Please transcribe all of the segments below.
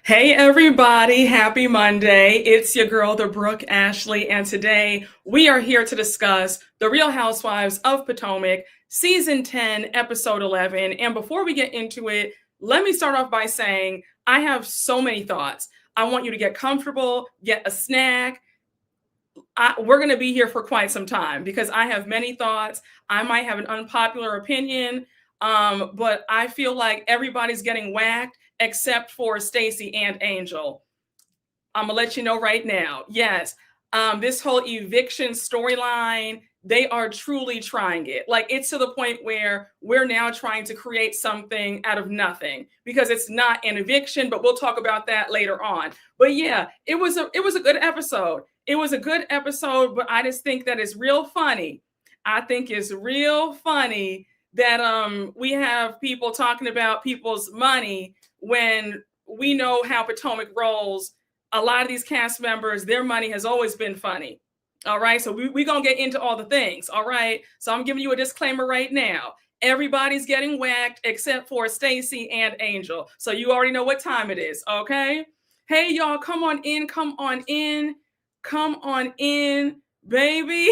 Hey everybody, happy Monday. It's your girl, the Brooke Ashley, and today we are here to discuss The Real Housewives of Potomac, Season 10, Episode 11. And before we get into it, let me start off by saying I have so many thoughts. I want you to get comfortable, get a snack. We're going to be here for quite some time because I have many thoughts. I might have an unpopular opinion, but I feel like everybody's getting whacked except for Stacey and Angel. I'm gonna let you know right now. Yes, this whole eviction storyline, they are truly trying it. Like it's to the point where we're now trying to create something out of nothing because it's not an eviction, but we'll talk about that later on. But yeah, it was a good episode. It was a good episode, but I just think that it's real funny. I think it's real funny that we have people talking about people's money when we know how Potomac rolls. A lot of these cast members, their money has always been funny. All right. So we're going to get into all the things. All right. So I'm giving you a disclaimer right now. Everybody's getting whacked except for Stacey and Angel. So you already know what time it is. Okay. Hey, y'all, come on in. Come on in. Come on in, baby.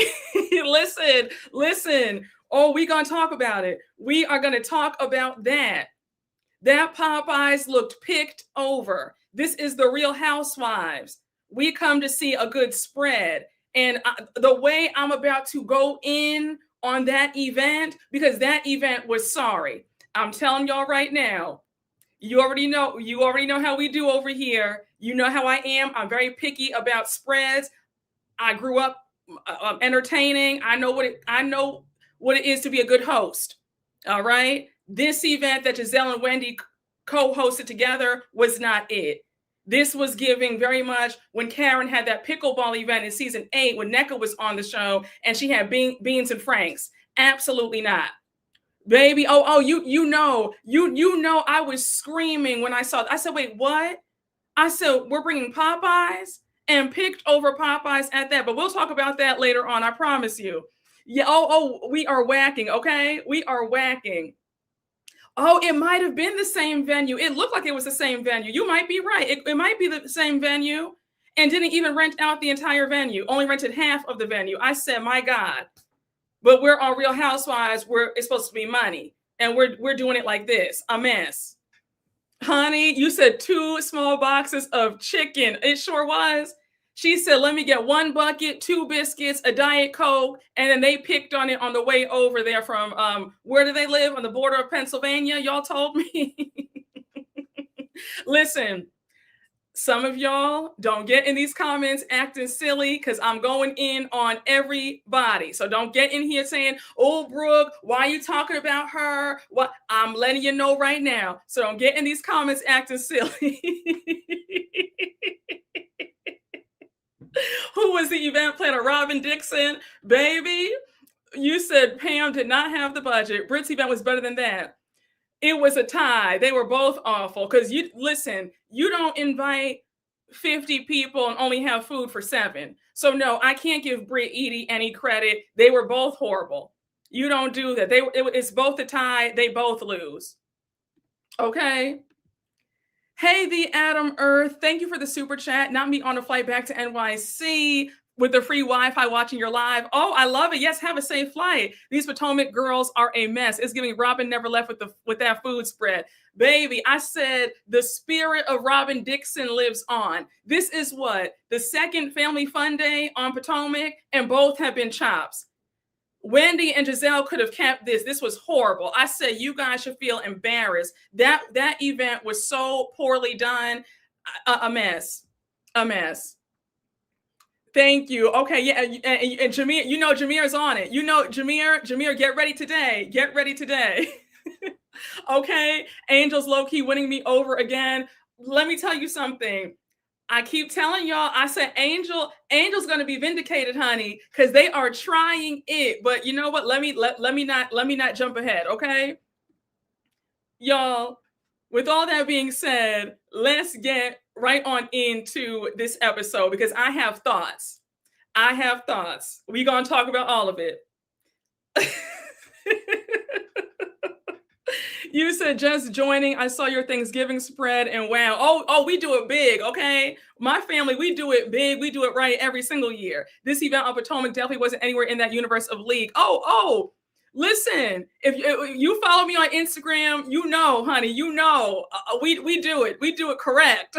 Listen. Oh, we're going to talk about it. We are going to talk about that. That Popeyes looked picked over. This is the Real Housewives. We come to see a good spread. And the way I'm about to go in on that event, because that event was sorry. I'm telling y'all right now, you already know how we do over here. You know how I am. I'm very picky about spreads. I grew up entertaining. I know what it is to be a good host. All right. This event that Gizelle and Wendy co-hosted together was not it. This was giving very much when Karen had that pickleball event in season 8 when NECA was on the show and she had beans and franks. Absolutely not. Baby, you know, I was screaming when I saw I said, wait, what? I said, we're bringing Popeyes and picked over Popeyes at that. But we'll talk about that later on, I promise you. Yeah, we are whacking, okay? We are whacking. Oh, it might have been the same venue. It looked like it was the same venue. You might be right. It might be the same venue and didn't even rent out the entire venue, only rented half of the venue. I said, my God. But we're on Real Housewives where it's supposed to be money. And we're doing it like this, a mess. Honey, you said 2 small boxes of chicken. It sure was. She said, let me get 1 bucket, 2 biscuits, a Diet Coke. And then they picked on it on the way over there from, where do they live? On the border of Pennsylvania, y'all told me. Listen, some of y'all don't get in these comments acting silly because I'm going in on everybody. So don't get in here saying, oh, Brooke, why are you talking about her? What? I'm letting you know right now. So don't get in these comments acting silly. Who was the event planner? Robin Dixon. Baby, you said Pam did not have the budget. Britt's event was better than that. It was a tie. They were both awful. Because you don't invite 50 people and only have food for 7. So no, I can't give Britt Edie any credit. They were both horrible. You don't do that. It's both a tie. They both lose. Okay. Hey, the Adam Earth. Thank you for the super chat. Not me on a flight back to NYC with the free Wi-Fi watching your live. Oh, I love it. Yes, have a safe flight. These Potomac girls are a mess. It's giving Robin never left with that food spread. Baby, I said the spirit of Robin Dixon lives on. This is what? The second family fun day on Potomac, and both have been chops. Wendy and Gizelle could have kept this. This was horrible. I said, you guys should feel embarrassed. That event was so poorly done. A mess. A mess. Thank you. Okay, yeah, and Jameer, you know Jameer's on it. You know Jameer, get ready today. Get ready today. Okay, Angel's low-key winning me over again. Let me tell you something. I keep telling y'all, I said Angel's gonna be vindicated, honey, because they are trying it. But you know what? Let me not jump ahead, okay? Y'all, with all that being said, let's get right on into this episode because I have thoughts. We're gonna talk about all of it. You said just joining. I saw your Thanksgiving spread and wow. Oh, we do it big, okay? My family, we do it big. We do it right every single year. This event on Potomac definitely wasn't anywhere in that universe of league. Listen, if you follow me on Instagram, you know, honey, you know, we do it. We do it correct.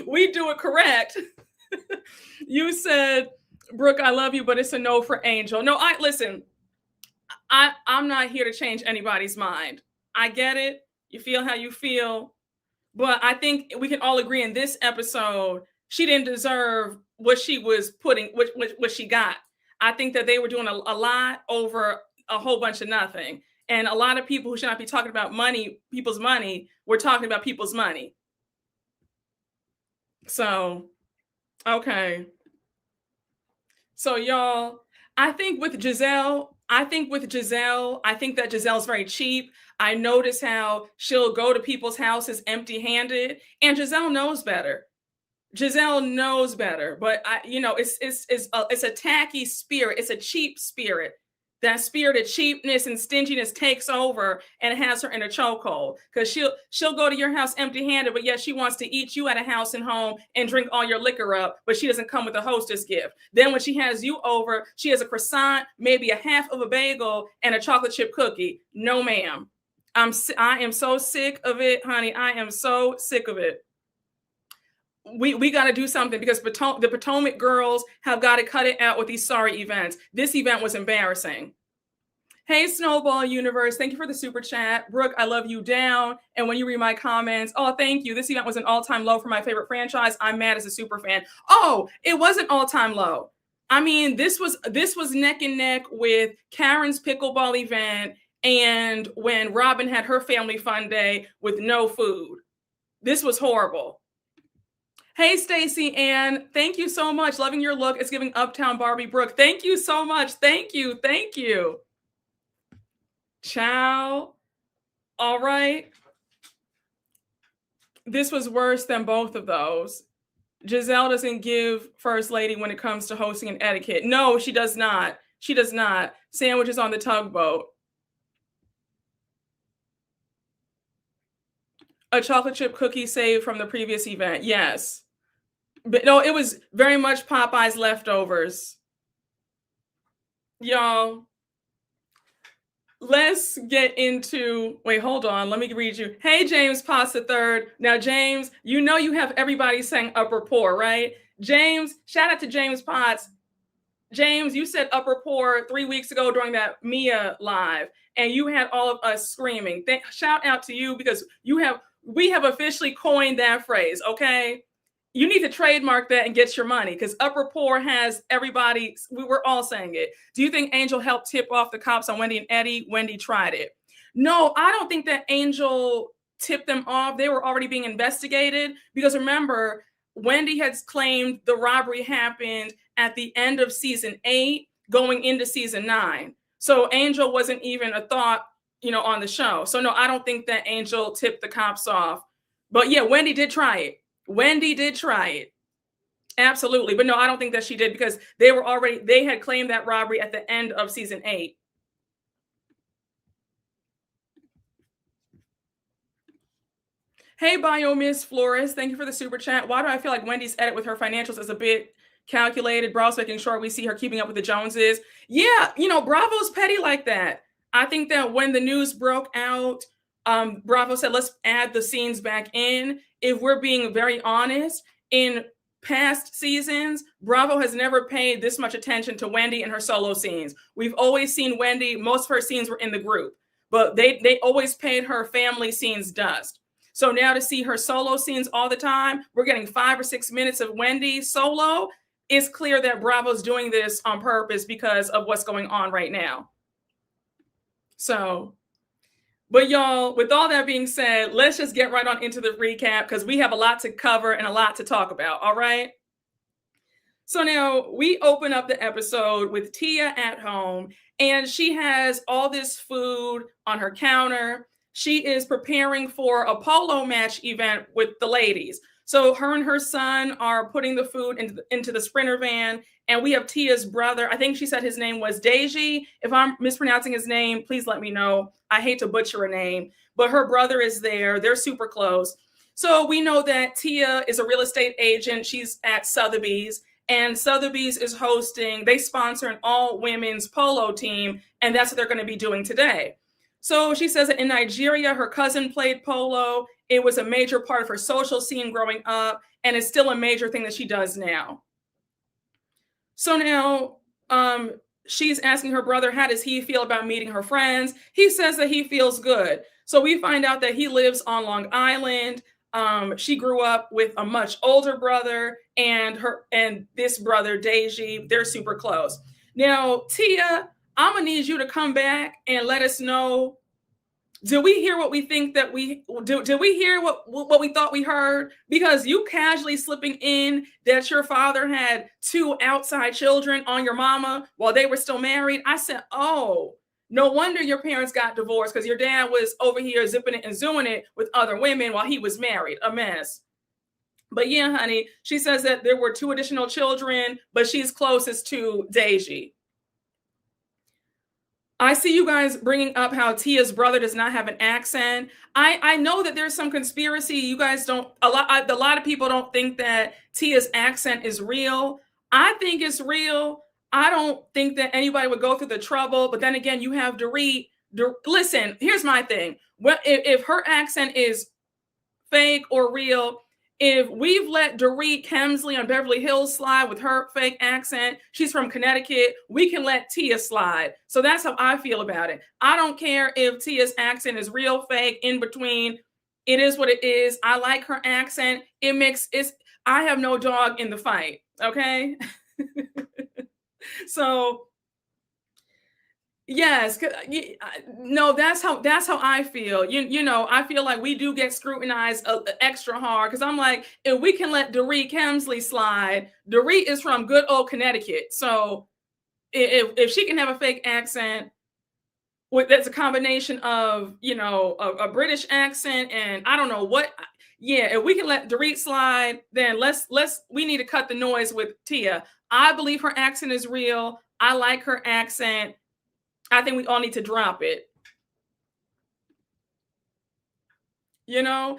We do it correct. You said, Brooke, I love you, but it's a no for Angel. No, listen. I'm not here to change anybody's mind. I get it. You feel how you feel. But I think we can all agree in this episode, she didn't deserve what she was putting, what she got. I think that they were doing a lot over a whole bunch of nothing. And a lot of people who should not be talking about money, people's money, we're talking about people's money. So, okay. So y'all, I think that Gizelle's very cheap. I notice how she'll go to people's houses empty-handed, and Gizelle knows better. Gizelle knows better, but it's a tacky spirit. It's a cheap spirit. That spirit of cheapness and stinginess takes over and has her in a chokehold, because she'll go to your house empty-handed, but yet she wants to eat you at a house and home and drink all your liquor up, but she doesn't come with a hostess gift. Then when she has you over, she has a croissant, maybe a half of a bagel, and a chocolate chip cookie. No, ma'am. I am so sick of it, honey. I am so sick of it. We got to do something, because the Potomac girls have got to cut it out with these sorry events. This event was embarrassing. Hey, Snowball Universe, thank you for the super chat. Brooke, I love you down. And when you read my comments, oh, thank you. This event was an all-time low for my favorite franchise. I'm mad as a super fan. Oh, it wasn't all-time low. I mean, this was neck and neck with Karen's pickleball event and when Robin had her family fun day with no food. This was horrible. Hey, Stacey Ann, thank you so much. Loving your look. It's giving Uptown Barbie. Brooke, thank you so much. Thank you. Thank you. Ciao. All right. This was worse than both of those. Gizelle doesn't give First Lady when it comes to hosting and etiquette. No, she does not. She does not. Sandwiches on the tugboat. A chocolate chip cookie saved from the previous event. Yes. But no, it was very much Popeyes leftovers. Y'all, let's get into, wait, hold on. Let me read you. Hey, James Potts III. Now, James, you know you have everybody saying upper poor, right? James, shout out to James Potts. James, you said upper poor 3 weeks ago during that Mia live, and you had all of us screaming. Shout out to you, because we have officially coined that phrase, okay? You need to trademark that and get your money, because upper poor has everybody. We were all saying it. Do you think Angel helped tip off the cops on Wendy and Eddie? Wendy tried it. No, I don't think that Angel tipped them off. They were already being investigated, because remember, Wendy has claimed the robbery happened at the end of season 8 going into season 9. So Angel wasn't even a thought, on the show. So no, I don't think that Angel tipped the cops off. But yeah, Wendy did try it. Wendy did try it. Absolutely. But no, I don't think that she did, because they had claimed that robbery at the end of season 8. Hey, Bio Miss Flores, thank you for the super chat. Why do I feel like Wendy's edit with her financials is a bit calculated? Bravo's making sure we see her keeping up with the Joneses. Yeah, Bravo's petty like that. I think that when the news broke out, Bravo said, let's add the scenes back in. If we're being very honest, in past seasons, Bravo has never paid this much attention to Wendy and her solo scenes. We've always seen Wendy, most of her scenes were in the group, but they always paid her family scenes dust. So now to see her solo scenes all the time, we're getting 5 or 6 minutes of Wendy solo. It's clear that Bravo's doing this on purpose because of what's going on right now. So, but y'all, with all that being said, let's just get right on into the recap, because we have a lot to cover and a lot to talk about. All right. So now we open up the episode with Tia at home, and she has all this food on her counter. She is preparing for a polo match event with the ladies. So her and her son are putting the food into the Sprinter van. And we have Tia's brother. I think she said his name was Deji. If I'm mispronouncing his name, please let me know. I hate to butcher a name, but her brother is there. They're super close. So we know that Tia is a real estate agent. She's at Sotheby's, and Sotheby's is hosting, they sponsor an all women's polo team. And that's what they're going to be doing today. So she says that in Nigeria, her cousin played polo. It was a major part of her social scene growing up, and it's still a major thing that she does now. So now she's asking her brother, how does he feel about meeting her friends? He says that he feels good. So we find out that he lives on Long Island. She grew up with a much older brother, and this brother, Deji, they're super close. Now, Tia, I'm gonna need you to come back and let us know, did we hear what we think that we did we hear what we thought we heard? Because you casually slipping in that your father had 2 outside children on your mama while they were still married. I said, oh, no wonder your parents got divorced, because your dad was over here zipping it and zooing it with other women while he was married. A mess. But yeah, honey, she says that there were 2 additional children, but she's closest to Deji. I see you guys bringing up how Tia's brother does not have an accent. I know that there's some conspiracy. You guys don't, a lot of people don't think that Tia's accent is real. I think it's real. I don't think that anybody would go through the trouble. But then again, you have Dorit. Listen, here's my thing. If her accent is fake or real, if we've let Dorit Kemsley on Beverly Hills slide with her fake accent, she's from Connecticut, we can let Tia slide. So that's how I feel about it. I don't care if Tia's accent is real, fake, in between. It is what it is. I like her accent. I have no dog in the fight. Okay. So yes, no, that's how I feel. You know, I feel like we do get scrutinized extra hard, because I'm like, if we can let Dorit Kemsley slide, Dorit is from good old Connecticut. So if she can have a fake accent, that's a combination of, you know, a British accent and I don't know what. Yeah, if we can let Dorit slide, then we need to cut the noise with Tia. I believe her accent is real. I like her accent. I think we all need to drop it. You know,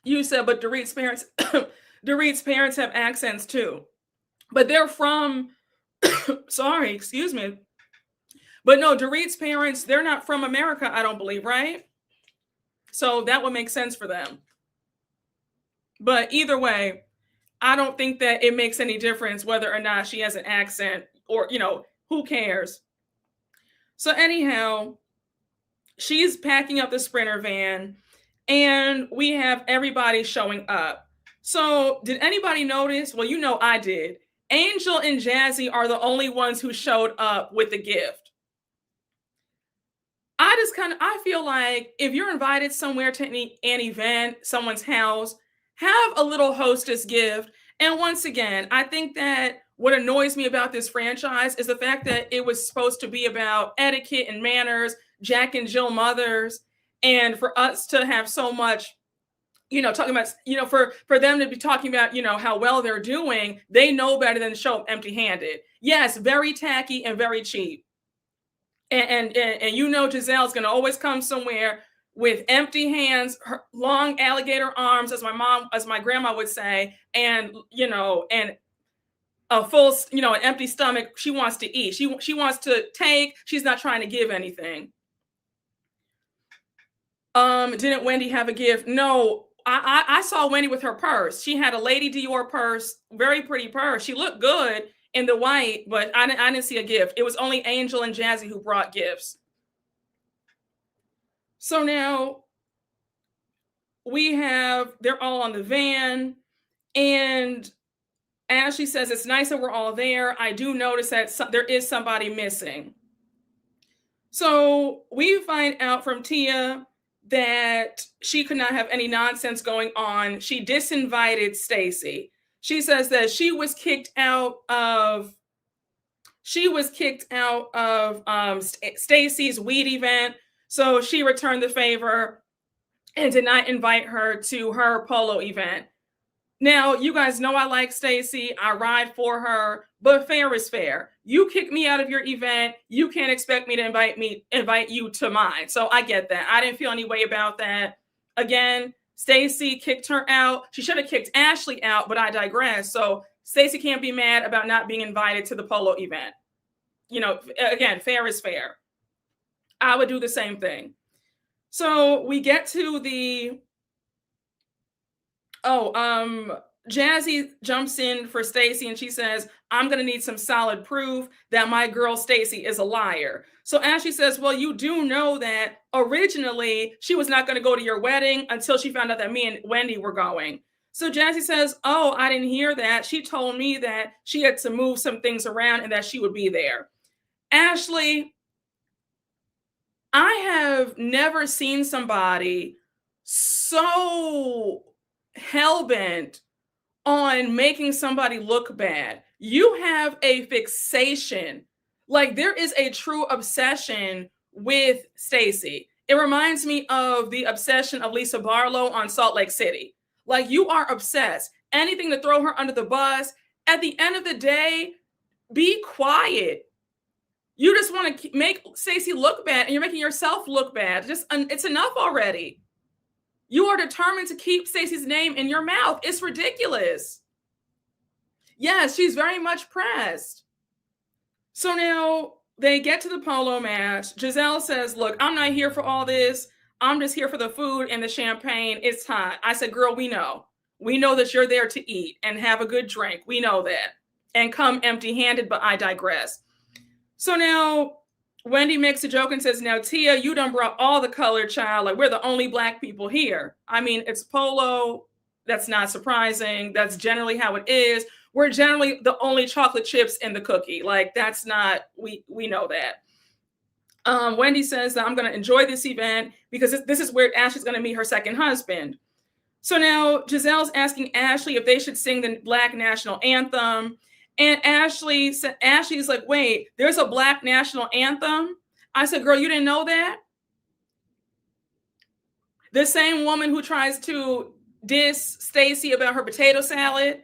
you said, but Dorit's parents have accents too, but they're from, sorry, excuse me. But no, Dorit's parents, they're not from America, I don't believe, right? So that would make sense for them. But either way, I don't think that it makes any difference whether or not she has an accent, or, you know, who cares? So anyhow, she's packing up the Sprinter van, and we have everybody showing up. So did anybody notice? Well, you know I did. Angel and Jazzy are the only ones who showed up with the gift. I feel like if you're invited somewhere to an event, someone's house, have a little hostess gift. And once again, I think that what annoys me about this franchise is the fact that it was supposed to be about etiquette and manners, Jack and Jill mothers, and for us to have so much, you know, talking about, you know, for them to be talking about, you know, how well they're doing, they know better than to show up empty-handed. Yes, very tacky and very cheap. And you know, Gizelle's going to always come somewhere with empty hands, her long alligator arms, as my grandma would say, and, you know, and a full, you know, an empty stomach. She wants to eat. She wants to take. She's not trying to give anything. Didn't Wendy have a gift? No, I saw Wendy with her purse. She had a Lady Dior purse, very pretty purse. She looked good in the white, but I didn't see a gift. It was only Angel and Jazzy who brought gifts. So now they're all on the van, and Ashley says it's nice that we're all there. I do notice that there is somebody missing. So we find out from Tia that she could not have any nonsense going on. She disinvited Stacy. She says that she was kicked out of Stacy's weed event. So she returned the favor and did not invite her to her polo event. Now, you guys know I like Stacey. I ride for her, but fair is fair. You kick me out of your event, you can't expect me to invite you to mine. So I get that. I didn't feel any way about that. Again, Stacey kicked her out. She should have kicked Ashley out, but I digress. So Stacey can't be mad about not being invited to the polo event. You know, again, fair is fair. I would do the same thing. So we get to the Jazzy jumps in for Stacey and she says, I'm going to need some solid proof that my girl Stacey is a liar. So Ashley says, well, you do know that originally she was not going to go to your wedding until she found out that me and Wendy were going. So Jazzy says, oh, I didn't hear that. She told me that she had to move some things around and that she would be there. Ashley, I have never seen somebody so hell-bent on making somebody look bad. You have a fixation. Like, there is a true obsession with Stacey. It reminds me of the obsession of Lisa Barlow on Salt Lake City. Like, you are obsessed. Anything to throw her under the bus. At the end of the day, be quiet. You just want to make Stacey look bad, and you're making yourself look bad. It's enough already. You are determined to keep Stacey's name in your mouth. It's ridiculous. Yes, she's very much pressed. So now they get to the polo match. Gizelle says, look, I'm not here for all this. I'm just here for the food and the champagne. It's hot. I said, girl, we know. We know that you're there to eat and have a good drink. We know that. And come empty-handed, but I digress. So now Wendy makes a joke and says, now, Tia, you done brought all the color, child. Like, we're the only Black people here. I mean, it's polo. That's not surprising. That's generally how it is. We're generally the only chocolate chips in the cookie. Like, that's not, we know that. Wendy says that I'm going to enjoy this event because this is where Ashley's going to meet her second husband. So now Gizelle's asking Ashley if they should sing the Black national anthem. And Ashley's like, wait, there's a Black national anthem? I said, girl, you didn't know that? The same woman who tries to diss Stacey about her potato salad,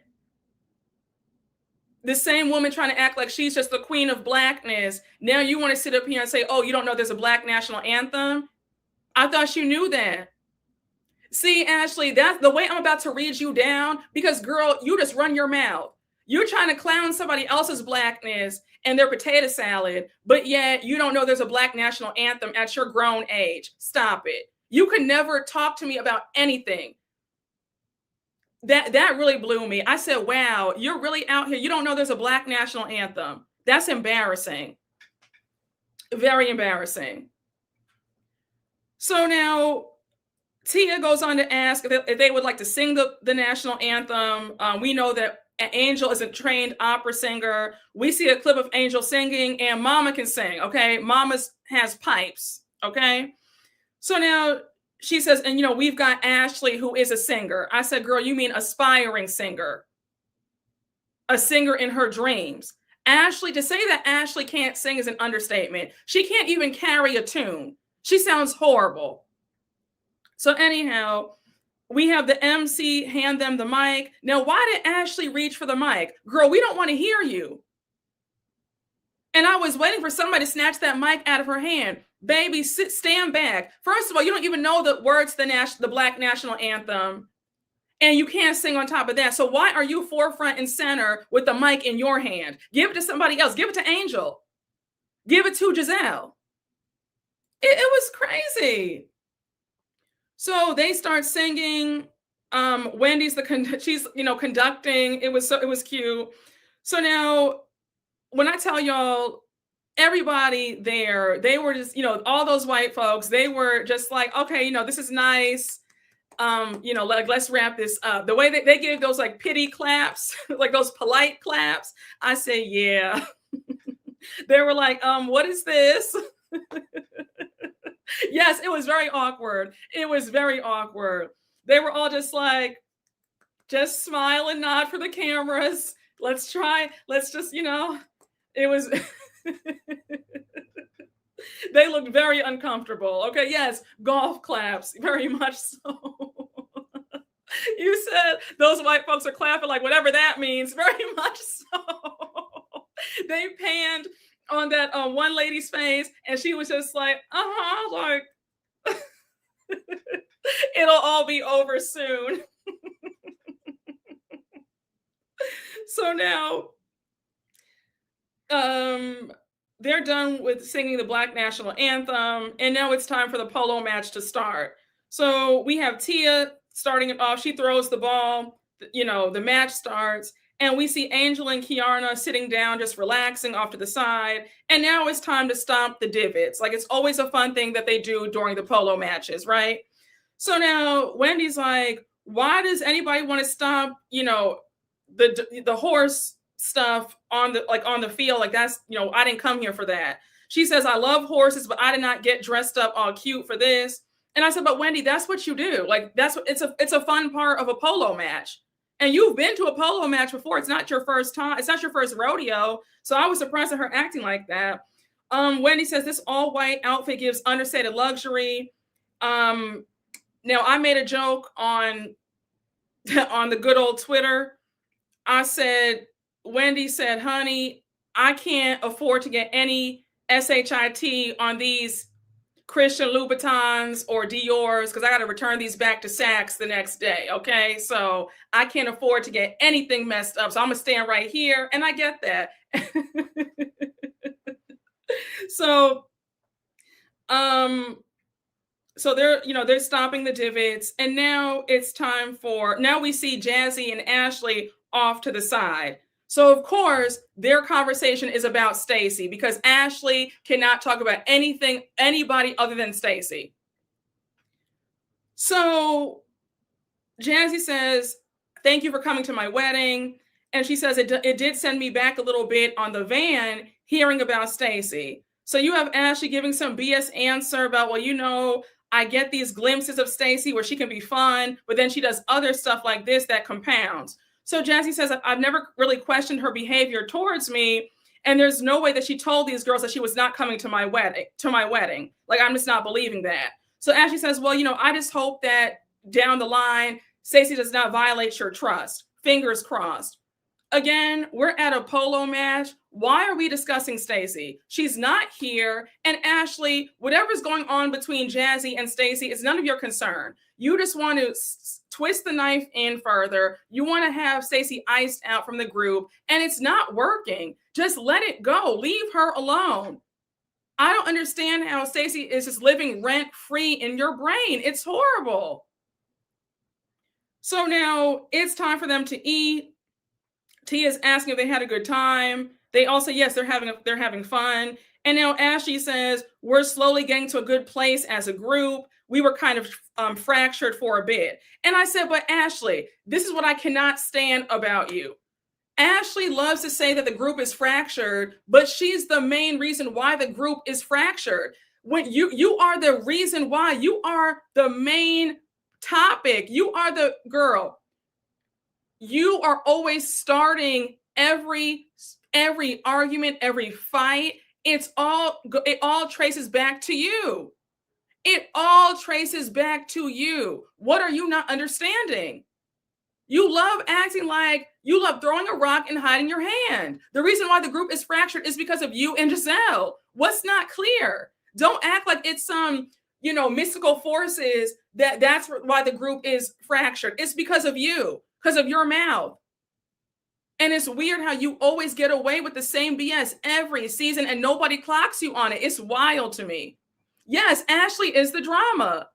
the same woman trying to act like she's just the queen of Blackness. Now you want to sit up here and say, oh, you don't know there's a Black national anthem? I thought you knew that. See, Ashley, that's the way I'm about to read you down because, girl, you just run your mouth. You're trying to clown somebody else's Blackness and their potato salad, but yet you don't know there's a Black national anthem at your grown age. Stop it. You could never talk to me about anything. That really blew me. I said, wow, you're really out here. You don't know there's a Black national anthem. That's embarrassing. Very embarrassing. So now Tia goes on to ask if they would like to sing the national anthem. We know that Angel is a trained opera singer. We see a clip of Angel singing, and Mama can sing, okay? Mama has pipes, okay? So now she says, and we've got Ashley, who is a singer. I said, girl, you mean aspiring singer. A singer in her dreams. Ashley, to say that Ashley can't sing is an understatement. She can't even carry a tune. She sounds horrible. So anyhow, we have the MC hand them the mic. Now, why did Ashley reach for the mic? Girl, we don't want to hear you. And I was waiting for somebody to snatch that mic out of her hand. Baby, stand back. First of all, you don't even know the words to the Black national anthem. And you can't sing on top of that. So why are you forefront and center with the mic in your hand? Give it to somebody else. Give it to Angel. Give it to Gizelle. It was crazy. So they start singing. Wendy's she's conducting. It was cute. So now, when I tell y'all, everybody there, they were just all those white folks. They were just like, okay, this is nice. Like, let's wrap this up. The way they gave those like pity claps, like those polite claps. I say, yeah. They were like, what is this? Yes, it was very awkward. It was very awkward. They were all just like, just smile and nod for the cameras. Let's just, it was. They looked very uncomfortable. Okay, yes, golf claps, very much so. You said those white folks are clapping like whatever that means, very much so. They panned on that one lady's face, and she was just like, like, it'll all be over soon. So now, they're done with singing the Black National Anthem, and now it's time for the polo match to start. So we have Tia starting it off. She throws the ball, the match starts, and we see Angel and Kiarna sitting down, just relaxing off to the side. And now it's time to stomp the divots. Like, it's always a fun thing that they do during the polo matches, right? So now Wendy's like, why does anybody want to stomp, the horse stuff on the field? Like, that's, I didn't come here for that. She says, I love horses, but I did not get dressed up all cute for this. And I said, but Wendy, that's what you do. Like, it's a fun part of a polo match. And you've been to a polo match before. It's not your first time. It's not your first rodeo. So I was surprised at her acting like that. Wendy says this all white outfit gives understated luxury. Now I made a joke on the good old Twitter. I said, Wendy said, honey, I can't afford to get any SHIT on these Christian Louboutins or Dior's because I got to return these back to Saks the next day. Okay. So I can't afford to get anything messed up. So I'm going to stand right here. And I get that. So they're stopping the divots. And now it's time now we see Jazzy and Ashley off to the side. So, of course, their conversation is about Stacey because Ashley cannot talk about anybody other than Stacey. So Jazzy says, thank you for coming to my wedding. And she says, it did send me back a little bit on the van hearing about Stacey. So you have Ashley giving some BS answer about, well, I get these glimpses of Stacey where she can be fun, but then she does other stuff like this that compounds. So Jazzy says, I've never really questioned her behavior towards me. And there's no way that she told these girls that she was not coming to my wedding. Like, I'm just not believing that. So Ashley says, well, I just hope that down the line, Stacey does not violate your trust. Fingers crossed. Again, we're at a polo match. Why are we discussing Stacey? She's not here. And Ashley, whatever's going on between Jazzy and Stacey is none of your concern. You just want to twist the knife in further. You want to have Stacey iced out from the group, and it's not working. Just let it go. Leave her alone. I don't understand how Stacey is just living rent-free in your brain. It's horrible. So now it's time for them to eat. Tia's asking if they had a good time. They all say, yes, they're having fun. And now Ashley says, we're slowly getting to a good place as a group. We were kind of fractured for a bit. And I said, but Ashley, this is what I cannot stand about you. Ashley loves to say that the group is fractured, but she's the main reason why the group is fractured. When you are the reason why. You are the main topic. You are the girl. You are always starting every argument, every fight. It all traces back to you. It all traces back to you. What are you not understanding? You love acting like you love throwing a rock and hiding your hand. The reason why the group is fractured is because of you and Gizelle. What's not clear? Don't act like it's some, mystical forces that's why the group is fractured. It's because of you, because of your mouth. And it's weird how you always get away with the same BS every season and nobody clocks you on it. It's wild to me. Yes, Ashley is the drama.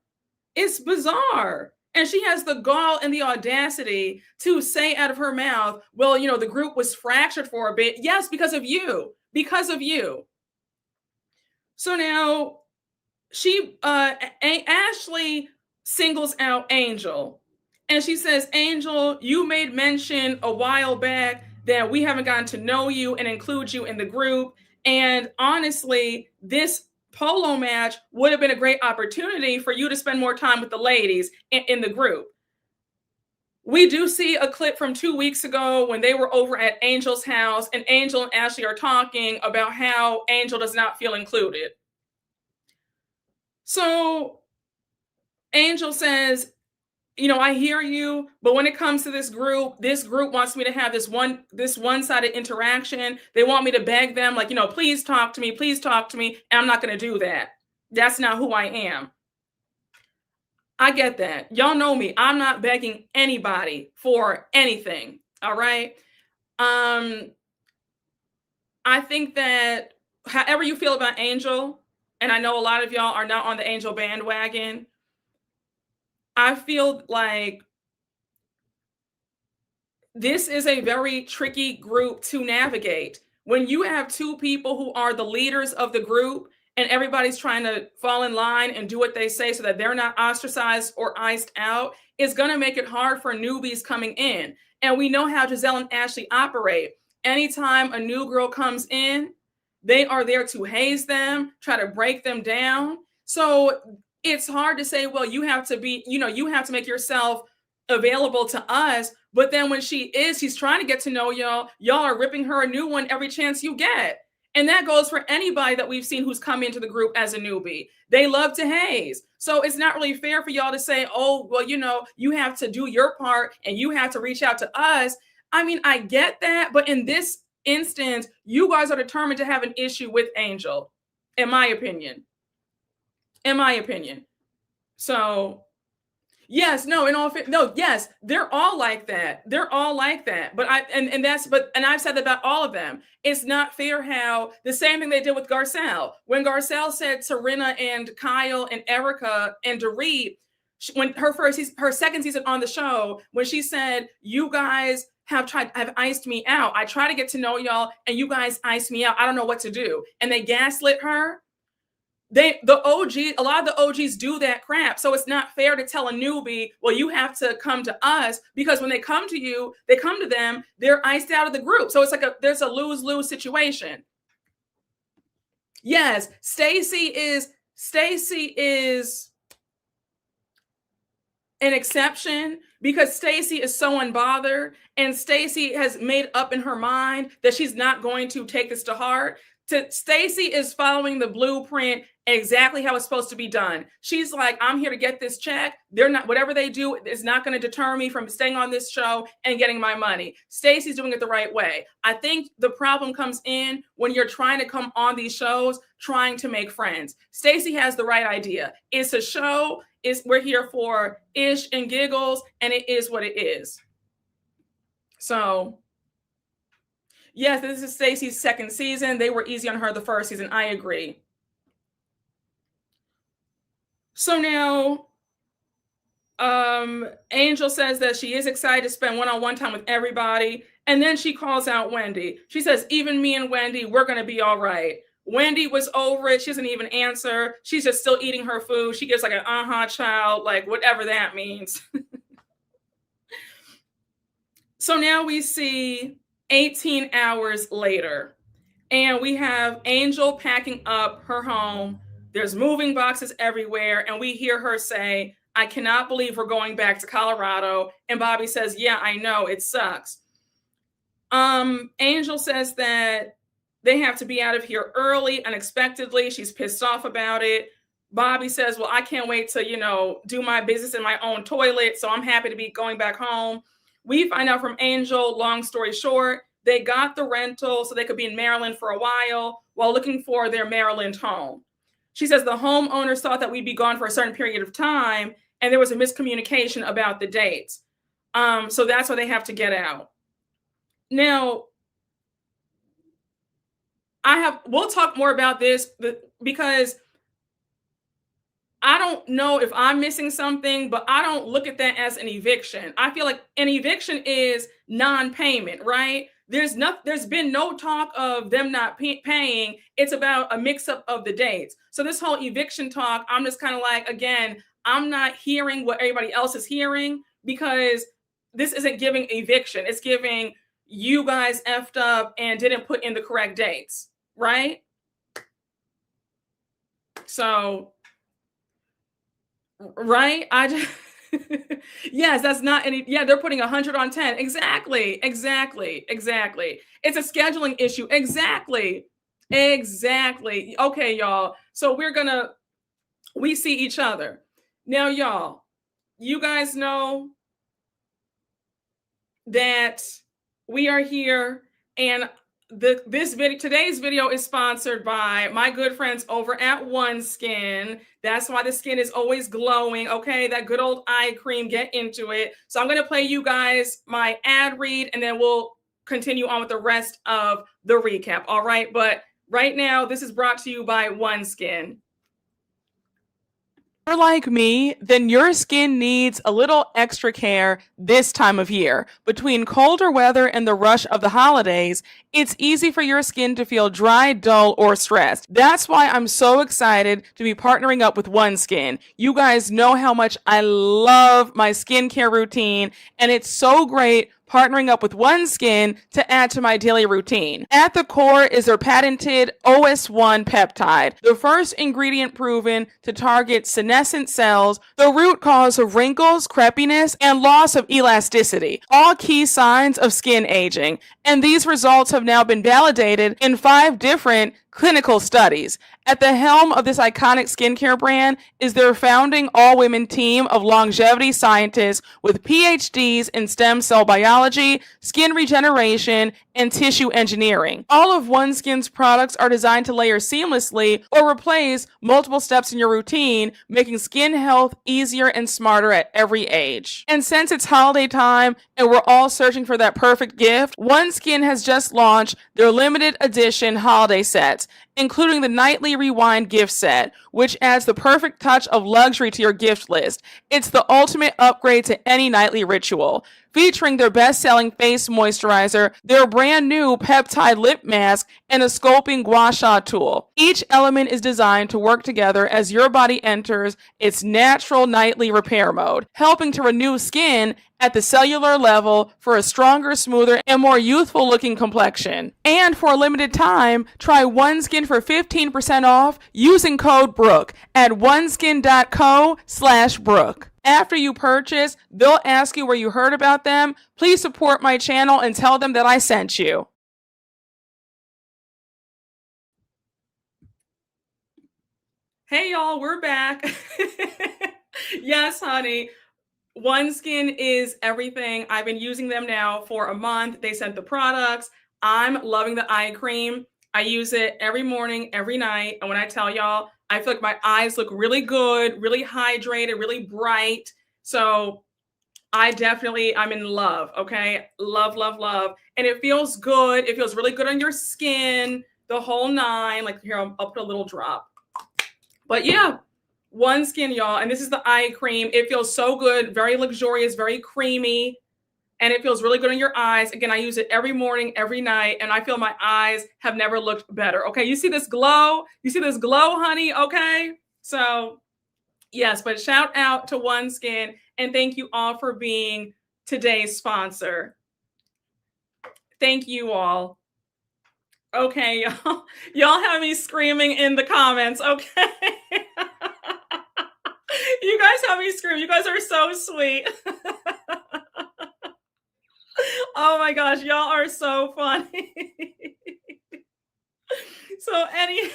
It's bizarre. And she has the gall and the audacity to say out of her mouth, well, the group was fractured for a bit. Yes, because of you. Because of you. So now Ashley singles out Angel. And she says, Angel, you made mention a while back that we haven't gotten to know you and include you in the group. And honestly, this polo match would have been a great opportunity for you to spend more time with the ladies in the group. We do see a clip from 2 weeks ago when they were over at Angel's house, and Angel and Ashley are talking about how Angel does not feel included. So Angel says, you know, I hear you, but when it comes to this group wants me to have this one-sided interaction. They want me to beg them, like, you know, please talk to me, and I'm not going to do that. That's not who I am. I get that. Y'all know me. I'm not begging anybody for anything. All right. I think that however you feel about Angel, and I know a lot of y'all are not on the Angel bandwagon, I feel like this is a very tricky group to navigate. When you have two people who are the leaders of the group and everybody's trying to fall in line and do what they say so that they're not ostracized or iced out, it's going to make it hard for newbies coming in. And we know how Gizelle and Ashley operate. Anytime a new girl comes in, they are there to haze them, try to break them down. So it's hard to say, well, you have to be, you know, you have to make yourself available to us. But then when she's trying to get to know y'all are ripping her a new one every chance you get. And that goes for anybody that we've seen who's come into the group as a newbie. They love to haze. So it's not really fair for y'all to say, oh, well, you know, you have to do your part and you have to reach out to us. I mean, I get that. But in this instance, you guys are determined to have an issue with Angel, in my opinion. So yes, no, yes, they're all like that. But I've said that about all of them. It's not fair how the same thing they did with Garcelle. When Garcelle said Serena and Kyle and Erica and Dorit, when her second season on the show, when she said, you guys have iced me out. I try to get to know y'all and you guys iced me out. I don't know what to do. And they gaslit her. A lot of the OGs do that crap. So it's not fair to tell a newbie, well, you have to come to us, because when they come to them, they're iced out of the group. So it's like there's a lose-lose situation. Yes, Stacey is an exception because Stacey is so unbothered, and Stacey has made up in her mind that she's not going to take this to heart. Stacey is following the blueprint exactly how it's supposed to be done. She's like, I'm here to get this check. Whatever they do is not going to deter me from staying on this show and getting my money. Stacey's doing it the right way. I think the problem comes in when you're trying to come on these shows, trying to make friends. Stacey has the right idea. It's a show. We're here for ish and giggles, and it is what it is. So yes, this is Stacey's second season. They were easy on her the first season. I agree. So now, Angel says that she is excited to spend one-on-one time with everybody. And then she calls out Wendy. She says, even me and Wendy, we're going to be all right. Wendy was over it. She doesn't even answer. She's just still eating her food. She gives like an child, like whatever that means. So now we see 18 hours later, and we have Angel packing up her home. There's moving boxes everywhere, and we hear her say, I cannot believe we're going back to Colorado. And Bobby says, yeah, I know, it sucks. Angel says that they have to be out of here early, unexpectedly. She's pissed off about it. Bobby says, well, I can't wait to, do my business in my own toilet, so I'm happy to be going back home. We find out from Angel, long story short, they got the rental so they could be in Maryland for a while looking for their Maryland home. She says the homeowners thought that we'd be gone for a certain period of time, and there was a miscommunication about the dates. So that's why they have to get out. Now, we'll talk more about this because I don't know if I'm missing something, but I don't look at that as an eviction. I feel like an eviction is non-payment, right? There's been no talk of them not paying. It's about a mix-up of the dates. So this whole eviction talk, I'm just kind of like, again, I'm not hearing what everybody else is hearing, because this isn't giving eviction. It's giving you guys effed up and didn't put in the correct dates, right? So, right? Yes, that's not any. Yeah, they're putting 100 on 10. Exactly. It's a scheduling issue. Exactly. Okay, y'all. So we're gonna we see each other. Now, y'all, you guys know that we are here, and today's video is sponsored by my good friends over at OneSkin. That's why the skin is always glowing. Okay, that good old eye cream. Get into it. So I'm going to play you guys my ad read, and then we'll continue on with the rest of the recap. All right, but right now this is brought to you by OneSkin. If you're like me, then your skin needs a little extra care this time of year. Between colder weather and the rush of the holidays, it's easy for your skin to feel dry, dull, or stressed. That's why I'm so excited to be partnering up with OneSkin. You guys know how much I love my skincare routine, and it's so great partnering up with OneSkin to add to my daily routine. At the core is their patented OS1 peptide, the first ingredient proven to target senescent cells, the root cause of wrinkles, crepiness, and loss of elasticity, all key signs of skin aging. And these results have now been validated in 5 different clinical studies. At the helm of this iconic skincare brand is their founding all-women team of longevity scientists with PhDs in stem cell biology, skin regeneration, and tissue engineering. All of OneSkin's products are designed to layer seamlessly or replace multiple steps in your routine, making skin health easier and smarter at every age. And since it's holiday time and we're all searching for that perfect gift, OneSkin has just launched their limited edition holiday sets, including the Nightly Rewind gift set, which adds the perfect touch of luxury to your gift list. It's the ultimate upgrade to any nightly ritual. Featuring their best-selling face moisturizer, their brand new peptide lip mask, and a sculpting gua sha tool. Each element is designed to work together as your body enters its natural nightly repair mode, helping to renew skin at the cellular level for a stronger, smoother, and more youthful-looking complexion. And for a limited time, try OneSkin for 15% off using code Brooke at oneskin.co/Brooke. After you purchase, they'll ask you where you heard about them. Please support my channel and tell them that I sent you. Hey y'all, we're back. Yes, honey. OneSkin is everything. I've been using them now for a month. They sent the products. I'm loving the eye cream. I use it every morning, every night. And when I tell y'all, I feel like my eyes look really good, really hydrated, really bright. So I'm in love, okay? Love, love, love. And it feels good. It feels really good on your skin, the whole 9. Like here, I'll put a little drop. But yeah, OneSkin, y'all. And this is the eye cream. It feels so good, very luxurious, very creamy. And it feels really good on your eyes. Again, I use it every morning, every night, and I feel my eyes have never looked better. Okay, you see this glow? You see this glow, honey? Okay, so yes, but shout out to OneSkin, and thank you all for being today's sponsor. Thank you all. Okay, y'all have me screaming in the comments, okay? You guys have me screaming. You guys are so sweet. Oh my gosh, y'all are so funny. So anyhow,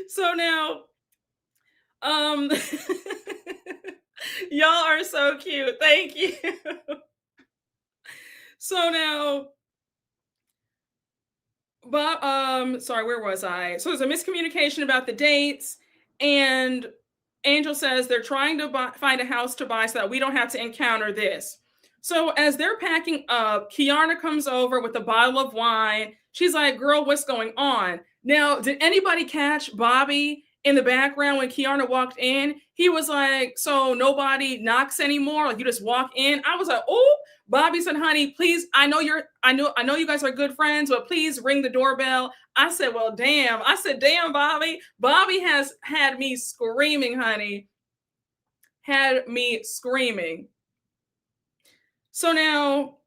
so now, y'all are so cute. Thank you. So now, but sorry, where was I? So there's a miscommunication about the dates, and Angel says they're trying to find a house to buy so that we don't have to encounter this. So as they're packing up, Kiana comes over with a bottle of wine. She's like, girl, what's going on? Now, did anybody catch Bobby in the background when Kiana walked in? He was like, so nobody knocks anymore? Like you just walk in? I was like, oh, Bobby said, honey, please, I know you guys are good friends, but please ring the doorbell. I said, well, damn. I said, damn, Bobby. Bobby has had me screaming, honey. Had me screaming. So now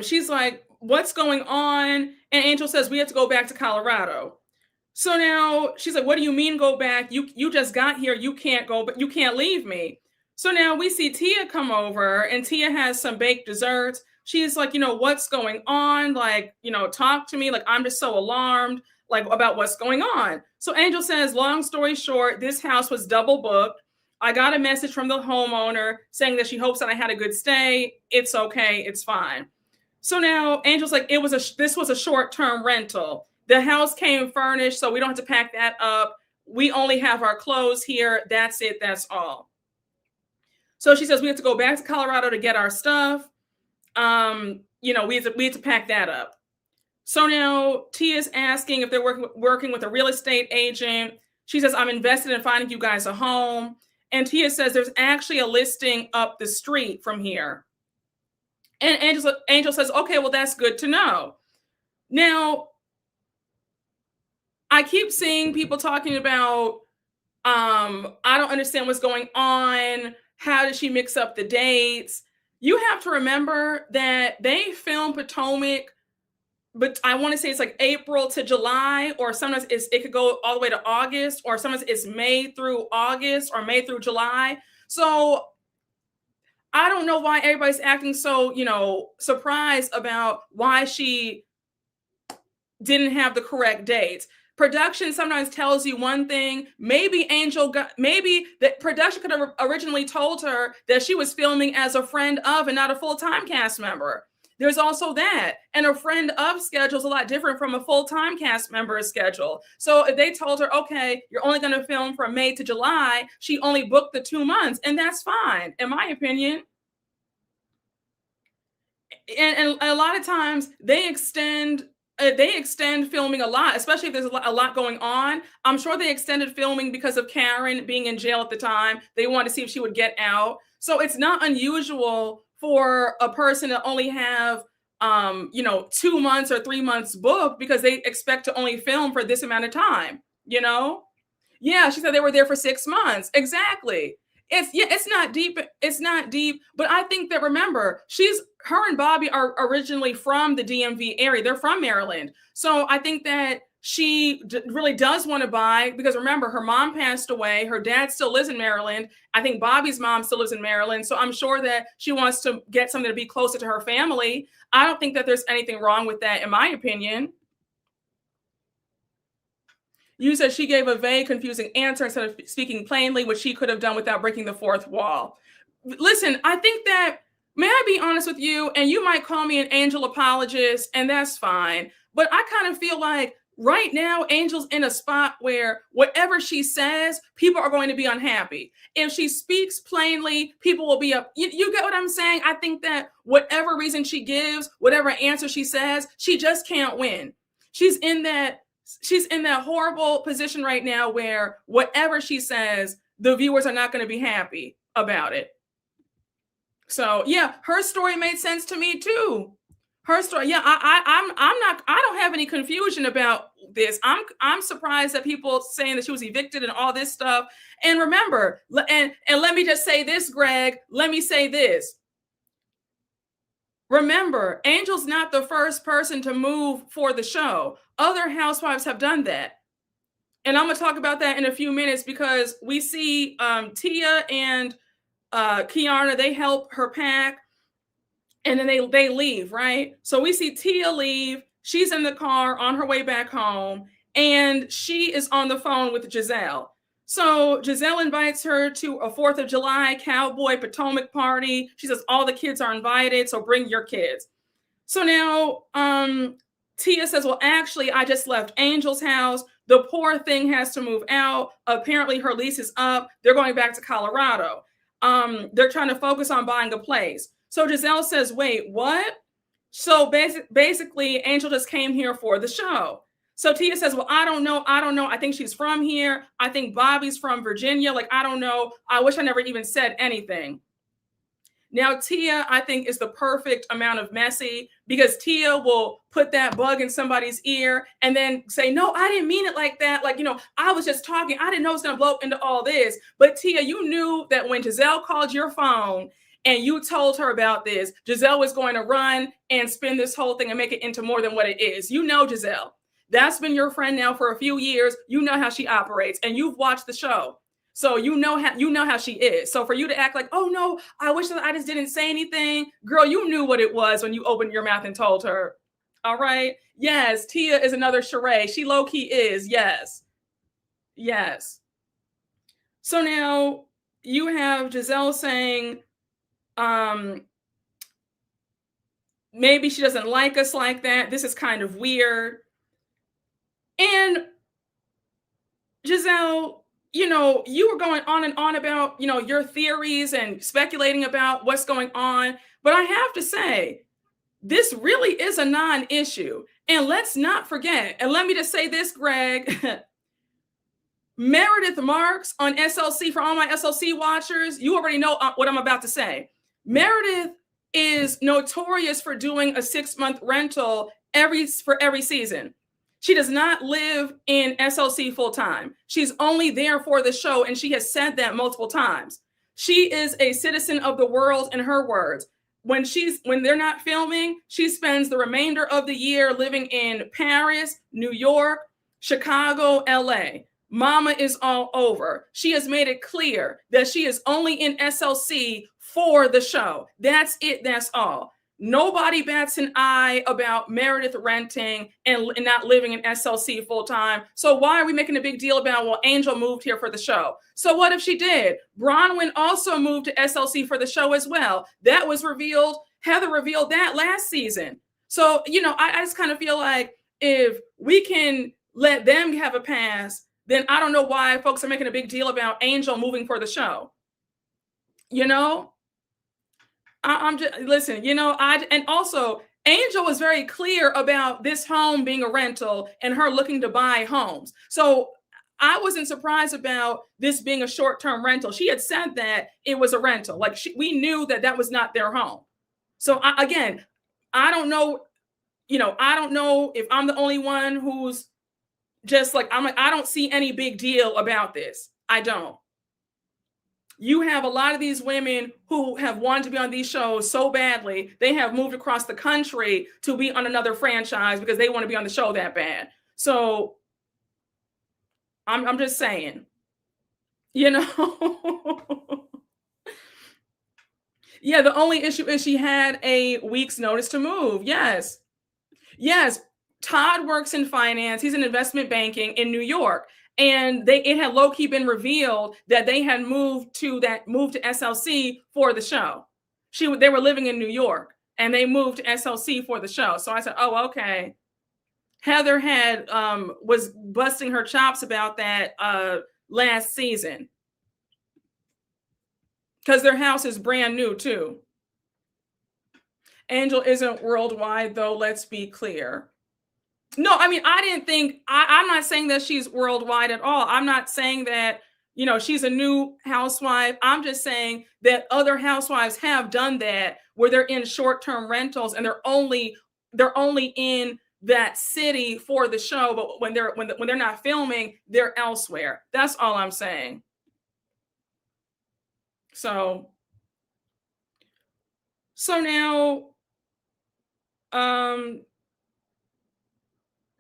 she's like, what's going on? And Angel says, we have to go back to Colorado. So now she's like, what do you mean go back? You just got here. You can't go, but you can't leave me. So now we see Tia come over, and Tia has some baked desserts. She's like, what's going on? Like, talk to me. Like, I'm just so alarmed. like about what's going on. So Angel says, long story short, this house was double booked. I got a message from the homeowner saying that she hopes that I had a good stay. It's okay. It's fine. So now Angel's like, this was a short-term rental. The house came furnished, so we don't have to pack that up. We only have our clothes here. That's it. That's all. So she says we have to go back to Colorado to get our stuff. We have to pack that up. So now Tia's asking if they're working with a real estate agent. She says, I'm invested in finding you guys a home. And Tia says there's actually a listing up the street from here. And Angel says, okay, well, that's good to know. Now, I keep seeing people talking about, I don't understand what's going on. How did she mix up the dates? You have to remember that they filmed Potomac, but I want to say it's like April to July, or sometimes it could go all the way to August, or sometimes it's May through August or May through July. So I don't know why everybody's acting so, surprised about why she didn't have the correct dates. Production sometimes tells you one thing. Maybe the production could have originally told her that she was filming as a friend of and not a full-time cast member. There's also that. And a friend of schedule is a lot different from a full-time cast member's schedule. So if they told her, okay, you're only going to film from May to July, she only booked the 2 months, and that's fine, in my opinion. And a lot of times they extend filming a lot, especially if there's a lot going on. I'm sure they extended filming because of Karen being in jail at the time. They wanted to see if she would get out. So it's not unusual for a person to only have, 2 months or 3 months booked because they expect to only film for this amount of time, Yeah, she said they were there for 6 months. Exactly. It's not deep. It's not deep. But I think that, remember, her and Bobby are originally from the DMV area. They're from Maryland. So I think that she really does want to buy, because remember, her mom passed away. Her dad still lives in Maryland. I think Bobby's mom still lives in Maryland. So I'm sure that she wants to get something to be closer to her family. I don't think that there's anything wrong with that, in my opinion. You said she gave a vague, confusing answer instead of speaking plainly, which she could have done without breaking the fourth wall. Listen, I think that, may I be honest with you, and you might call me an Angel apologist, and that's fine. But I kind of feel like right now, Angel's in a spot where whatever she says, people are going to be unhappy. If she speaks plainly, people will be up. You get what I'm saying? I think that whatever reason she gives, whatever answer she says, she just can't win. She's in that horrible position right now where whatever she says, the viewers are not going to be happy about it. So yeah, her story made sense to me too. Her story, yeah, I don't have any confusion about this. I'm surprised that people saying that she was evicted and all this stuff. And remember, and let me just say this, Greg. Let me say this. Remember, Angel's not the first person to move for the show. Other housewives have done that. And I'm going to talk about that in a few minutes, because we see Tia and Kiana, they help her pack, and then they leave, right? So we see Tia leave. She's in the car on her way back home, and she is on the phone with Gizelle. So Gizelle invites her to a 4th of July cowboy Potomac party. She says all the kids are invited, so bring your kids. So now Tia says, well, actually, I just left Angel's house. The poor thing has to move out. Apparently, her lease is up. They're going back to Colorado. They're trying to focus on buying a place. So Gizelle says, wait, what? So basically, Angel just came here for the show. So Tia says, well, I don't know. I think she's from here. I think Bobby's from Virginia. Like, I don't know. I wish I never even said anything. Now, Tia, I think, is the perfect amount of messy, because Tia will put that bug in somebody's ear and then say, no, I didn't mean it like that. Like, I was just talking. I didn't know it was going to blow up into all this. But Tia, you knew that when Gizelle called your phone and you told her about this, Gizelle was going to run and spin this whole thing and make it into more than what it is. You know Gizelle. That's been your friend now for a few years. You know how she operates, and you've watched the show. So you know how she is. So for you to act like, oh no, I wish that I just didn't say anything. Girl, you knew what it was when you opened your mouth and told her All right. Yes, Tia is another charade. She low-key is. Yes. Yes. So now you have Gizelle saying, maybe she doesn't like us like that. This is kind of weird. And Gizelle, you were going on and on about, your theories and speculating about what's going on. But I have to say, this really is a non-issue. And let's not forget, and let me just say this, Greg, Meredith Marks on SLC, for all my SLC watchers, you already know what I'm about to say. Meredith is notorious for doing a 6-month rental for every season. She does not live in SLC full time. She's only there for the show, and she has said that multiple times. She is a citizen of the world, in her words. When they're not filming, she spends the remainder of the year living in Paris, New York, Chicago, LA. Mama is all over. She has made it clear that she is only in SLC for the show. That's it. That's all. Nobody bats an eye about Meredith renting and not living in SLC full time. So why are we making a big deal about, well, Angel moved here for the show? So what if she did? Bronwyn also moved to SLC for the show as well. That was revealed. Heather revealed that last season. So, I just kind of feel like if we can let them have a pass, then I don't know why folks are making a big deal about Angel moving for the show. I'm just, listen, and also Angel was very clear about this home being a rental and her looking to buy homes. So I wasn't surprised about this being a short-term rental. She had said that it was a rental. Like we knew that was not their home. So I don't know, I don't know if I'm the only one who's just like, I don't see any big deal about this. I don't. You have a lot of these women who have wanted to be on these shows so badly, they have moved across the country to be on another franchise because they want to be on the show that bad. So I'm just saying, Yeah, the only issue is she had a week's notice to move. Yes. Todd works in finance. He's in investment banking in New York. And it had low-key been revealed that they had moved to SLC for the show. They were living in New York and they moved to SLC for the show. So I said, oh, okay. Heather was busting her chops about that last season because their house is brand new too. Angel isn't worldwide though, let's be clear. No, I mean, I'm not saying that she's worldwide at all. I'm not saying that, she's a new housewife. I'm just saying that other housewives have done that where they're in short-term rentals and they're only in that city for the show. But when they're not filming, they're elsewhere. That's all I'm saying. So now,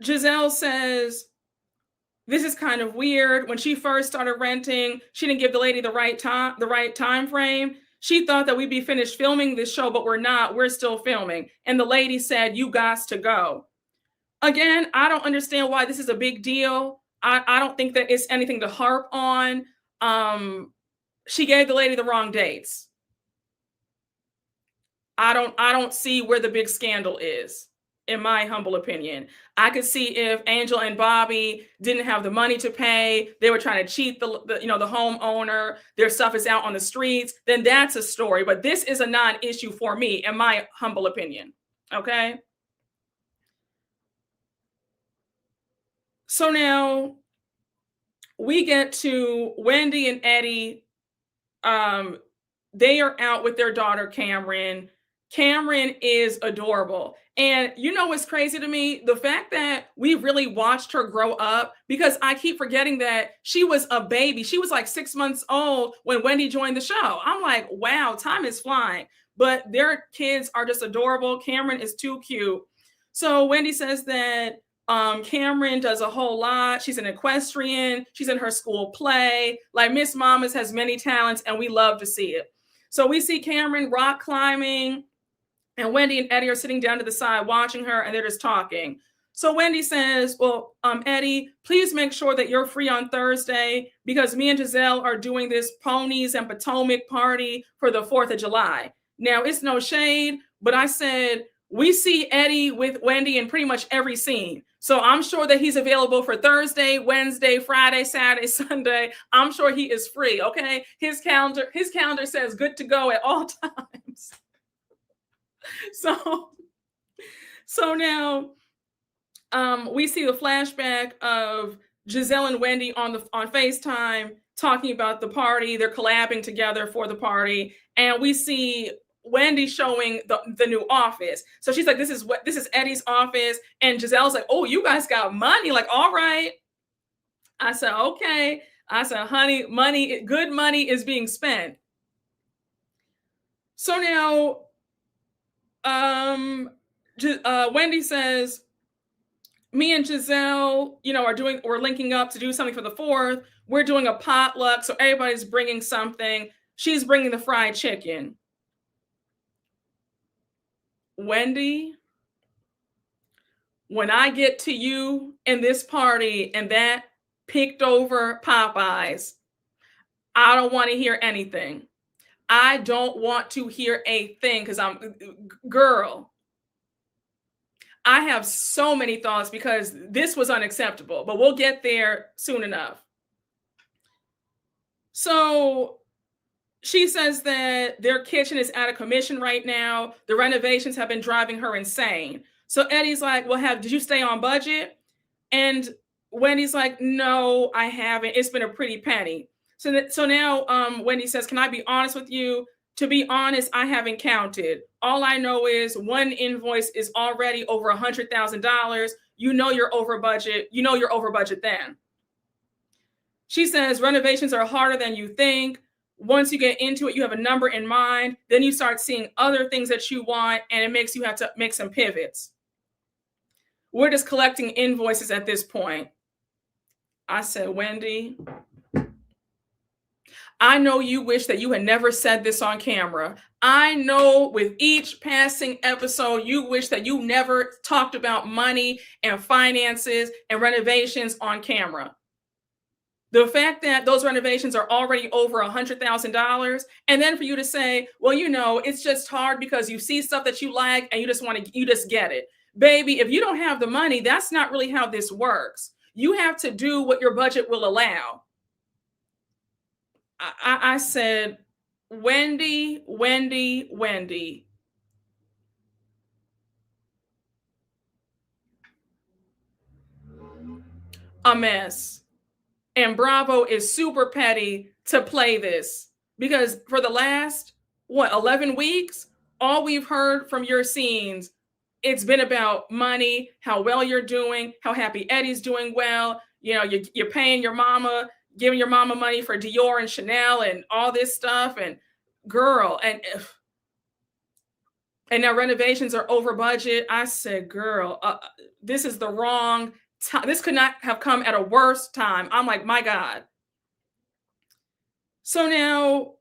Gizelle says, this is kind of weird. When she first started renting, she didn't give the lady the right time frame. She thought that we'd be finished filming this show, but we're not. We're still filming. And the lady said, you got to go. Again, I don't understand why this is a big deal. I don't think that it's anything to harp on. She gave the lady the wrong dates. I don't see where the big scandal is. In my humble opinion, I could see if Angel and Bobby didn't have the money to pay, they were trying to cheat the homeowner, their stuff is out on the streets, then that's a story. But this is a non-issue for me, in my humble opinion. Okay. So now we get to Wendy and Eddie. They are out with their daughter, Cameron. Cameron is adorable. And what's crazy to me? The fact that we really watched her grow up, because I keep forgetting that she was a baby. She was like 6 months old when Wendy joined the show. I'm like, wow, time is flying. But their kids are just adorable. Cameron is too cute. So Wendy says that Cameron does a whole lot. She's an equestrian. She's in her school play. Like Miss Mamas has many talents and we love to see it. So we see Cameron rock climbing. And Wendy and Eddie are sitting down to the side watching her, and they're just talking. So Wendy says, well, Eddie, please make sure that you're free on Thursday because me and Gizelle are doing this Ponies and Potomac party for the 4th of July. Now, it's no shade, but I said, we see Eddie with Wendy in pretty much every scene. So I'm sure that he's available for Thursday, Wednesday, Friday, Saturday, Sunday. I'm sure he is free, okay? His calendar says good to go at all times. So now we see the flashback of Gizelle and Wendy on FaceTime talking about the party. They're collabing together for the party. And we see Wendy showing the new office. So she's like, this is Eddie's office. And Giselle's like, oh, you guys got money. Like, all right. I said, okay. I said, honey, good money is being spent. So now Wendy says, me and Gizelle, we're linking up to do something for the 4th. We're doing a potluck. So everybody's bringing something. She's bringing the fried chicken. Wendy, when I get to you in this party and that picked over Popeyes, I don't want to hear anything. I don't want to hear a thing because girl, I have so many thoughts because this was unacceptable, but we'll get there soon enough. So she says that their kitchen is out of commission right now. The renovations have been driving her insane. So Eddie's like, well, did you stay on budget? And Wendy's like, no, I haven't. It's been a pretty penny. So now Wendy says, can I be honest with you? To be honest, I haven't counted. All I know is one invoice is already over $100,000. You know you're over budget. You know you're over budget then. She says renovations are harder than you think. Once you get into it, you have a number in mind. Then you start seeing other things that you want, and it makes you have to make some pivots. We're just collecting invoices at this point. I said, Wendy, I know you wish that you had never said this on camera. I know with each passing episode, you wish that you never talked about money and finances and renovations on camera. The fact that those renovations are already over $100,000, and then for you to say, well, it's just hard because you see stuff that you like and you just get it. Baby, if you don't have the money, that's not really how this works. You have to do what your budget will allow. I said, Wendy. A mess. And Bravo is super petty to play this because for the last, 11 weeks, all we've heard from your scenes, it's been about money, how well you're doing, how happy Eddie's doing well. You're paying your mama, giving your mama money for Dior and Chanel and all this stuff. And girl, and now renovations are over budget. I said, girl, this is the wrong time. This could not have come at a worse time. I'm like, my God. So now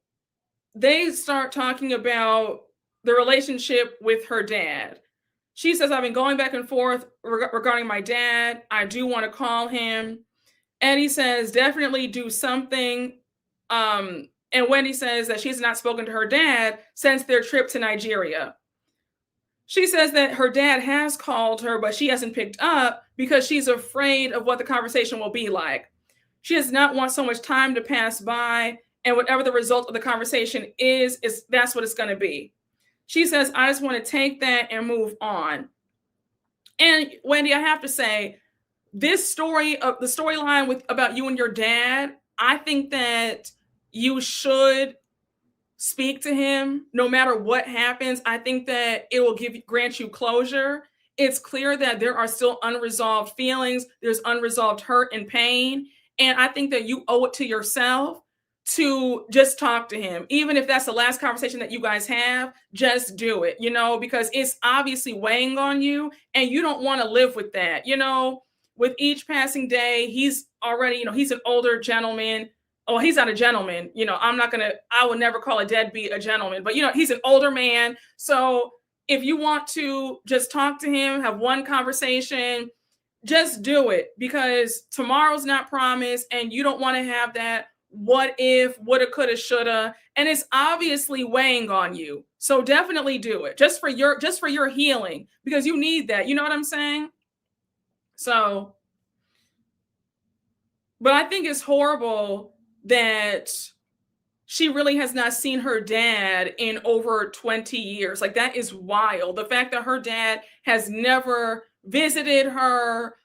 they start talking about the relationship with her dad. She says, I've been going back and forth regarding my dad. I do want to call him. Eddie says, definitely do something. And Wendy says that she's not spoken to her dad since their trip to Nigeria. She says that her dad has called her, but she hasn't picked up because she's afraid of what the conversation will be like. She does not want so much time to pass by, and whatever the result of the conversation is that's what it's going to be. She says, I just want to take that and move on. And Wendy, I have to say, this story of the storyline about you and your dad, I think that you should speak to him no matter what happens. I think that it will grant you closure. It's clear that there are still unresolved feelings. There's unresolved hurt and pain. And I think that you owe it to yourself to just talk to him. Even if that's the last conversation that you guys have, just do it, because it's obviously weighing on you and you don't want to live with that. With each passing day, he's already, he's an older gentleman. Oh, he's not a gentleman. I would never call a deadbeat a gentleman, but he's an older man. So if you want to just talk to him, have one conversation, just do it, because tomorrow's not promised and you don't want to have that what if, woulda, coulda, shoulda, and it's obviously weighing on you. So definitely do it just for your healing, because you need that. You know what I'm saying? So, but I think it's horrible that she really has not seen her dad in over 20 years. Like, that is wild. The fact that her dad has never visited her,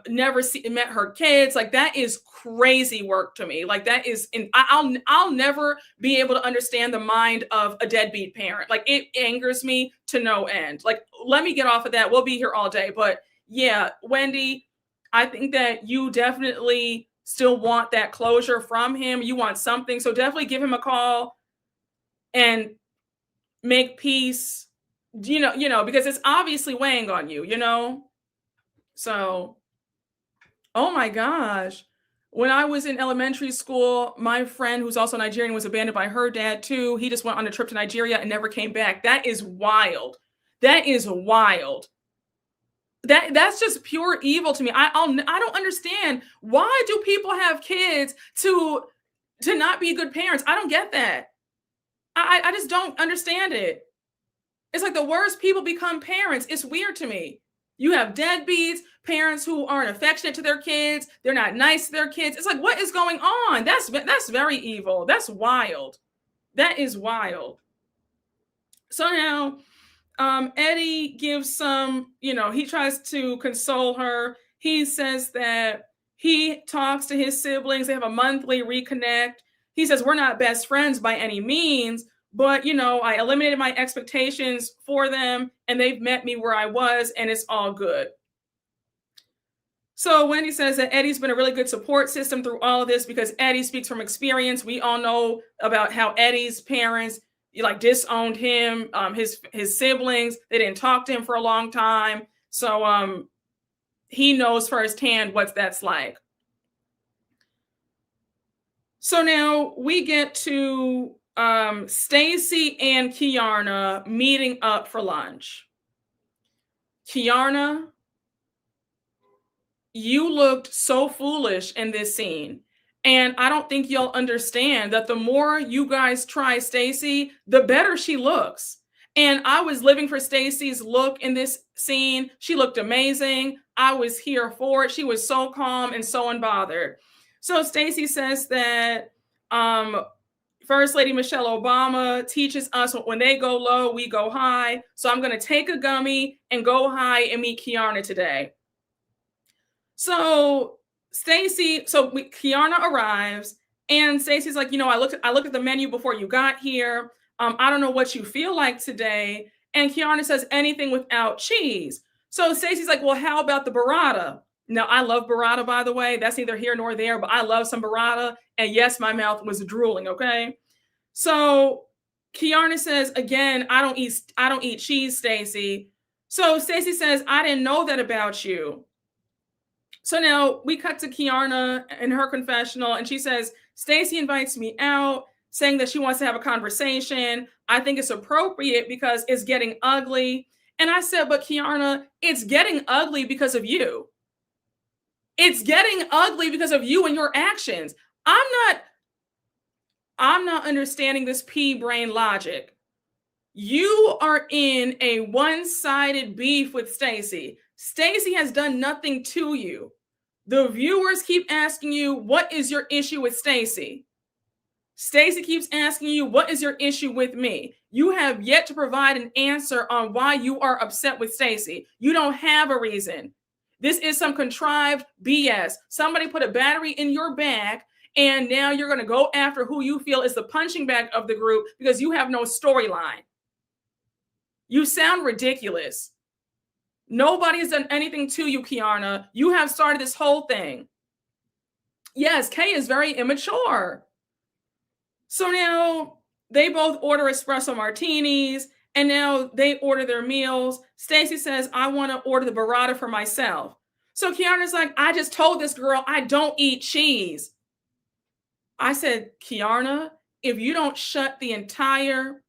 never met her kids, like, that is crazy work to me. Like, that is, I'll never be able to understand the mind of a deadbeat parent. Like, it angers me to no end. Like, let me get off of that. We'll be here all day. But yeah, Wendy, I think that you definitely still want that closure from him. You want something. So definitely give him a call and make peace, because it's obviously weighing on you, So, oh my gosh. When I was in elementary school, my friend, who's also Nigerian, was abandoned by her dad too. He just went on a trip to Nigeria and never came back. That is wild. That is wild. That's just pure evil to me. I don't understand. Why do people have kids to not be good parents? I don't get that. I just don't understand it. It's like the worst people become parents. It's weird to me. You have deadbeats, parents who aren't affectionate to their kids. They're not nice to their kids. It's like, what is going on? That's very evil. That's wild. That is wild. So now, Eddie gives some, he tries to console her. He says that he talks to his siblings. They have a monthly reconnect. He says, we're not best friends by any means, but, I eliminated my expectations for them and they've met me where I was and it's all good. So Wendy says that Eddie's been a really good support system through all of this, because Eddie speaks from experience. We all know about how Eddie's parents disowned him, his siblings. They didn't talk to him for a long time. So he knows firsthand what that's like. So now we get to Stacy and Kiarna meeting up for lunch. Kiarna, you looked so foolish in this scene. And I don't think you'll understand that the more you guys try Stacy, the better she looks. And I was living for Stacy's look in this scene. She looked amazing. I was here for it. She was so calm and so unbothered. So Stacy says that First Lady Michelle Obama teaches us when they go low, we go high. So I'm going to take a gummy and go high and meet Kiarna today. So Kiarna arrives and Stacy's like, I looked at the menu before you got here. I don't know what you feel like today. And Kiarna says, anything without cheese. So Stacy's like, well, how about the burrata? Now, I love burrata, by the way. That's neither here nor there, but I love some burrata. And yes, my mouth was drooling, okay? So Kiarna says, again, I don't eat cheese, Stacy. So Stacy says, I didn't know that about you. So now we cut to Kiarna in her confessional, and she says, Stacy invites me out, saying that she wants to have a conversation. I think it's appropriate because it's getting ugly. And I said, but Kiarna, it's getting ugly because of you. It's getting ugly because of you and your actions. I'm not understanding this pea brain logic. You are in a one-sided beef with Stacy. Stacy has done nothing to you. The viewers keep asking you, what is your issue with Stacy? Stacy keeps asking you, what is your issue with me? You have yet to provide an answer on why you are upset with Stacy. You don't have a reason. This is some contrived BS. Somebody put a battery in your back, and now you're going to go after who you feel is the punching bag of the group because you have no storyline. You sound ridiculous. Nobody has done anything to you, Kiarna. You have started this whole thing. Yes, Kay is very immature. So now they both order espresso martinis, and now they order their meals. Stacy says, I want to order the burrata for myself. So Kiarna's like, I just told this girl I don't eat cheese. I said, Kiarna, if you don't shut the entire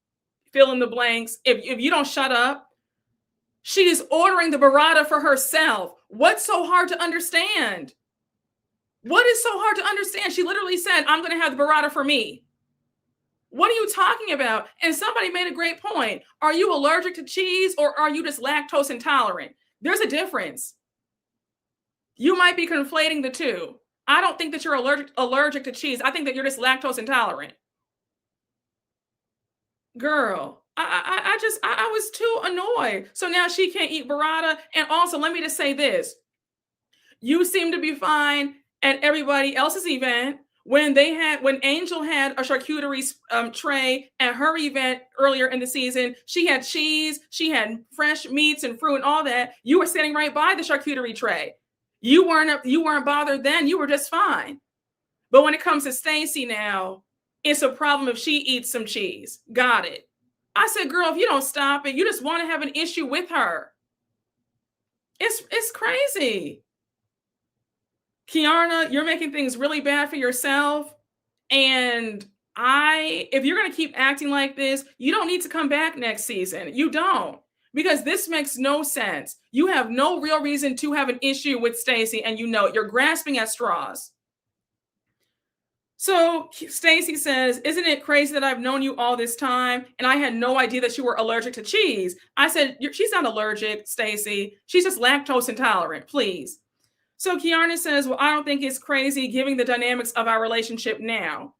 fill in the blanks, if you don't shut up, She is ordering the burrata for herself. What's so hard to understand? What is so hard to understand? She literally said, I'm going to have the burrata for me. What are you talking about? And somebody made a great point. Are you allergic to cheese or are you just lactose intolerant? There's a difference. You might be conflating the two. I don't think that you're allergic to cheese. I think that you're just lactose intolerant. Girl, I was too annoyed. So now she can't eat burrata. And also, let me just say this. You seem to be fine at everybody else's event. When Angel had a charcuterie tray at her event earlier in the season, she had cheese, she had fresh meats and fruit and all that. You were sitting right by the charcuterie tray. You weren't bothered then. You were just fine. But when it comes to Stacey now, it's a problem if she eats some cheese. Got it. I said, girl, if you don't stop it, you just want to have an issue with her. It's crazy. Kiarna, you're making things really bad for yourself. And if you're going to keep acting like this, you don't need to come back next season. You don't. Because this makes no sense. You have no real reason to have an issue with Stacey, and you know it. You're grasping at straws. So Stacey says, isn't it crazy that I've known you all this time and I had no idea that you were allergic to cheese? I said, she's not allergic, Stacey. She's just lactose intolerant, please. So Kiarna says, well, I don't think it's crazy given the dynamics of our relationship now.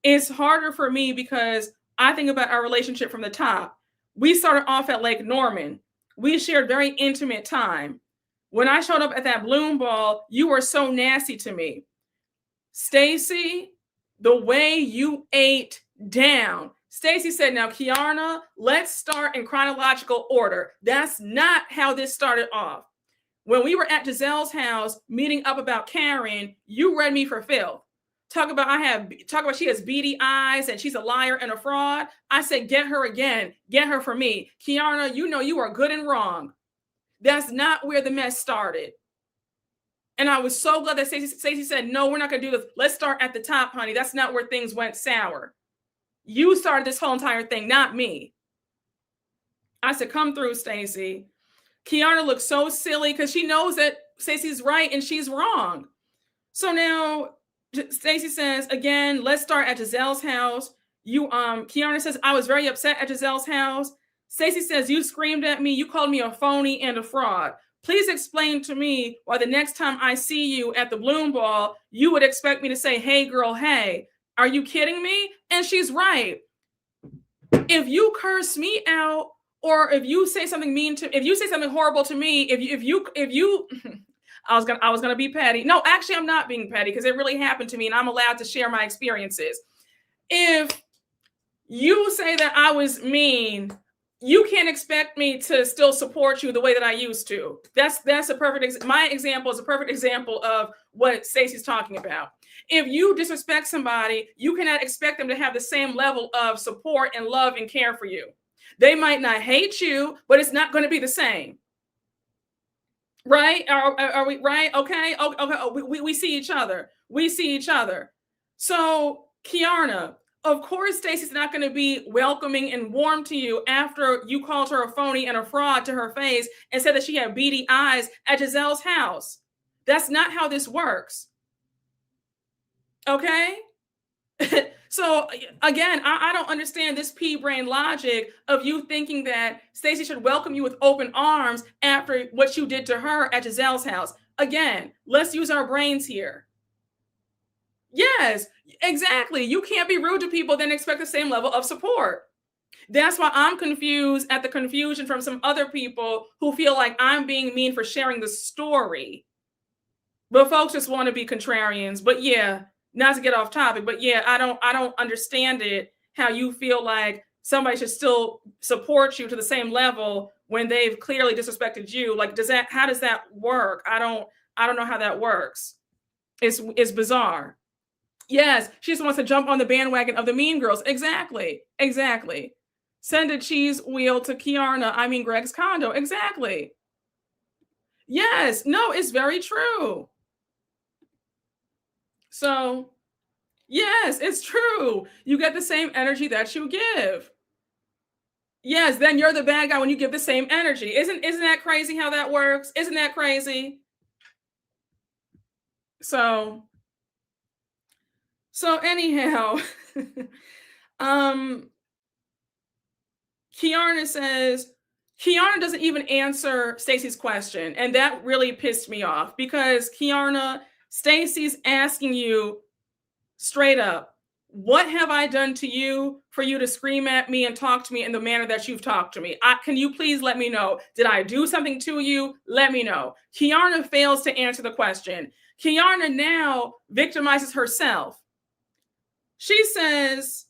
It's harder for me because I think about our relationship from the top. We started off at Lake Norman. We shared very intimate time. When I showed up at that Bloom Ball, you were so nasty to me. Stacey, the way you ate down. Stacey said, now, Kiarna, let's start in chronological order. That's not how this started off. When we were at Gizelle's house meeting up about Karen, you read me for filth. Talk about she has beady eyes and she's a liar and a fraud. I said, get her again. Get her for me. Kiarna, you know you are good and wrong. That's not where the mess started. And I was so glad that Stacey said, no, we're not going to do this. Let's start at the top, honey. That's not where things went sour. You started this whole entire thing, not me. I said, come through, Stacey. Kiarna looks so silly because she knows that Stacey's right and she's wrong. So now Stacey says, again, let's start at Gizelle's house. Kiarna says, I was very upset at Gizelle's house. Stacey says, you screamed at me. You called me a phony and a fraud. Please explain to me why the next time I see you at the Bloom Ball, you would expect me to say, hey, girl, hey. Are you kidding me? And she's right. If you curse me out, or if you say something if you say something horrible to me, if you, I was gonna be petty. No, actually, I'm not being petty because it really happened to me, and I'm allowed to share my experiences. If you say that I was mean, you can't expect me to still support you the way that I used to. That's a perfect. My example is a perfect example of what Stacey's talking about. If you disrespect somebody, you cannot expect them to have the same level of support and love and care for you. They might not hate you, but it's not going to be the same. Right? Are we right? Okay. Okay. We see each other. We see each other. So, Kiarna, of course, Stacey's not going to be welcoming and warm to you after you called her a phony and a fraud to her face and said that she had beady eyes at Gizelle's house. That's not how this works. Okay? So again, I don't understand this pea-brain logic of you thinking that Stacey should welcome you with open arms after what you did to her at Gizelle's house. Again, let's use our brains here. Yes, exactly. You can't be rude to people then expect the same level of support. That's why I'm confused at the confusion from some other people who feel like I'm being mean for sharing the story. But folks just want to be contrarians. But yeah, not to get off topic, but yeah, I don't understand it, how you feel like somebody should still support you to the same level when they've clearly disrespected you. Like, how does that work? I don't know how that works. It's bizarre. Yes, she just wants to jump on the bandwagon of the Mean Girls. Exactly. Send a cheese wheel to Greg's condo. Exactly. Yes, no, it's very true. So, yes, it's true. You get the same energy that you give. Yes, then you're the bad guy when you give the same energy. Isn't that crazy how that works? Isn't that crazy? So anyhow, um Kiana says, Kiana doesn't even answer Stacey's question. And that really pissed me off because Kiana, Stacey's asking you straight up, what have I done to you for you to scream at me and talk to me in the manner that you've talked to me? Can you please let me know? Did I do something to you? Let me know. Kiana fails to answer the question. Kiana now victimizes herself. She says,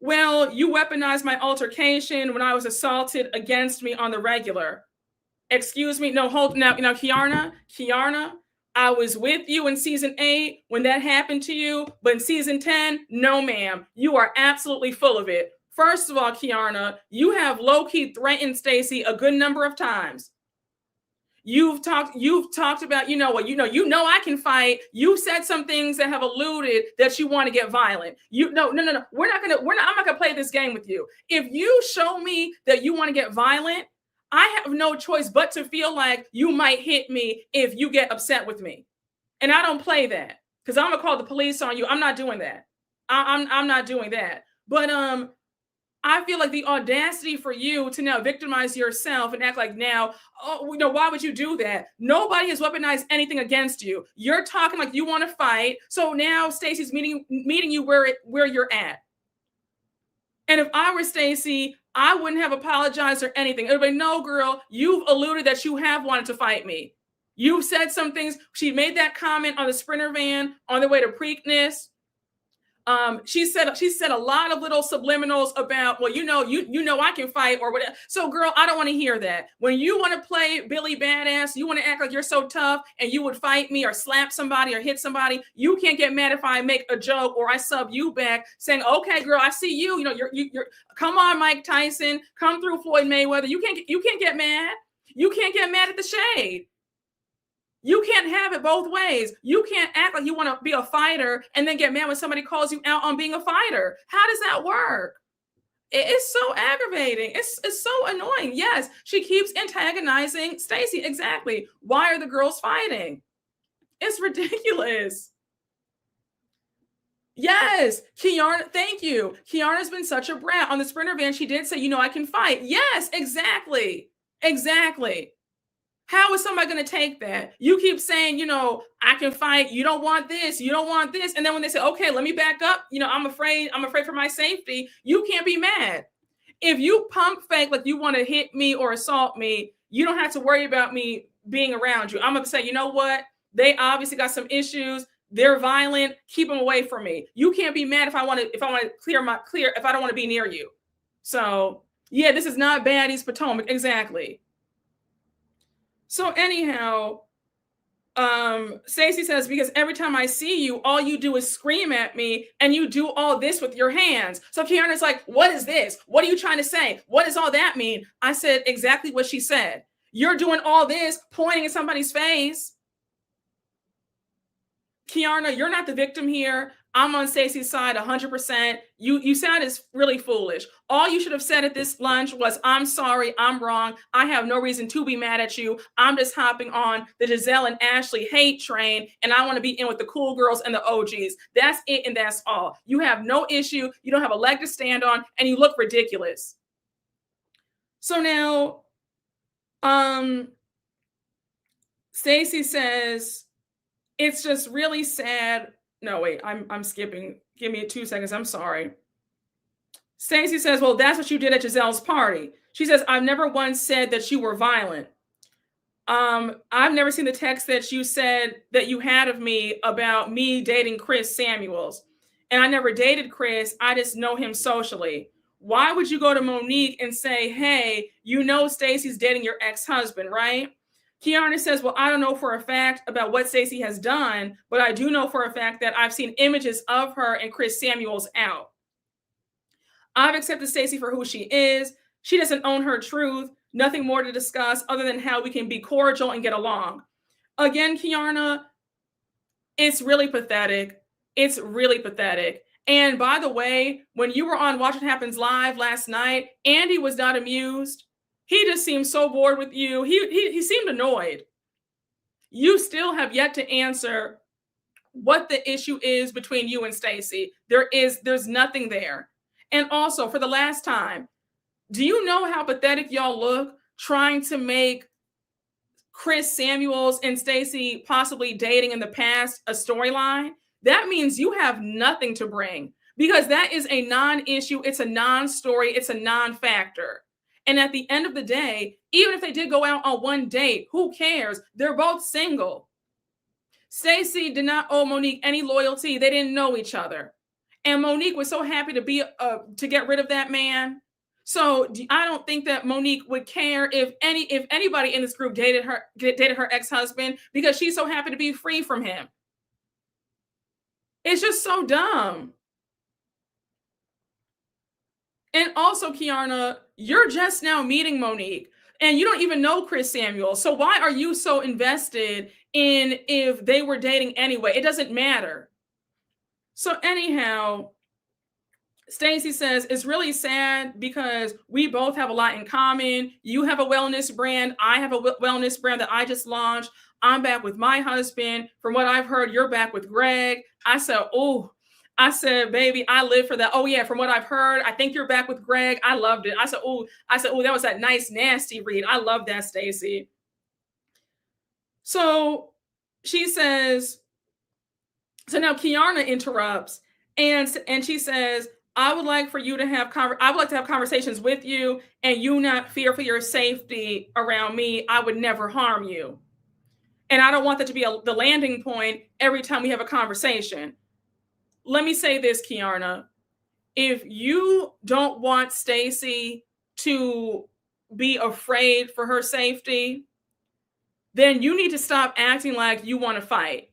well, you weaponized my altercation when I was assaulted against me on the regular. Excuse me. No, hold now, Kiana, I was with you in season 8 when that happened to you, but in season 10, no, ma'am. You are absolutely full of it. First of all, Kiana, you have low-key threatened Stacey a good number of times. You've talked about, I can fight. You said some things that have alluded that you want to get violent. No. I'm not gonna play this game with you. If you show me that you want to get violent, I have no choice but to feel like you might hit me if you get upset with me. And I don't play that because I'm gonna call the police on you. I'm not doing that. I'm not doing that. But I feel like the audacity for you to now victimize yourself and act like now, why would you do that? Nobody has weaponized anything against you. You're talking like you want to fight. So now Stacey's meeting you where you're at. And if I were Stacey, I wouldn't have apologized or anything. Everybody, no, girl, you've alluded that you have wanted to fight me. You've said some things. She made that comment on the Sprinter van on the way to Preakness. She said a lot of little subliminals about, well, I can fight or whatever. So, girl, I don't want to hear that. When you want to play Billy Badass, you want to act like you're so tough and you would fight me or slap somebody or hit somebody. You can't get mad if I make a joke or I sub you back saying, okay, girl, I see you. You're come on, Mike Tyson, come through Floyd Mayweather. You can't get mad. You can't get mad at the shade. You can't have it both ways. You can't act like you want to be a fighter and then get mad when somebody calls you out on being a fighter. How does that work? It's so aggravating. It's so annoying. Yes, she keeps antagonizing Stacey. Exactly. Why are the girls fighting? It's ridiculous. Yes, Kiana, thank you. Kiana's been such a brat. On the Sprinter van, she did say, I can fight. Yes, exactly. Exactly. How is somebody going to take that? You keep saying, I can fight. You don't want this. You don't want this. And then when they say, okay, let me back up. I'm afraid for my safety. You can't be mad. If you pump fake like you want to hit me or assault me, you don't have to worry about me being around you. I'm going to say, you know what? They obviously got some issues. They're violent. Keep them away from me. You can't be mad if I want to if I don't want to be near you. So yeah, this is not baddies Potomac. Exactly. So anyhow, Stacey says, because every time I see you, all you do is scream at me and you do all this with your hands. So Kiana's like, what is this? What are you trying to say? What does all that mean? I said exactly what she said. You're doing all this, pointing at somebody's face. Kiana, you're not the victim here. I'm on Stacey's side 100%. You sound is really foolish. All you should have said at this lunch was, I'm sorry, I'm wrong. I have no reason to be mad at you. I'm just hopping on the Gizelle and Ashley hate train, and I want to be in with the cool girls and the OGs. That's it, and that's all. You have no issue. You don't have a leg to stand on, and you look ridiculous. So now, Stacey says, it's just really sad. No, wait, I'm skipping. Give me 2 seconds. I'm sorry. Stacey says, well, that's what you did at Gizelle's party. She says, I've never once said that you were violent. I've never seen the text that you said that you had of me about me dating Chris Samuels. And I never dated Chris. I just know him socially. Why would you go to Monique and say, hey, Stacey's dating your ex-husband, right? Kiana says, well, I don't know for a fact about what Stacey has done, but I do know for a fact that I've seen images of her and Chris Samuels out. I've accepted Stacey for who she is. She doesn't own her truth. Nothing more to discuss other than how we can be cordial and get along. Again, Kiana, it's really pathetic. It's really pathetic. And by the way, when you were on Watch What Happens Live last night, Andy was not amused. He just seemed so bored with you. He seemed annoyed. You still have yet to answer what the issue is between you and Stacey. There's nothing there. And also, for the last time, do you know how pathetic y'all look trying to make Chris Samuels and Stacey possibly dating in the past a storyline? That means you have nothing to bring, because that is a non-issue. It's a non-story. It's a non-factor. And at the end of the day, even if they did go out on one date, who cares? They're both single. Stacey did not owe Monique any loyalty. They didn't know each other. And Monique was so happy to get rid of that man. So I don't think that Monique would care if anybody in this group dated her ex-husband, because she's so happy to be free from him. It's just so dumb. And also, Kiana, you're just now meeting Monique and you don't even know Chris Samuel. So why are you so invested in if they were dating anyway? It doesn't matter. So anyhow, Stacey says, it's really sad because we both have a lot in common. You have a wellness brand. I have a wellness brand that I just launched. I'm back with my husband. From what I've heard, you're back with Greg. I said, baby, I live for that. Oh yeah, from what I've heard, I think you're back with Greg. I loved it. I said, that was that nice, nasty read. I love that, Stacey. So she says, so now Kiana interrupts and she says, I would like to have conversations with you, and you not fear for your safety around me. I would never harm you. And I don't want that to be the landing point every time we have a conversation. Let me say this, Kiana. If you don't want Stacey to be afraid for her safety, then you need to stop acting like you want to fight.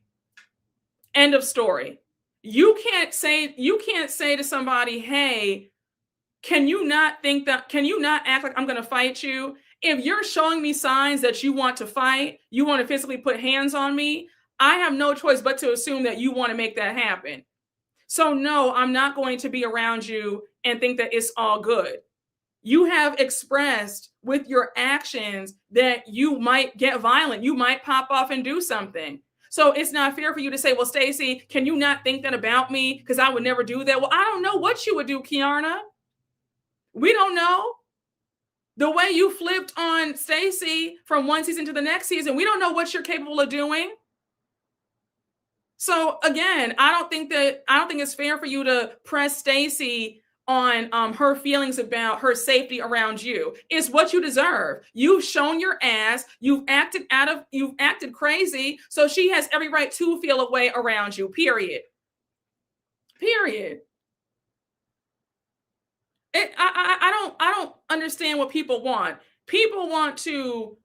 End of story. You can't say to somebody, hey, can you not act like I'm going to fight you? If you're showing me signs that you want to fight, you want to physically put hands on me, I have no choice but to assume that you want to make that happen. So no, I'm not going to be around you and think that it's all good. You have expressed with your actions that you might get violent. You might pop off and do something. So it's not fair for you to say, well, Stacey, can you not think that about me? Because I would never do that. Well, I don't know what you would do, Kiana. We don't know. The way you flipped on Stacey from one season to the next season, we don't know what you're capable of doing. So again, I don't think it's fair for you to press Stacey on her feelings about her safety around you. It's what you deserve. You've shown your ass. You've acted crazy. So she has every right to feel a way around you. Period. I don't understand what people want. People want to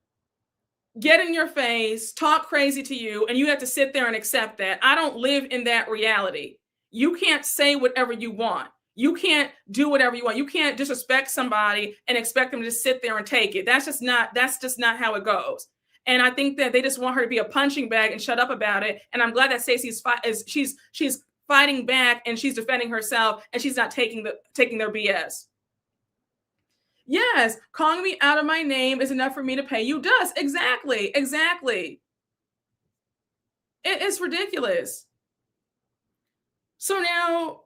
get in your face, talk crazy to you, and you have to sit there and accept that. I don't live in that reality. You can't say whatever you want. You can't do whatever you want. You can't disrespect somebody and expect them to just sit there and take it. That's just not how it goes. And I think that they just want her to be a punching bag and shut up about it. And I'm glad that Stacey's she's fighting back and she's defending herself and she's not taking their BS. Yes, calling me out of my name is enough for me to pay you dust. Exactly. It's ridiculous. So now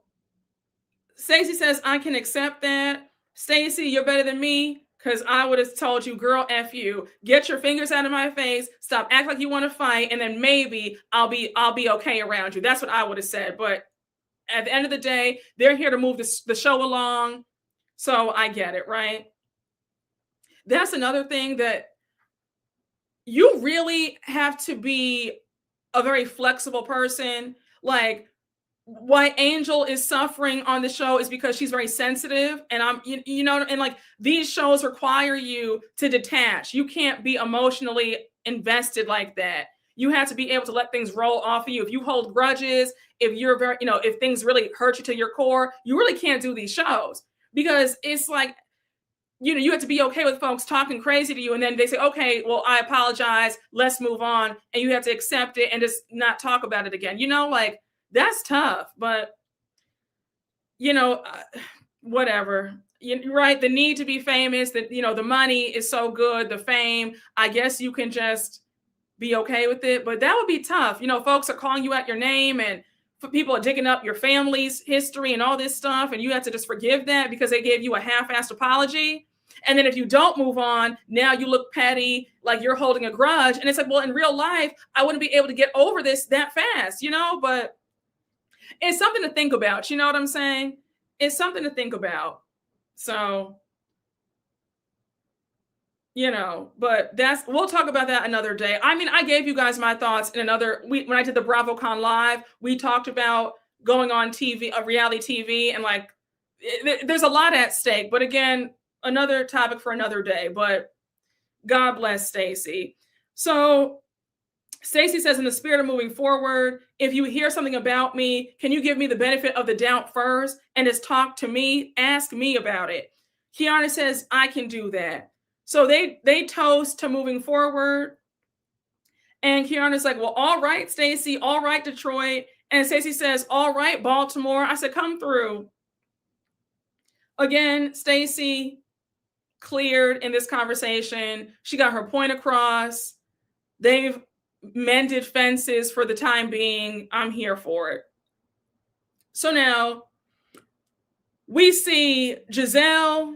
Stacey says, I can accept that. Stacey, you're better than me because I would have told you, girl, F you. Get your fingers out of my face. Stop acting like you want to fight. And then maybe I'll be okay around you. That's what I would have said. But at the end of the day, they're here to move the show along. So I get it, right? That's another thing that you really have to be a very flexible person. Like, why Angel is suffering on the show is because she's very sensitive. And and like these shows require you to detach. You can't be emotionally invested like that. You have to be able to let things roll off of you. If you hold grudges, if you're very, if things really hurt you to your core, you really can't do these shows because it's like, you have to be okay with folks talking crazy to you. And then they say, okay, well, I apologize. Let's move on. And you have to accept it and just not talk about it again. Like, that's tough, but you know, whatever. You're right. The need to be famous, that, you know, the money is so good, the fame. I guess you can just be okay with it, but that would be tough. You know, folks are calling you out your name, and people are digging up your family's history and all this stuff, and you have to just forgive that because they gave you a half-assed apology. And then if you don't move on, now you look petty, like you're holding a grudge. And it's like, well, in real life, I wouldn't be able to get over this that fast, you know, but it's something to think about. You know what I'm saying? It's something to think about. So, you know, but we'll talk about that another day. I mean, I gave you guys my thoughts in when I did the BravoCon live, we talked about going on TV, reality TV, and like, there's a lot at stake, but again, another topic for another day, but God bless Stacey. So Stacey says, in the spirit of moving forward, if you hear something about me, can you give me the benefit of the doubt first and just talk to me, ask me about it? Kiana says, I can do that. So they toast to moving forward. And Kiana's like, well, all right, Stacey, all right, Detroit. And Stacey says, all right, Baltimore. I said, come through. Again, Stacey cleared in this conversation. She got her point across. They've mended fences for the time being. I'm here for it. So now we see Gizelle,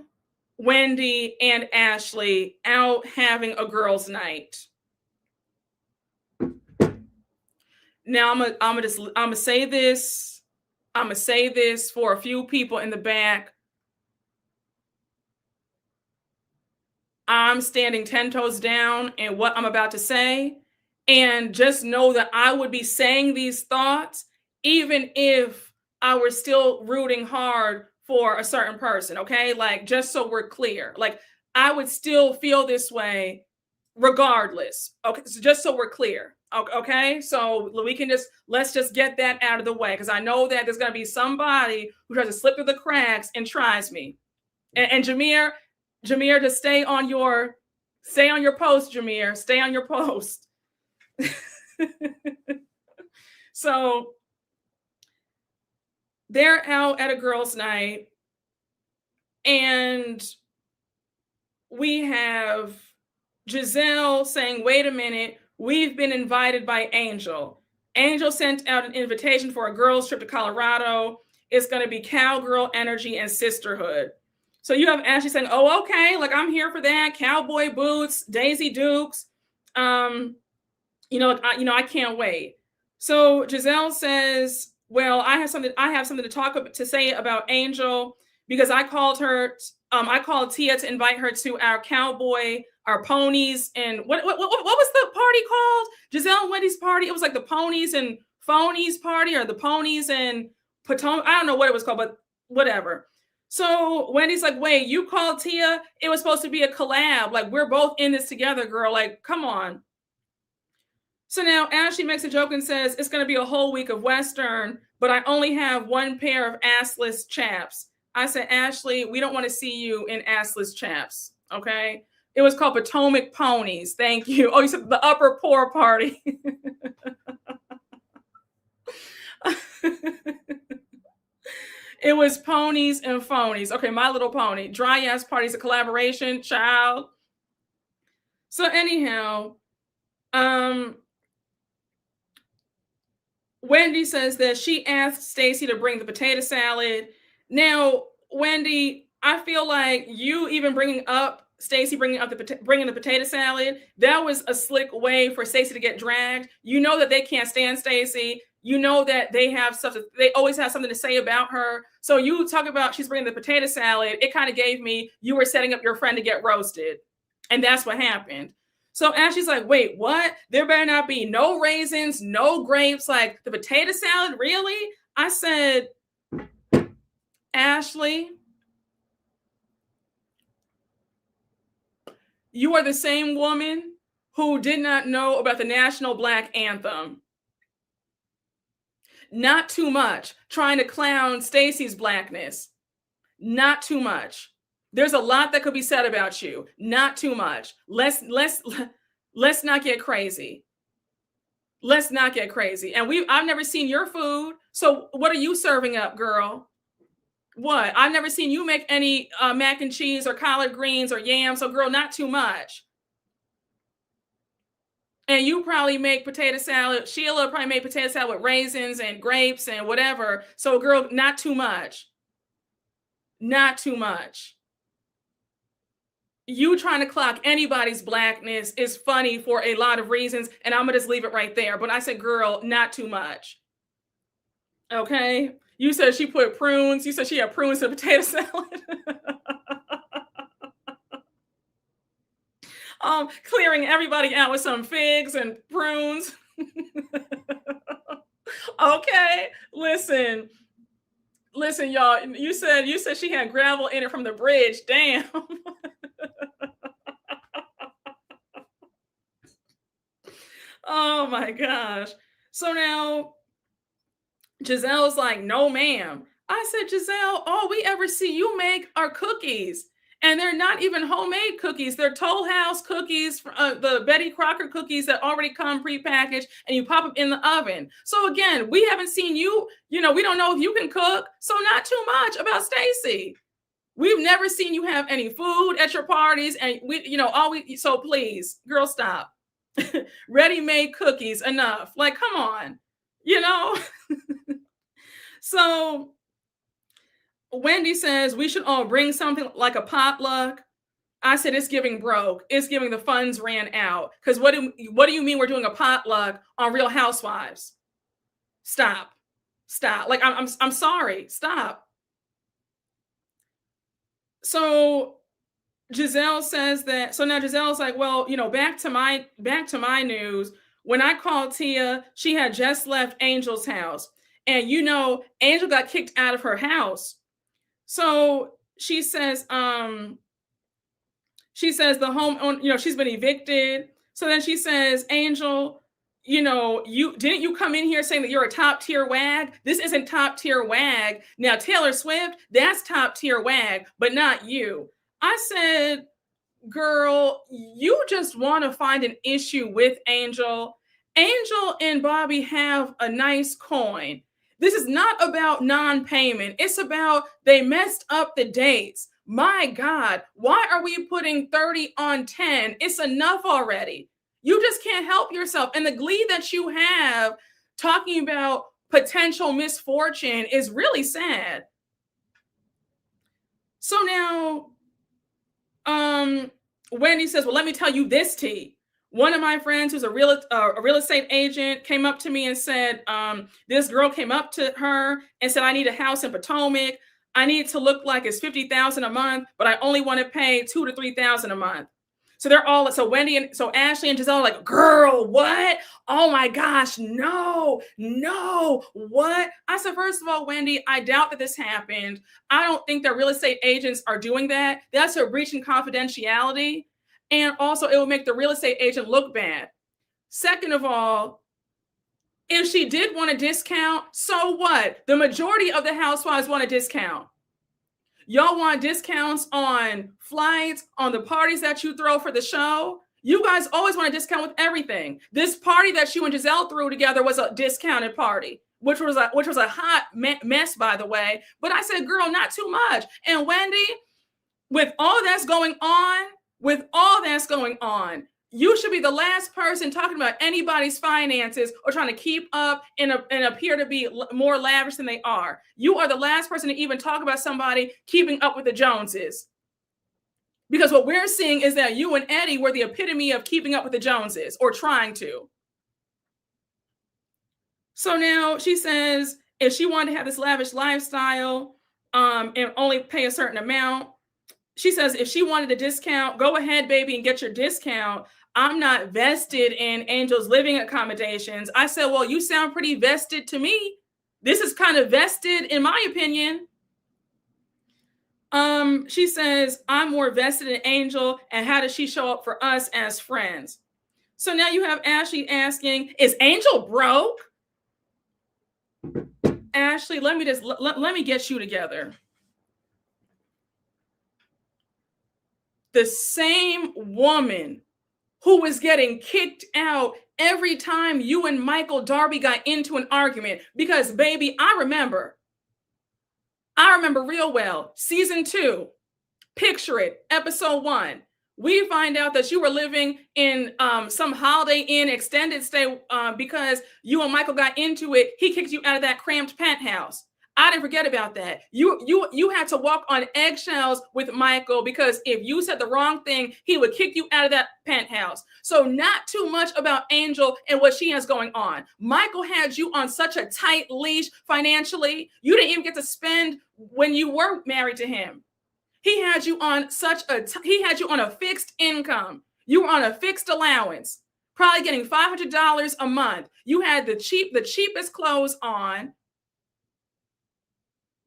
Wendy, and Ashley out having a girls' night. Now I'm gonna say this. I'm gonna say this for a few people in the back. I'm standing 10 toes down in what I'm about to say, and just know that I would be saying these thoughts even if I were still rooting hard for a certain person, okay? Like, just so we're clear. Like, I would still feel this way regardless. Okay, so just so we're clear. Okay, so we can let's just get that out of the way, because I know that there's going to be somebody who tries to slip through the cracks and tries me. And Jameer, just stay on your post, Jameer. Stay on your post. So they're out at a girls' night, and we have Gizelle saying, wait a minute, we've been invited by Angel. Angel sent out an invitation for a girls' trip to Colorado. It's going to be cowgirl energy and sisterhood. So you have Ashley saying, oh, okay, like, I'm here for that. Cowboy boots, Daisy Dukes. I can't wait. So Gizelle says, well, I have something to say about Angel, because I called Tia to invite her to our ponies, and what was the party called? Gizelle and Wendy's party. It was like the ponies and phonies party, or the ponies and Potomac. I don't know what it was called, but whatever. So Wendy's like, wait, you called Tia? It was supposed to be a collab. Like, we're both in this together, girl. Like, come on. So now Ashley makes a joke and says, it's going to be a whole week of Western, but I only have one pair of assless chaps. I said, Ashley, we don't want to see you in assless chaps, okay? It was called Potomac Ponies. Thank you. Oh, you said the upper poor party. It was ponies and phonies. Okay, My Little Pony. Dry Ass Party's a collaboration, child. So anyhow, Wendy says that she asked Stacey to bring the potato salad. Now, Wendy, I feel like you even bringing Stacey bringing the potato salad, that was a slick way for Stacey to get dragged. You know that they can't stand Stacey. You know that they always have something to say about her. So you talk about she's bringing the potato salad. It kind of gave me, you were setting up your friend to get roasted. And that's what happened. So Ashley's like, wait, what? There better not be no raisins, no grapes, like the potato salad, really? I said, Ashley, you are the same woman who did not know about the National Black Anthem. Not too much. Trying to clown Stacey's blackness. Not too much. There's a lot that could be said about you. Not too much. Let's not get crazy. Let's not get crazy. And I've never seen your food. So what are you serving up, girl? What? I've never seen you make any mac and cheese or collard greens or yams. So, girl, not too much. And you probably make potato salad. Sheila probably made potato salad with raisins and grapes and whatever. So, girl, not too much. Not too much. You trying to clock anybody's blackness is funny for a lot of reasons. And I'm going to just leave it right there. But I said, girl, not too much. Okay. You said she put prunes. You said she had prunes in potato salad. Clearing everybody out with some figs and prunes. Okay, listen, y'all. You said she had gravel in it from the bridge. Damn. Oh my gosh. So now Gizelle's like, no, ma'am. I said, Gizelle, all we ever see you make are cookies. And they're not even homemade cookies. They're Toll House cookies, the Betty Crocker cookies that already come prepackaged, and you pop them in the oven. So again, we haven't seen you, we don't know if you can cook. So not too much about Stacey. We've never seen you have any food at your parties. And so please, girl, stop. Ready-made cookies, enough. Like, come on, So Wendy says we should all bring something like a potluck. I said it's giving broke. It's giving the funds ran out. Because what do you mean we're doing a potluck on Real Housewives? Stop. Like I'm sorry. Stop. So Gizelle says that. So now Gizelle's like, well, back to my news. When I called Tia, she had just left Angel's house, and Angel got kicked out of her house. So she says the home, she's been evicted. So then she says, Angel, you come in here saying that you're a top tier wag? This isn't top tier wag. Now, Taylor Swift, that's top tier wag, but not you. I said, girl, you just want to find an issue with Angel. Angel and Bobby have a nice coin. This is not about non-payment. It's about they messed up the dates. My God, why are we putting 30 on 10? It's enough already. You just can't help yourself. And the glee that you have talking about potential misfortune is really sad. So now, Wendy says, well, let me tell you this tea. One of my friends who's a real estate agent came up to me and said, this girl came up to her and said, I need a house in Potomac. I need it to look like it's $50,000 a month, but I only want to pay $2,000 to $3,000 a month. So Wendy and Ashley and Gizelle are like, girl, what? Oh my gosh, no, what? I said, first of all, Wendy, I doubt that this happened. I don't think that real estate agents are doing that. That's a breach in confidentiality. And also it will make the real estate agent look bad. Second of all, if she did want a discount, so what? The majority of the housewives want a discount. Y'all want discounts on flights, on the parties that you throw for the show. You guys always want a discount with everything. This party that you and Gizelle threw together was a discounted party, which was a hot mess, by the way. But I said, girl, not too much. And Wendy, with all that's going on, you should be the last person talking about anybody's finances or trying to keep up and appear to be more lavish than they are. You are the last person to even talk about somebody keeping up with the Joneses. Because what we're seeing is that you and Eddie were the epitome of keeping up with the Joneses, or trying to. So now she says, if she wanted to have this lavish lifestyle and only pay a certain amount, she says, if she wanted a discount, go ahead, baby, and get your discount. I'm not vested in Angel's living accommodations. I said, well, you sound pretty vested to me. This is kind of vested, in my opinion. She says, I'm more vested in Angel, and how does she show up for us as friends? So now you have Ashley asking, is Angel broke? Ashley, let me get you together. The same woman who was getting kicked out every time you and Michael Darby got into an argument. Because, baby, I remember I remember real well, season 2, picture it, episode 1. We find out that you were living in some Holiday Inn extended stay because you and Michael got into it. He kicked you out of that cramped penthouse. I didn't forget about that. You had to walk on eggshells with Michael because if you said the wrong thing, he would kick you out of that penthouse. So not too much about Angel and what she has going on. Michael had you on such a tight leash financially. You didn't even get to spend when you were married to him. He had you on he had you on a fixed income. You were on a fixed allowance, probably getting $500 a month. You had the cheapest clothes on.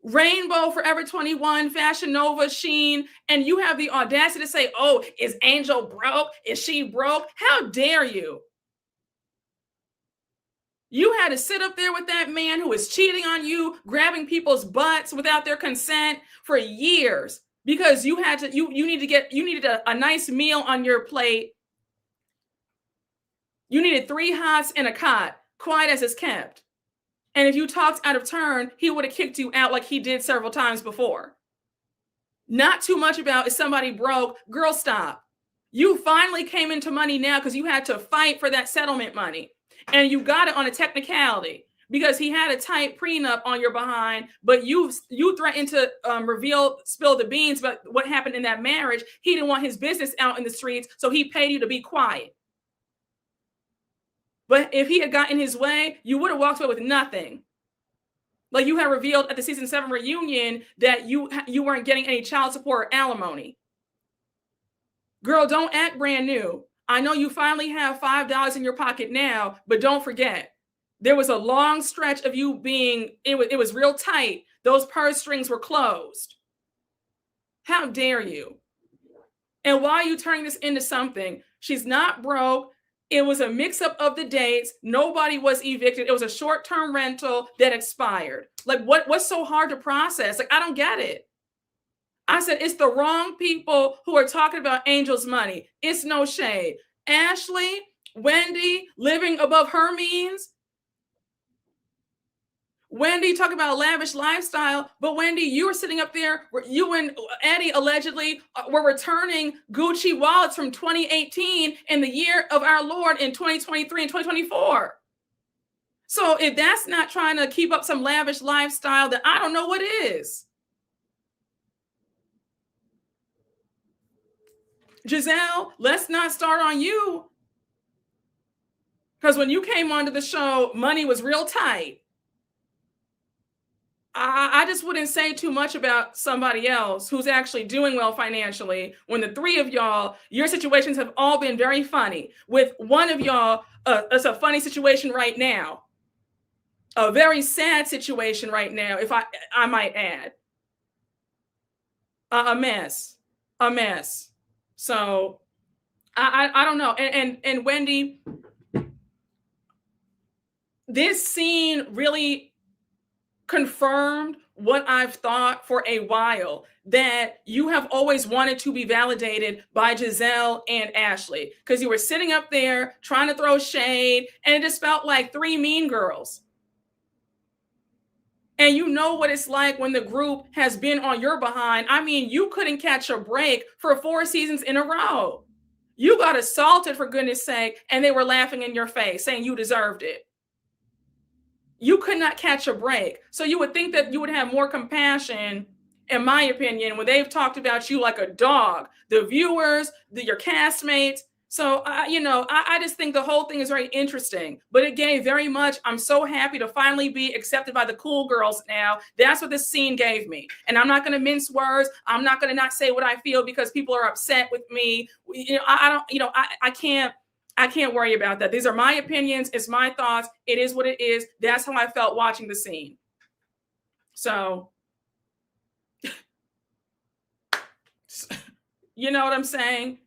Rainbow, Forever 21, Fashion Nova, Sheen, and you have the audacity to say, oh, is Angel broke? Is she broke? How dare you? You had to sit up there with that man who was cheating on you, grabbing people's butts without their consent for years because you needed a nice meal on your plate. You needed 3 hots and a cot, quiet as it's kept. And if you talked out of turn, he would have kicked you out like he did several times before. Not too much about is somebody broke. Girl, stop. You finally came into money now because you had to fight for that settlement money. And you got it on a technicality because he had a tight prenup on your behind, but you threatened to spill the beans about what happened in that marriage. He didn't want his business out in the streets, so he paid you to be quiet. But if he had gotten his way, you would have walked away with nothing. Like you had revealed at the season 7 reunion that you weren't getting any child support or alimony. Girl, don't act brand new. I know you finally have $5 in your pocket now, but don't forget, there was a long stretch of you it was real tight. Those purse strings were closed. How dare you? And why are you turning this into something? She's not broke. It was a mix-up of the dates. Nobody was evicted. It was a short-term rental that expired. Like, what's so hard to process? Like, I don't get it. I said, it's the wrong people who are talking about Angel's money. It's no shade. Ashley, Wendy, living above her means. Wendy talking about a lavish lifestyle, but Wendy, you were sitting up there where you and Eddie allegedly were returning Gucci wallets from 2018 in the year of our Lord in 2023 and 2024. So if that's not trying to keep up some lavish lifestyle, then I don't know what is. Gizelle, let's not start on you. Because when you came onto the show, money was real tight. I just wouldn't say too much about somebody else who's actually doing well financially when the 3 of y'all, your situations have all been very funny. With one of y'all, it's a funny situation right now. A very sad situation right now, if I might add. A mess. So I don't know. And Wendy, this scene really confirmed what I've thought for a while, that you have always wanted to be validated by Gizelle and Ashley, because you were sitting up there trying to throw shade, and it just felt like 3 mean girls. And you know what it's like when the group has been on your behind. I mean, you couldn't catch a break for 4 seasons in a row. You got assaulted, for goodness sake, and they were laughing in your face, saying you deserved it. You could not catch a break. So you would think that you would have more compassion, in my opinion, when they've talked about you like a dog, the viewers, your castmates. So, I just think the whole thing is very interesting, but it gave very much, I'm so happy to finally be accepted by the cool girls now. That's what this scene gave me. And I'm not going to mince words. I'm not going to not say what I feel because people are upset with me. I can't worry about that. These are my opinions. It's my thoughts. It is what it is. That's how I felt watching the scene. So, you know what I'm saying?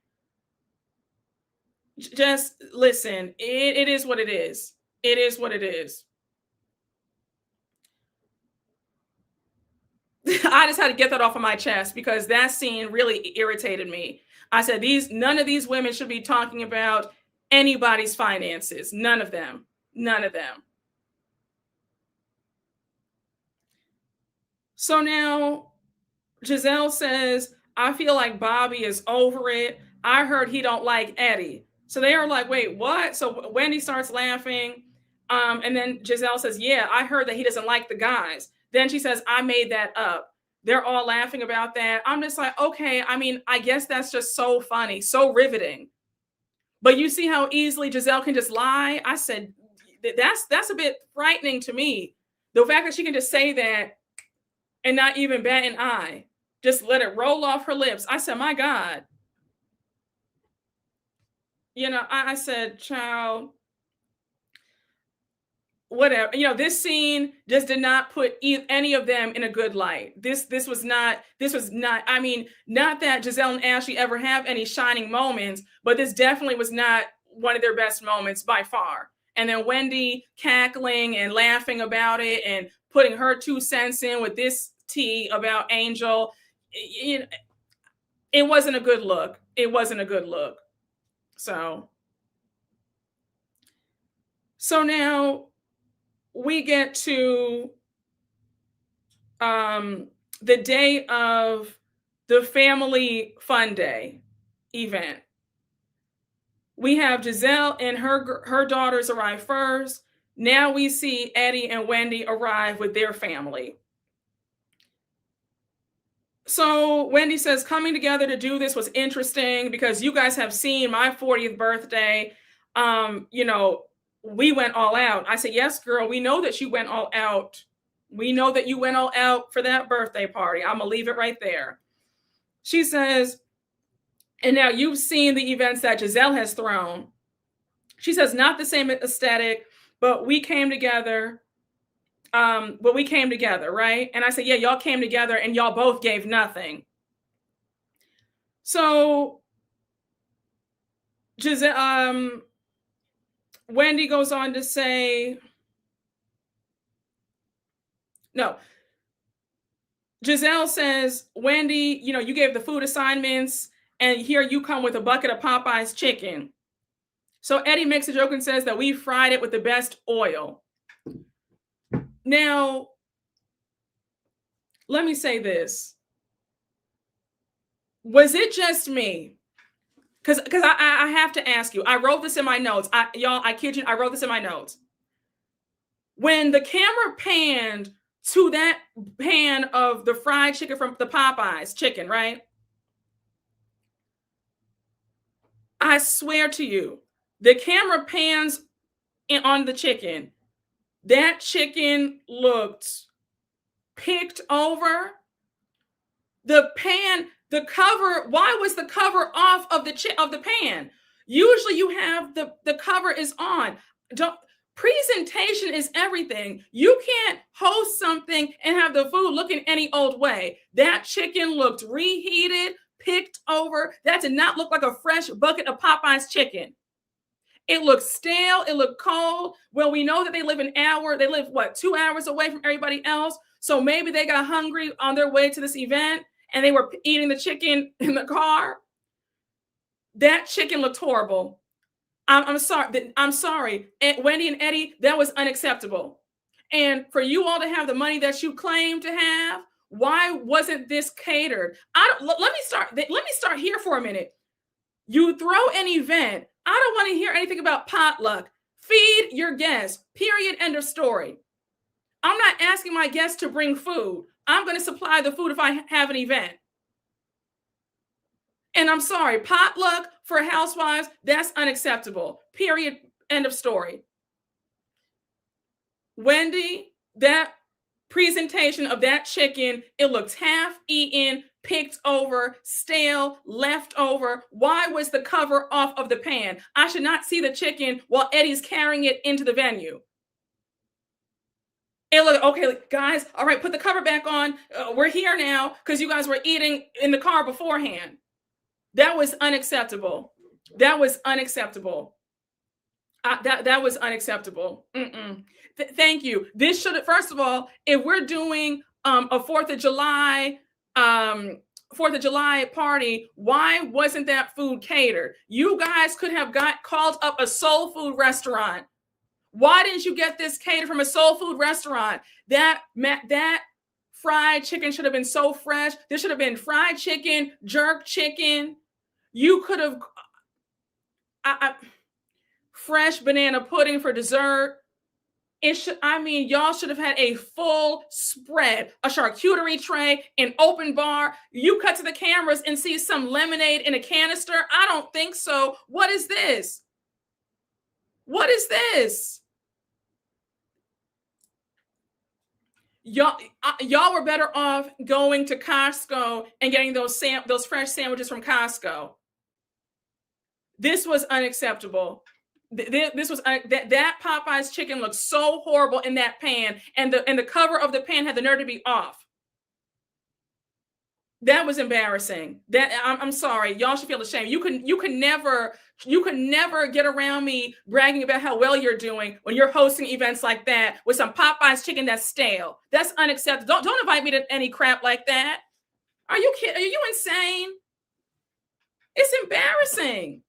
Just listen. It is what it is. It is what it is. I just had to get that off of my chest because that scene really irritated me. I said, none of these women should be talking about anybody's finances. None of them. None of them. So now Gizelle says, I feel like Bobby is over it. I heard he don't like Eddie. So they are like, wait, what? So Wendy starts laughing. And then Gizelle says, yeah, I heard that he doesn't like the guys. Then she says, I made that up. They're all laughing about that. I'm just like, okay, I mean, I guess that's just so funny, so riveting. But you see how easily Gizelle can just lie? I said, that's a bit frightening to me. The fact that she can just say that and not even bat an eye. Just let it roll off her lips. I said, my God. You know, I said, child, whatever. You know, this scene just did not put any of them in a good light. This was not, I mean, not that Gizelle and Ashley ever have any shining moments, but this definitely was not one of their best moments by far. And then Wendy cackling and laughing about it and putting her 2 cents in with this tea about Angel. You know, it wasn't a good look. It wasn't a good look. So now we get to the day of the family fun day event. We have Gizelle and her daughters arrive first. Now we see Eddie and Wendy arrive with their family. So Wendy says, coming together to do this was interesting because you guys have seen my 40th birthday. You know, we went all out. I said, yes, girl, we know that you went all out. We know that you went all out for that birthday party. I'm going to leave it right there. She says, and now you've seen the events that Gizelle has thrown. She says, not the same aesthetic, but we came together. Right? And I said, yeah, y'all came together and y'all both gave nothing. So Giselle, Wendy goes on to say, no, Gizelle says, Wendy, you know, you gave the food assignments and here you come with a bucket of Popeyes chicken. So Eddie makes a joke and says that we fried it with the best oil. Now, let me say this. Was it just me? Because I have to ask you. I wrote this in my notes. Y'all, I kid you, I wrote this in my notes. When the camera panned to that pan of the fried chicken from the Popeyes chicken, right? I swear to you, the camera pans on the chicken. That chicken looked picked over. The pan, the cover, why was the cover off of the pan? Usually you have the cover is on. Presentation is everything. You can't host something and have the food looking any old way. That chicken looked reheated, picked over. That did not look like a fresh bucket of Popeyes chicken. It looked stale. It looked cold. Well, we know that they live 2 hours away from everybody else. So maybe they got hungry on their way to this event and they were eating the chicken in the car. That chicken looked horrible. I'm sorry. I'm sorry. Wendy and Eddie, that was unacceptable. And for you all to have the money that you claim to have, why wasn't this catered? Let me start here for a minute. You throw an event. I don't want to hear anything about potluck. Feed your guests. Period. End of story. I'm not asking my guests to bring food. I'm going to supply the food if I have an event. And I'm sorry, potluck for Housewives, that's unacceptable. Period. End of story. Wendy, that presentation of that chicken, it looked half eaten, picked over, stale, left over. Why was the cover off of the pan? I should not see the chicken while Eddie's carrying it into the venue. It looked, okay, guys, all right, put the cover back on. We're here now because you guys were eating in the car beforehand. That was unacceptable. That was unacceptable. That was unacceptable. Thank you. This should, first of all, if we're doing a 4th of July party, why wasn't that food catered? You guys could have called up a soul food restaurant. Why didn't you get this catered from a soul food restaurant? That fried chicken should have been so fresh. There should have been fried chicken, jerk chicken. You could have fresh banana pudding for dessert. Y'all should have had a full spread, a charcuterie tray, an open bar. You cut to the cameras and see some lemonade in a canister. I don't think so. What is this? What is this? Y'all were better off going to Costco and getting those fresh sandwiches from Costco. This was unacceptable. This was that Popeyes chicken looked so horrible in that pan, and the cover of the pan had the nerve to be off. That was embarrassing. I'm sorry. Y'all should feel ashamed. You can never get around me bragging about how well you're doing when you're hosting events like that with some Popeyes chicken that's stale. That's unacceptable. Don't invite me to any crap like that. Are you kidding? Are you insane? It's embarrassing.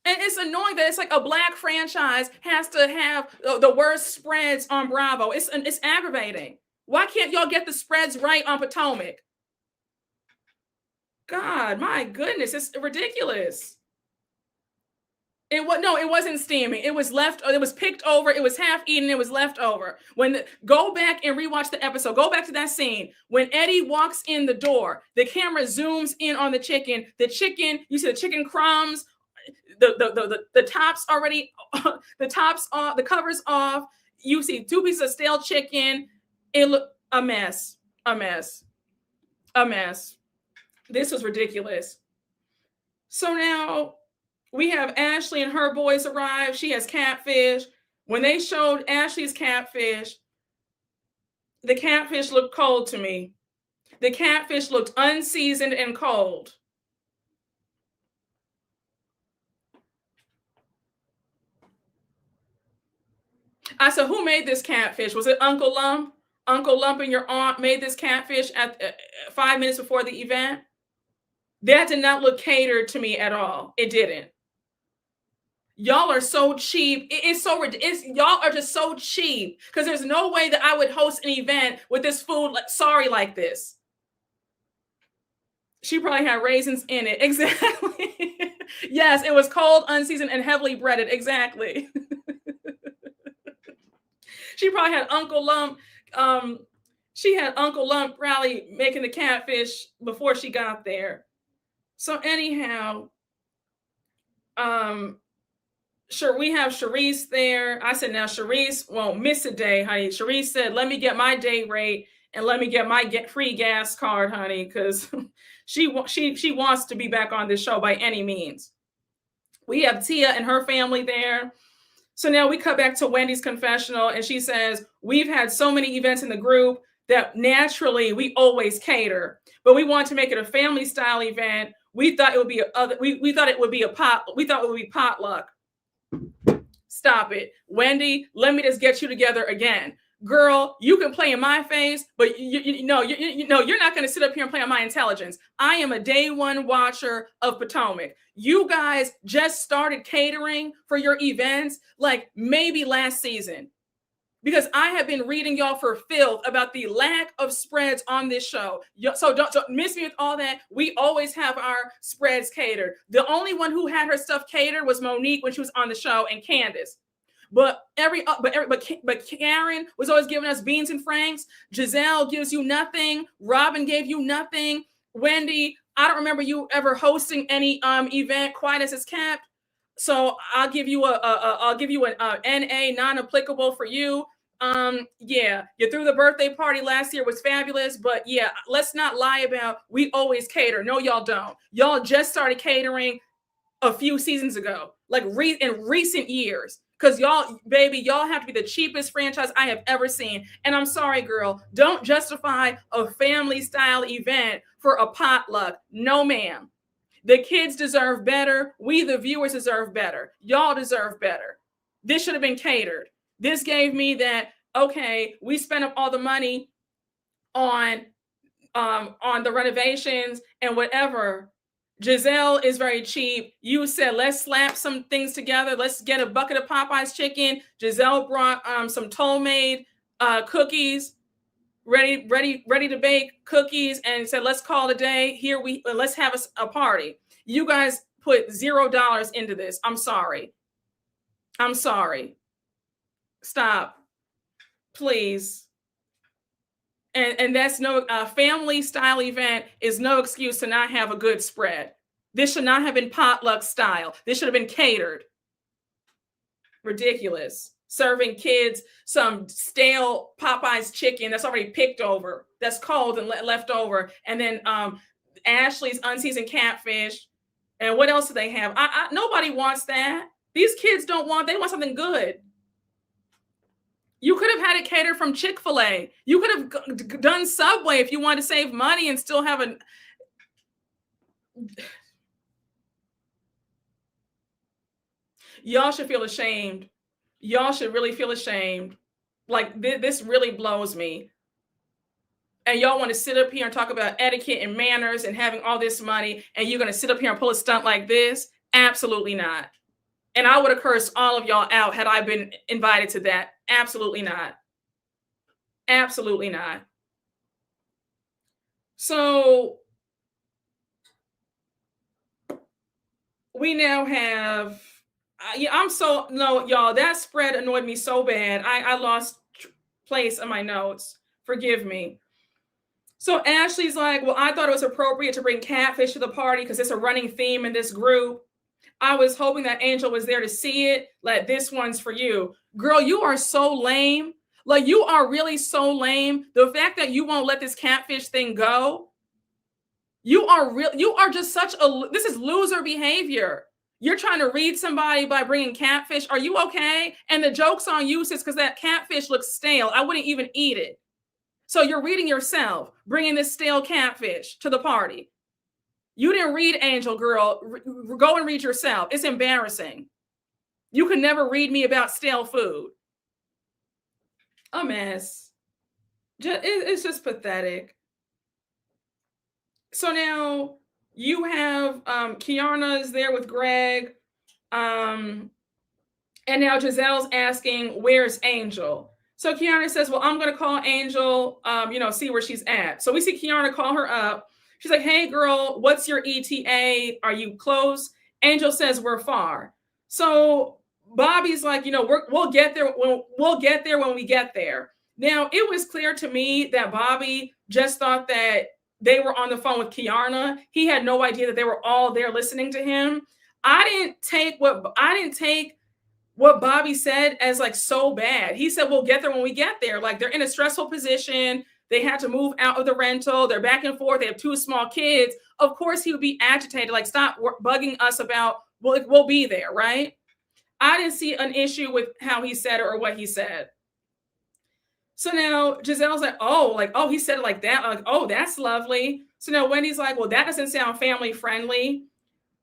And it's annoying that it's like a Black franchise has to have the worst spreads on Bravo. It's aggravating. Why can't y'all get the spreads right on Potomac? God, my goodness, it's ridiculous. It wasn't steaming. It was picked over. It was half eaten. It was left over. Go back and rewatch the episode. Go back to that scene. When Eddie walks in the door, the camera zooms in on the chicken. You see the chicken crumbs. The tops already, the tops off, the covers off. You see 2 pieces of stale chicken. It looked a mess. This was ridiculous. So now we have Ashley and her boys arrive. She has catfish. When they showed Ashley's catfish, the catfish looked cold to me. The catfish looked unseasoned and cold. I said, who made this catfish? Was it Uncle Lump? Uncle Lump and your aunt made this catfish at 5 minutes before the event? That did not look catered to me at all. It didn't. Y'all are so cheap. Y'all are just so cheap, because there's no way that I would host an event with this food like this. She probably had raisins in it. Exactly. Yes, it was cold, unseasoned, and heavily breaded. Exactly. She probably had Uncle Lump. She had Uncle Lump probably making the catfish before she got there. So anyhow, sure, we have Sharice there. I said, now Sharice won't miss a day, honey. Sharice said, let me get my day rate and let me get my free gas card, honey, because she wants to be back on this show by any means. We have Tia and her family there. So now we cut back to Wendy's confessional, and she says, we've had so many events in the group that naturally we always cater, but we want to make it a family style event. We thought it would be potluck. Stop it. Wendy, let me just get you together again. Girl, you can play in my face, but you're not going to sit up here and play on my intelligence. I am a day one watcher of Potomac. You guys just started catering for your events like maybe last season, because I have been reading y'all for filth about the lack of spreads on this show. So don't miss me with all that. We always have our spreads catered. The only one who had her stuff catered was Monique when she was on the show, and Candace. But Karen was always giving us beans and franks. Gizelle gives you nothing. Robin gave you nothing. Wendy, I don't remember you ever hosting any event quite as it's kept. So I'll give you an NA, non-applicable for you. Yeah, you threw the birthday party last year, was fabulous, but yeah, let's not lie about we always cater. No, y'all don't. Y'all just started catering a few seasons ago, like in recent years. Because y'all have to be the cheapest franchise I have ever seen. And I'm sorry, girl, don't justify a family style event for a potluck. No, ma'am. The kids deserve better. We, the viewers, deserve better. Y'all deserve better. This should have been catered. This gave me that, okay, we spent up all the money on the renovations and whatever. Gizelle is very cheap. You said, let's slap some things together. Let's get a bucket of Popeyes chicken. Gizelle brought some Toll-Made cookies. ready to bake cookies and said, let's call it a day. Let's have a party. You guys put $0 into this. I'm sorry. Stop, please. And that's no family style event is no excuse to not have a good spread. This should not have been potluck style. This should have been catered. Ridiculous. Serving kids some stale Popeyes chicken that's already picked over, that's cold and left over. And then Ashley's unseasoned catfish. And what else do they have? Nobody wants that. These kids they want something good. You could have had it catered from Chick-fil-A. You could have done Subway if you wanted to save money and still have Y'all should feel ashamed. Y'all should really feel ashamed. Like, this really blows me. And y'all want to sit up here and talk about etiquette and manners and having all this money, and you're going to sit up here and pull a stunt like this? Absolutely not. And I would have cursed all of y'all out had I been invited to that. Absolutely not. Absolutely not. So we now have, y'all, that spread annoyed me so bad. I lost place in my notes. Forgive me. So Ashley's like, well, I thought it was appropriate to bring catfish to the party because it's a running theme in this group. I was hoping that Angel was there to see it. Like, this one's for you. Girl, you are so lame. Like, you are really so lame. The fact that you won't let this catfish thing go, you are just this is loser behavior. You're trying to read somebody by bringing catfish. Are you okay? And the joke's on you, sis, because that catfish looks stale. I wouldn't even eat it. So you're reading yourself, bringing this stale catfish to the party. You didn't read Angel, girl. Go and read yourself. It's embarrassing. You could never read me about stale food. A mess. It's just pathetic. So now you have Kiana is there with Greg. And now Gizelle's asking, where's Angel? So Kiana says, well, I'm going to call Angel, see where she's at. So we see Kiana call her up. She's like, hey, girl, what's your ETA? Are you close? Angel says, we're far. So Bobby's like, we'll get there. We'll get there when we get there. Now, it was clear to me that Bobby just thought that they were on the phone with Kiana. He had no idea that they were all there listening to him. I didn't take what Bobby said as like so bad. He said, we'll get there when we get there. Like, they're in a stressful position. They had to move out of the rental. They're back and forth. They have 2 small kids. Of course, he would be agitated. Like, stop bugging us about, we'll be there, right? I didn't see an issue with how he said it or what he said. So now Gizelle's like, oh, he said it like that. Like, oh, that's lovely. So now Wendy's like, well, that doesn't sound family friendly.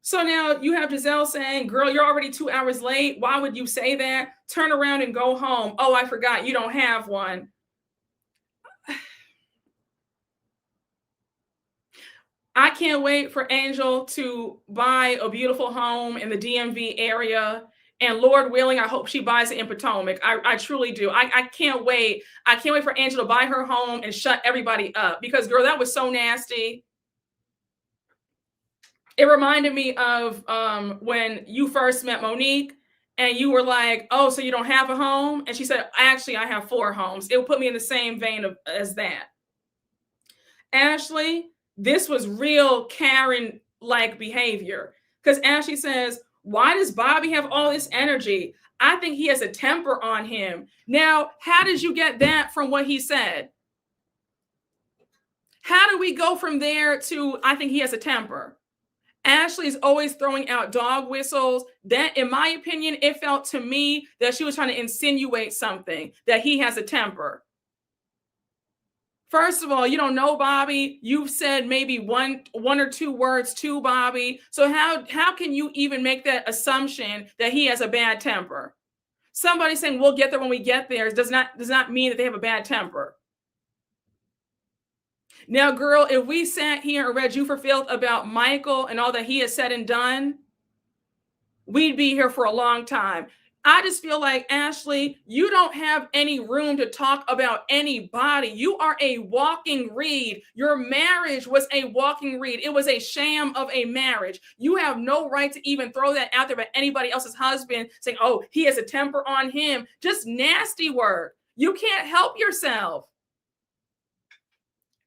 So now you have Gizelle saying, girl, you're already 2 hours late. Why would you say that? Turn around and go home. Oh, I forgot. You don't have one. I can't wait for Angel to buy a beautiful home in the DMV area. And Lord willing, I hope she buys it in Potomac. I truly do. I can't wait. I can't wait for Angel to buy her home and shut everybody up. Because, girl, that was so nasty. It reminded me of when you first met Monique and you were like, oh, so you don't have a home? And she said, actually, I have 4 homes. It would put me in the same vein as that. Ashley, this was real Karen-like behavior. Because Ashley says, why does Bobby have all this energy? I think he has a temper on him. Now, how did you get that from what he said? How do we go from there to, I think he has a temper? Ashley's always throwing out dog whistles. That, in my opinion, it felt to me that she was trying to insinuate something, that he has a temper. First of all, you don't know Bobby. You've said maybe one or 2 words to Bobby. So how can you even make that assumption that he has a bad temper? Somebody saying we'll get there when we get there does not mean that they have a bad temper. Now, girl, if we sat here and read you for filth about Michael and all that he has said and done, we'd be here for a long time. I just feel like, Ashley, you don't have any room to talk about anybody. You are a walking read. Your marriage was a walking read. It was a sham of a marriage. You have no right to even throw that out there about anybody else's husband, saying, oh, he has a temper on him. Just nasty work. You can't help yourself.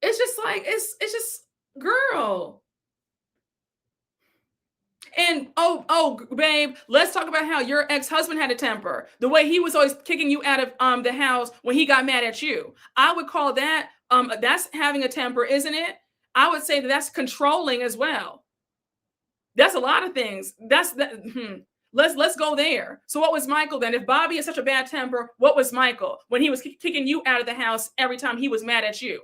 It's just like, it's just, girl. And babe, let's talk about how your ex-husband had a temper. The way he was always kicking you out of the house when he got mad at you. I would call that that's having a temper, isn't it? I would say that's controlling as well. That's a lot of things. That's that. Let's go there. So what was Michael then? If Bobby has such a bad temper, what was Michael when he was kicking you out of the house every time he was mad at you?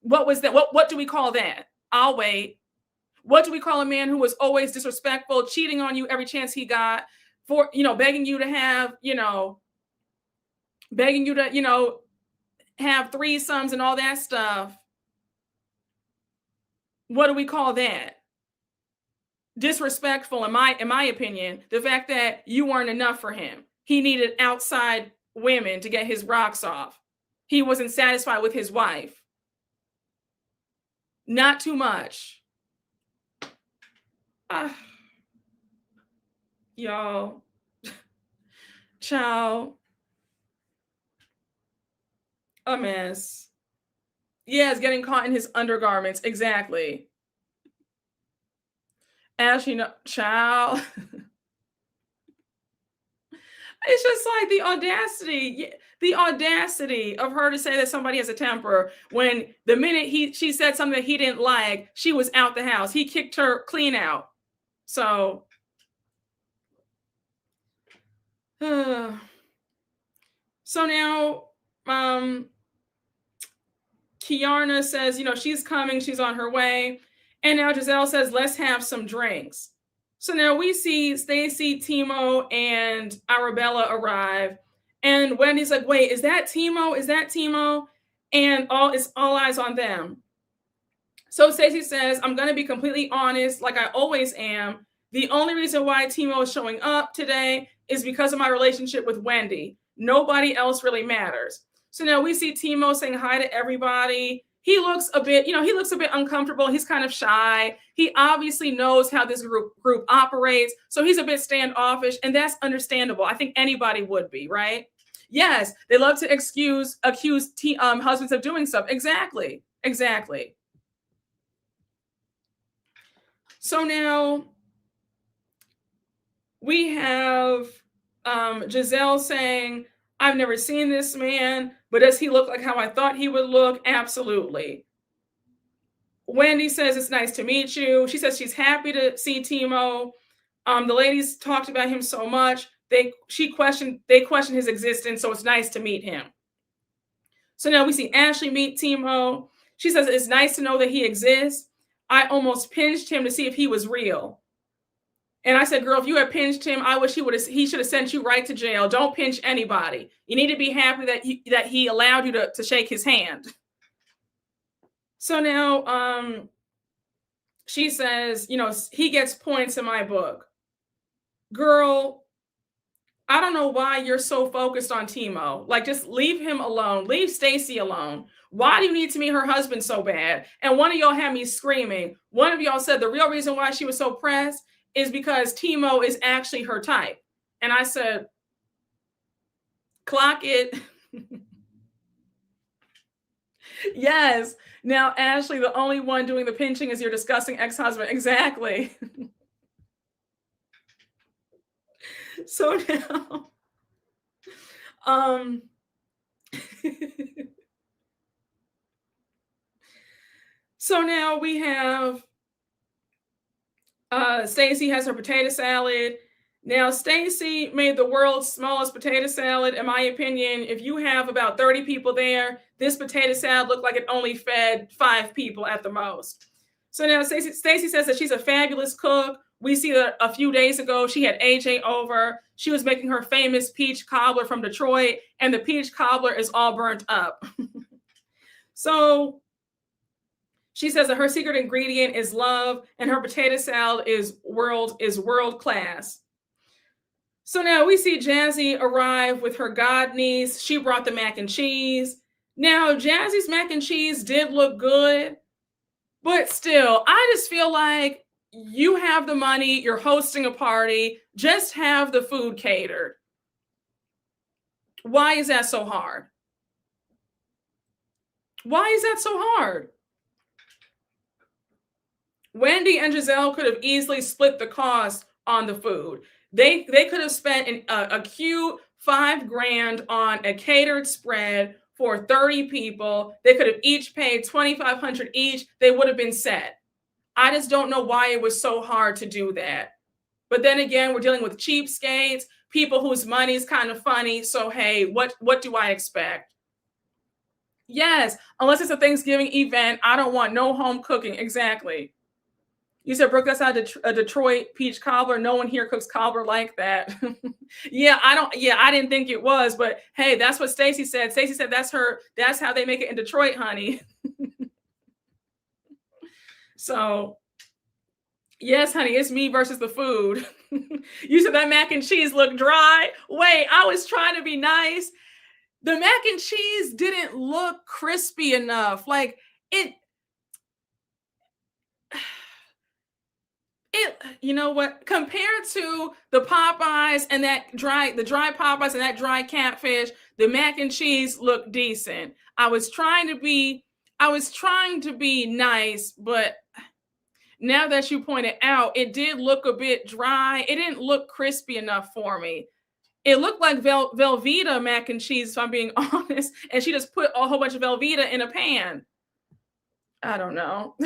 What was that? What do we call that? I'll wait. What do we call a man who was always disrespectful, cheating on you every chance he got, for, begging you to have, have threesomes and all that stuff? What do we call that? Disrespectful, in my opinion. The fact that you weren't enough for him. He needed outside women to get his rocks off. He wasn't satisfied with his wife. Not too much. Y'all, child, a mess. Yes, getting caught in his undergarments. Exactly. Ashley, no, child. It's just like the audacity of her to say that somebody has a temper when the minute she said something that he didn't like, she was out the house. He kicked her clean out. So, so now, Kiarna says, she's coming, she's on her way. And now Gizelle says, let's have some drinks. So now we see Stacey, Timo, and Arabella arrive. And Wendy's like, wait, is that Timo? Is that Timo? And it's all eyes on them. So Stacey says, I'm going to be completely honest, like I always am. The only reason why Timo is showing up today is because of my relationship with Wendy. Nobody else really matters. So now we see Timo saying hi to everybody. He looks a bit, uncomfortable. He's kind of shy. He obviously knows how this group operates. So he's a bit standoffish, and that's understandable. I think anybody would be, right? Yes, they love to accuse husbands of doing stuff. Exactly. So now we have Gizelle saying, I've never seen this man, but does he look like how I thought he would look? Absolutely. Wendy says, it's nice to meet you. She says she's happy to see Timo. The ladies talked about him so much. They questioned his existence, so it's nice to meet him. So now we see Ashley meet Timo. She says, it's nice to know that he exists. I almost pinched him to see if he was real. And I said, girl, if you had pinched him, I wish he should have sent you right to jail. Don't pinch anybody. You need to be happy that he allowed you to shake his hand. So now she says, he gets points in my book. Girl, I don't know why you're so focused on Timo. Like, just leave him alone. Leave Stacey alone. Why do you need to meet her husband so bad? And one of y'all had me screaming. One of y'all said the real reason why she was so pressed is because Timo is actually her type. And I said, clock it. Yes. Now, Ashley, the only one doing the pinching is your disgusting ex-husband. Exactly. So now, so now we have Stacey has her potato salad. Now, Stacey made the world's smallest potato salad. In my opinion, if you have about 30 people there, this potato salad looked like it only fed 5 people at the most. So now Stacey says that she's a fabulous cook. We see that a few days ago, she had AJ over. She was making her famous peach cobbler from Detroit, and the peach cobbler is all burnt up. So she says that her secret ingredient is love, and her potato salad is world class. So now we see Jazzy arrive with her god niece. She brought the mac and cheese. Now, Jazzy's mac and cheese did look good, but still, I just feel like you have the money, you're hosting a party, just have the food catered. Why is that so hard? Why is that so hard? Wendy and Gizelle could have easily split the cost on the food. They could have spent a cute $5,000 on a catered spread for 30 people. They could have each paid $2,500 each. They would have been set. I just don't know why it was so hard to do that. But then again, we're dealing with cheapskates, people whose money is kind of funny. So hey, what do I expect? Yes, unless it's a Thanksgiving event, I don't want no home cooking. Exactly. You said, Brooke, that's not a Detroit peach cobbler. No one here cooks cobbler like that. Yeah, I didn't think it was, but hey, that's what Stacy said. Stacy said that's how they make it in Detroit, honey. So yes, honey, it's me versus the food. You said that mac and cheese looked dry. Wait, I was trying to be nice. The mac and cheese didn't look crispy enough. Like it, you know what? Compared to the Popeyes and the dry Popeyes and that dry catfish, the mac and cheese looked decent. I was trying to be nice, but now that you pointed out, it did look a bit dry. It didn't look crispy enough for me. It looked like Velveeta mac and cheese, if I'm being honest, and she just put a whole bunch of Velveeta in a pan. I don't know.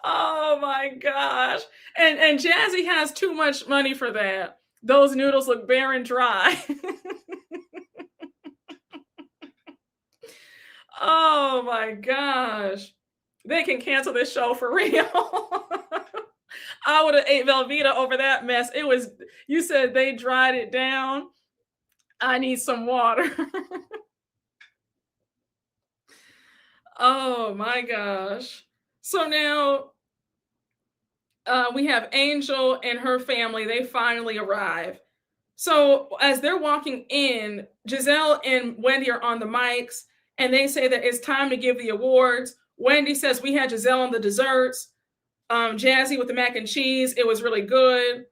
Oh my gosh. And Jazzy has too much money for that. Those noodles look bare and dry. Oh my gosh. They can cancel this show for real. I would have ate Velveeta over that mess. You said they dried it down. I need some water. Oh my gosh. So now we have Angel and her family. They finally arrive. So as they're walking in, Gizelle and Wendy are on the mics, and they say that it's time to give the awards. Wendy says, we had Gizelle on the desserts. Jazzy with the mac and cheese. It was really good.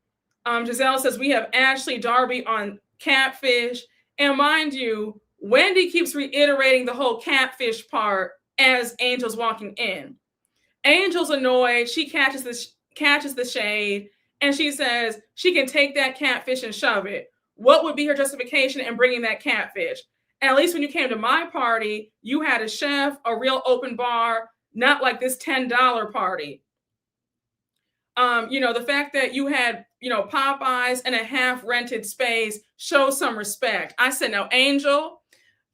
Gizelle says, we have Ashley Darby on catfish. And mind you, Wendy keeps reiterating the whole catfish part as Angel's walking in. Angel's annoyed. She catches the shade, and she says she can take that catfish and shove it. What would be her justification in bringing that catfish? At least when you came to my party, you had a chef, a real open bar, not like this $10 party. The fact that you had, Popeyes and a half rented space shows some respect. I said, now, Angel,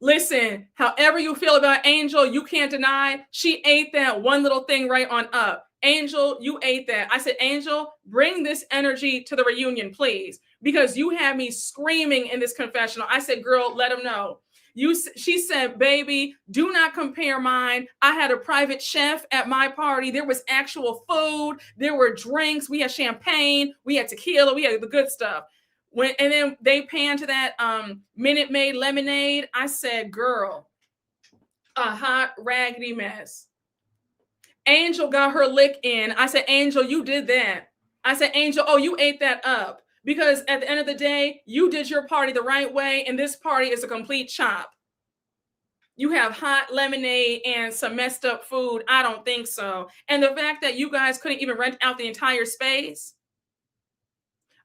listen, however you feel about Angel, you can't deny she ate that one little thing right on up. Angel, you ate that. I said, Angel, bring this energy to the reunion, please, because you had me screaming in this confessional. I said, girl, let them know. She said, baby, do not compare mine. I had a private chef at my party. There was actual food. There were drinks. We had champagne. We had tequila. We had the good stuff. And then they panned to that Minute Maid lemonade. I said, girl, a hot, raggedy mess. Angel got her lick in. I said, Angel, you did that. I said, Angel, oh, you ate that up. Because at the end of the day, you did your party the right way, and this party is a complete chop. You have hot lemonade and some messed up food. I don't think so. And the fact that you guys couldn't even rent out the entire space.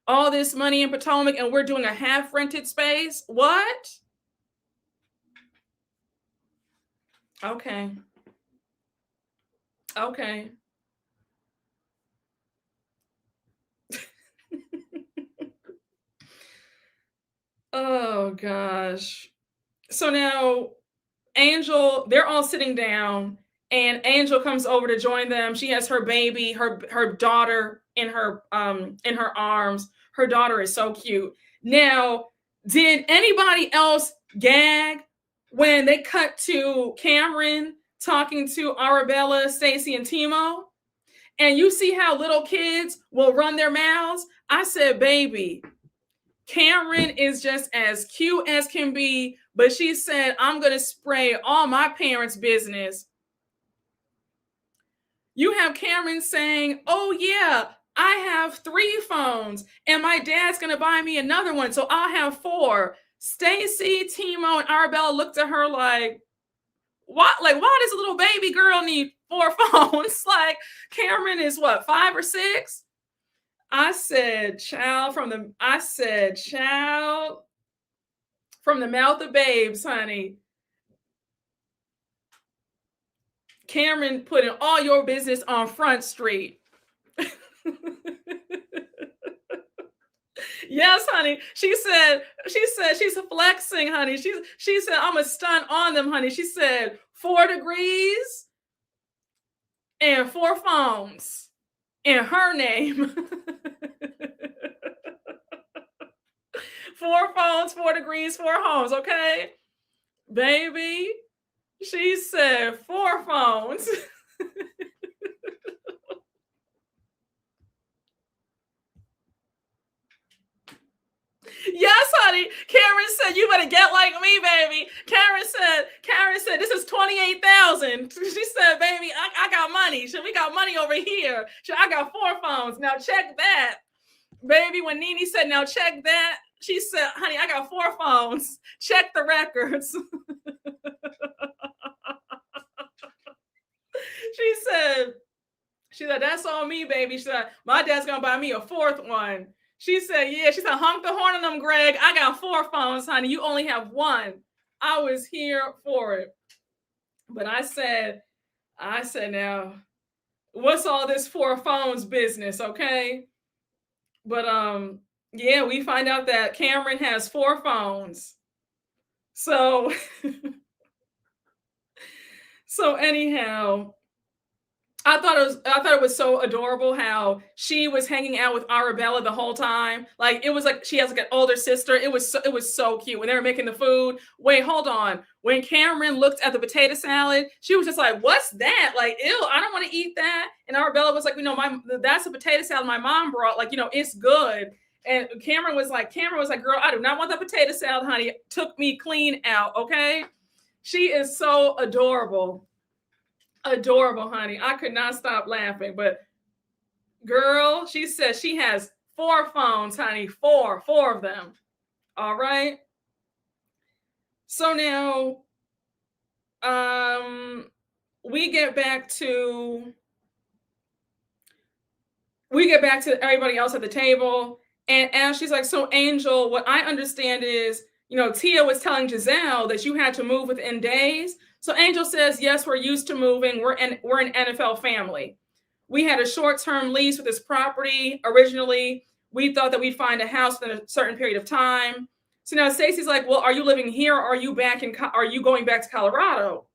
All this money in Potomac, and we're doing a half rented space. What? Okay. Oh gosh. So now Angel, they're all sitting down, and Angel comes over to join them. She has her baby, her daughter in her arms. Her daughter is so cute. Now, did anybody else gag when they cut to Cameron talking to Arabella, Stacy, and Timo? And you see how little kids will run their mouths? I said, baby, Cameron is just as cute as can be, but she said, I'm going to spray all my parents' business. You have Cameron saying, oh yeah, I have 3 phones and my dad's going to buy me another one, so I'll have 4. Stacy, Timo, and Arabella looked at her like, what? Like, why does a little baby girl need 4 phones? Like, Cameron is what, 5 or 6? I said, child, from the mouth of babes, honey. Cameron putting all your business on Front Street. Yes, honey. She said she's flexing, honey. She said, I'm a stunt on them, honey. She said 4 degrees and 4 phones in her name. 4 phones, 4 degrees, 4 homes, okay? Baby, she said 4 phones. Yes, honey. Karen said, you better get like me, baby. Karen said, this is 28,000. She said, baby, I got money. We got money over here. I got 4 phones. Now check that. Baby, when Nene said, now check that, she said, honey, I got 4 phones. Check the records. She said, that's on me, baby. She said, my dad's going to buy me a 4th one. She said, yeah. She said, honk the horn on them, Greg. I got 4 phones, honey. You only have 1. I was here for it. But I said, now, what's all this 4 phones business, okay? But yeah, we find out that Cameron has 4 phones. So, anyhow, I thought it was so adorable how she was hanging out with Arabella the whole time. Like, it was like she has like an older sister. It was so cute when they were making the food. Wait, hold on. When Cameron looked at the potato salad, she was just like, "What's that? Like, ew, I don't want to eat that." And Arabella was like, that's a potato salad my mom brought. Like, it's good. And Cameron was like, "Girl, I do not want that potato salad, honey. It took me clean out, okay?" She is so adorable. Adorable, honey. I could not stop laughing. But girl, she says she has 4 phones, honey. 4 of them. All right. So now we get back to everybody else at the table. And Ashley's like, so Angel, what I understand is, Tia was telling Gizelle that you had to move within days. So Angel says, yes, we're used to moving. We're an NFL family. We had a short-term lease with this property. Originally, we thought that we'd find a house within a certain period of time. So now Stacey's like, well, are you living here? Or are you going back to Colorado?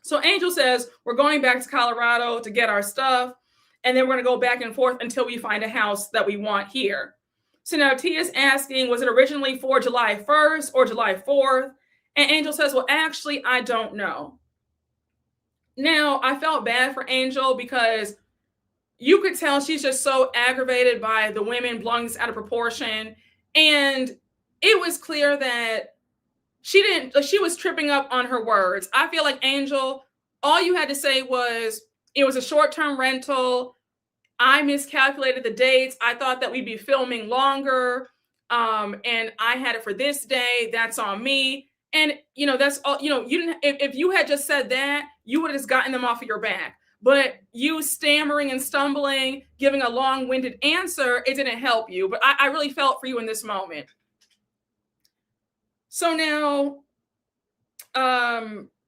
So Angel says, we're going back to Colorado to get our stuff. And then we're going to go back and forth until we find a house that we want here. So now Tia's asking, was it originally for July 1st or July 4th? And Angel says, well, actually, I don't know. Now, I felt bad for Angel because you could tell she's just so aggravated by the women blowing this out of proportion. And it was clear that she was tripping up on her words. I feel like Angel, all you had to say was, it was a short-term rental. I miscalculated the dates. I thought that we'd be filming longer. And I had it for this day. That's on me. And, that's all, you didn't, if you had just said that, you would have just gotten them off of your back. But you stammering and stumbling, giving a long-winded answer, it didn't help you. But I really felt for you in this moment. So now,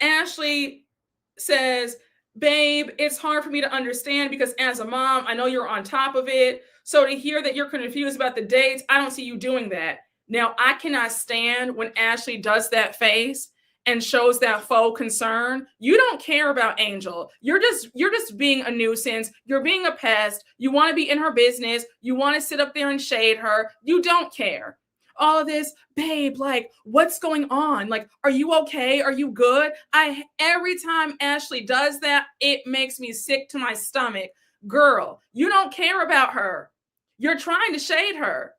Ashley says, babe, it's hard for me to understand because as a mom, I know you're on top of it. So to hear that you're confused about the dates, I don't see you doing that. Now, I cannot stand when Ashley does that face and shows that faux concern. You don't care about Angel. You're just being a nuisance. You're being a pest. You want to be in her business. You want to sit up there and shade her. You don't care. All of this, babe, like, what's going on? Like, are you okay? Are you good? Every time Ashley does that, it makes me sick to my stomach. girl, you don't care about her. You're trying to shade her.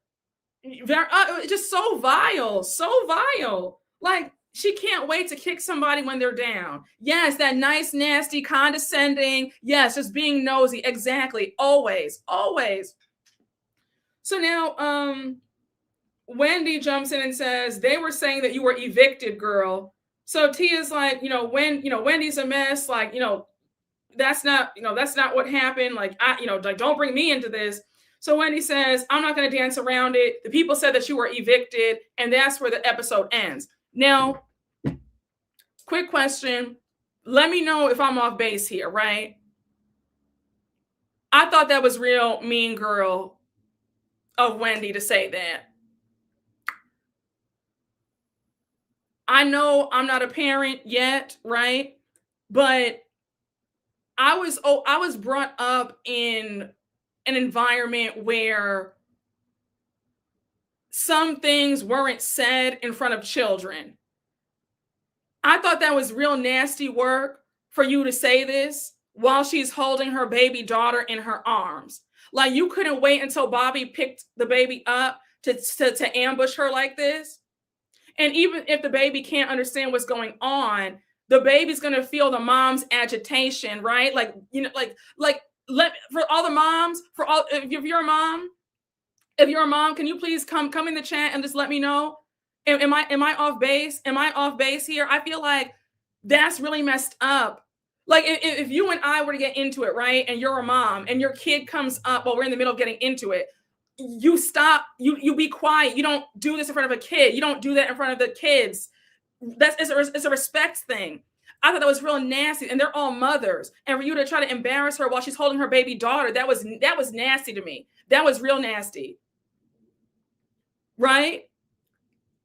Just so vile, so vile. Like, she can't wait to kick somebody when they're down. Yes, that nice, nasty, condescending. Yes, just being nosy. Exactly. Always, always. So now, Wendy jumps in and says, they were saying that you were evicted, girl. So Tia's like, Wendy's a mess. Like, that's not what happened. Like, don't bring me into this. So Wendy says, I'm not going to dance around it. The people said that you were evicted, and that's where the episode ends. Now, quick question. Let me know if I'm off base here, right? I thought that was real mean girl of Wendy to say that. I know I'm not a parent yet, right? But I was brought up in an environment where some things weren't said in front of children. I thought that was real nasty work for you to say this while she's holding her baby daughter in her arms. Like, you couldn't wait until Bobby picked the baby up to ambush her like this. And even if the baby can't understand what's going on, the baby's going to feel the mom's agitation, right? Like, for all the moms, if you're a mom, can you please come in the chat and just let me know? Am I off base? Am I off base here? I feel like that's really messed up. Like, if you and I were to get into it, right? And you're a mom and your kid comes up while we're in the middle of getting into it, you stop, you be quiet. You don't do this in front of a kid. You don't do that in front of the kids. It's a respect thing. I thought that was real nasty, and they're all mothers. And for you to try to embarrass her while she's holding her baby daughter, that was nasty to me. That was real nasty. Right?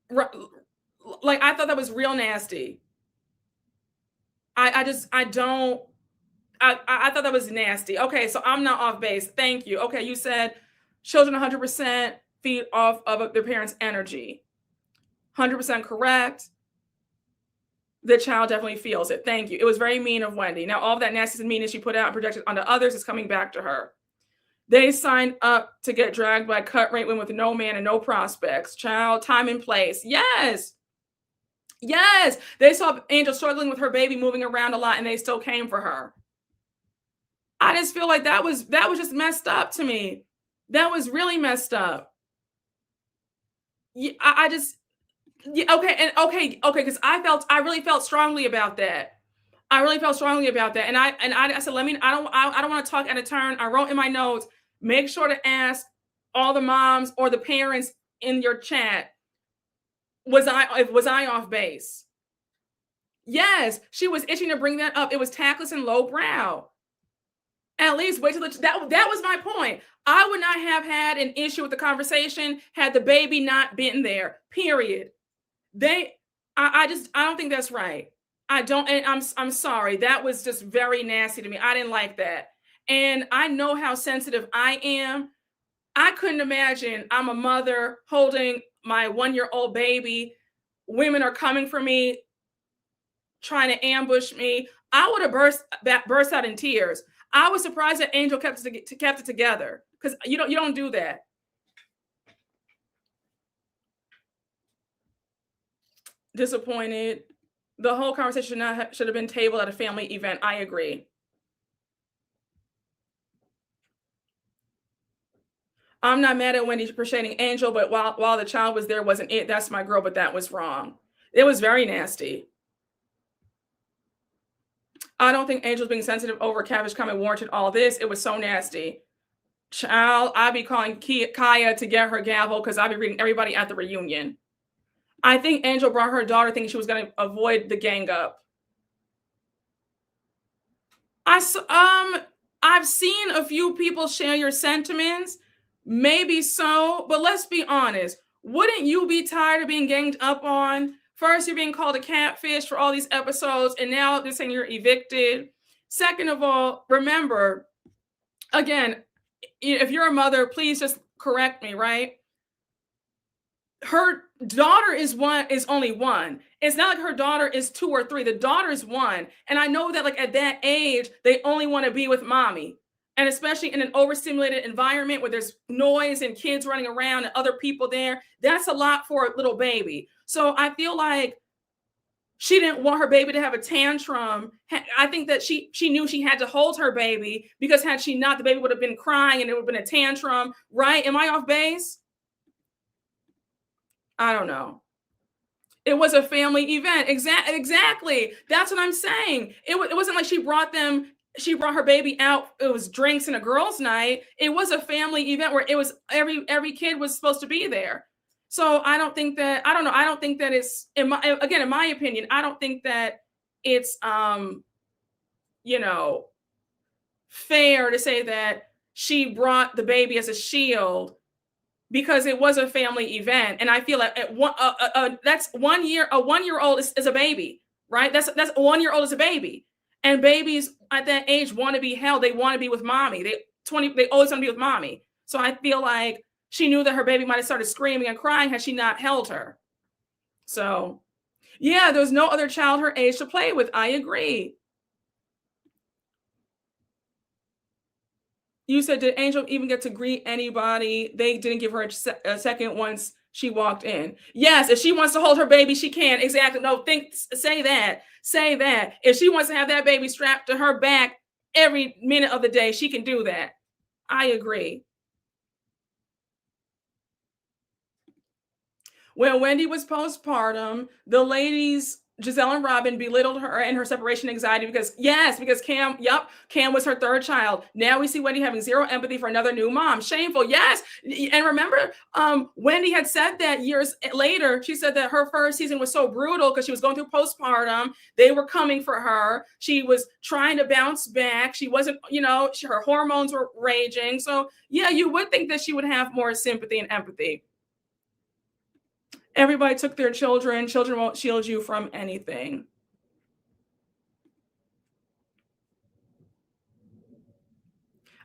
Like, I thought that was real nasty. I thought that was nasty. Okay, so I'm not off base. Thank you. Okay, you said children 100% feed off of their parents' energy. 100% correct. The child definitely feels it. Thank you. It was very mean of Wendy. Now, all of that nasty and meanness she put out and projected onto others is coming back to her. They signed up to get dragged by cut rate women with no man and no prospects. Child, time and place. Yes. Yes. They saw Angel struggling with her baby moving around a lot, and they still came for her. I just feel like that was just messed up to me. That was really messed up. Yeah, okay, because I really felt strongly about that. And I said, I don't want to talk out of turn. I wrote in my notes, make sure to ask all the moms or the parents in your chat, was I off base? Yes, she was itching to bring that up. It was tactless and lowbrow. At least wait till that was my point. I would not have had an issue with the conversation had the baby not been there. Period. I don't think that's right. I don't, and I'm sorry. That was just very nasty to me. I didn't like that. And I know how sensitive I am. I couldn't imagine I'm a mother holding my 1-year-old baby. Women are coming for me, trying to ambush me. I would have burst out in tears. I was surprised that Angel kept it together, because you don't do that. Disappointed. The whole conversation should have been tabled at a family event. I agree. I'm not mad at Wendy for shading Angel, but while the child was there, wasn't it? That's my girl, but that was wrong. It was very nasty. I don't think Angel's being sensitive over Cabbage comment warranted all this. It was so nasty. Child, I'd be calling Kaya to get her gavel, because I'd be reading everybody at the reunion. I think Angel brought her daughter thinking she was going to avoid the gang up. I've seen a few people share your sentiments. Maybe so, but let's be honest. Wouldn't you be tired of being ganged up on? First, you're being called a catfish for all these episodes, and now they're saying you're evicted. Second of all, remember, again, if you're a mother, please just correct me, right? Her daughter is only one. It's not like her daughter is 2 or 3. The daughter is 1. And I know that, like, at that age, they only want to be with mommy. And especially in an overstimulated environment where there's noise and kids running around and other people there, that's a lot for a little baby. So I feel like she didn't want her baby to have a tantrum. I think that she knew she had to hold her baby, because had she not, the baby would have been crying and it would have been a tantrum, right? Am I off base? I don't know. It was a family event. Exactly. That's what I'm saying. It wasn't like she brought her baby out. It was drinks and a girls' night. It was a family event where it was every kid was supposed to be there. So I don't think that, I don't know. I don't think that it's, in my opinion, I don't think that it's you know, fair to say that she brought the baby as a shield, because it was a family event. And I feel like that's 1 year, a 1 year old is a baby, right? That's a 1 year old is a baby. And babies at that age want to be held. They want to be with mommy. They always want to be with mommy. So I feel like she knew that her baby might have started screaming and crying had she not held her. So yeah, there was no other child her age to play with. I agree. You said, did Angel even get to greet anybody? They didn't give her a second once she walked in. Yes, if she wants to hold her baby, she can. Exactly. No, say that. Say that. If she wants to have that baby strapped to her back every minute of the day, she can do that. I agree. When Wendy was postpartum, the ladies, Gizelle and Robin, belittled her and her separation anxiety because Cam was her third child. Now we see Wendy having zero empathy for another new mom. Shameful. Yes. And remember, Wendy had said that years later. She said that her first season was so brutal because she was going through postpartum. They were coming for her. She was trying to bounce back. She wasn't, her hormones were raging. So yeah, you would think that she would have more sympathy and empathy. Everybody took their children. Children won't shield you from anything.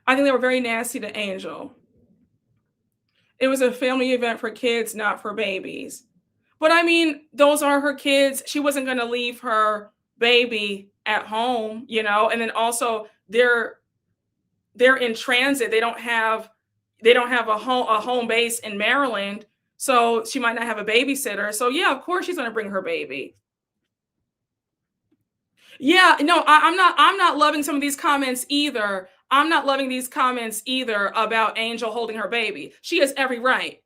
I think they were very nasty to Angel. It was a family event for kids, not for babies. But I mean, those are her kids. She wasn't going to leave her baby at home, and then also they're in transit. They don't have a home base in Maryland. So she might not have a babysitter. So yeah, of course she's going to bring her baby. Yeah, no, I'm not loving some of these comments either. I'm not loving these comments either about Angel holding her baby. She has every right.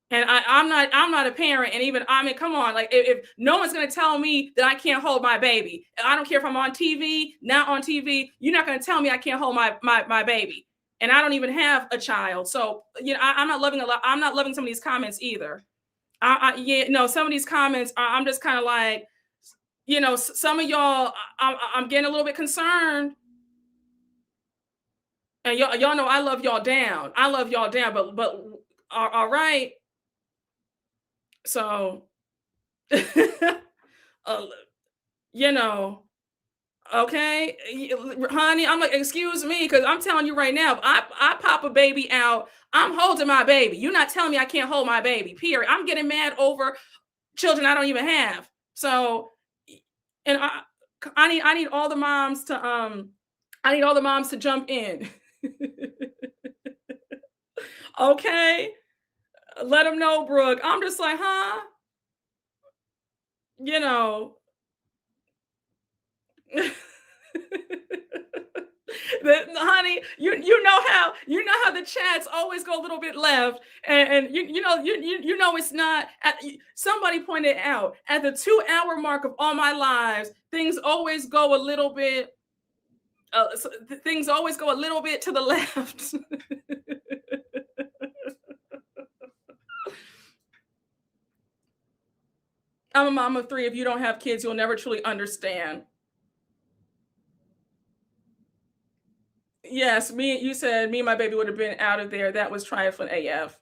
And I'm not a parent. And even, come on, like if no one's going to tell me that I can't hold my baby, I don't care if I'm on TV, not on TV, you're not going to tell me I can't hold my baby. And I don't even have a child. So, I'm not loving some of these comments either. Some of these comments, I'm just kind of like, some of y'all, I'm getting a little bit concerned. And y'all know I love y'all down. But all right. So, okay, honey, I'm like, excuse me, because I'm telling you right now, if I pop a baby out, I'm holding my baby. You're not telling me I can't hold my baby, period. I'm getting mad over children I don't even have. So, and I need all the moms to jump in. Okay, let them know, Brooke. I'm just like, huh? Honey, you know how the chats always go a little bit left, and it's not. Somebody pointed out at the 2-hour mark of all my lives, things always go a little bit. Things always go a little bit to the left. I'm a mom of 3. If you don't have kids, you'll never truly understand. Yes, you said me and my baby would have been out of there. That was trifling AF.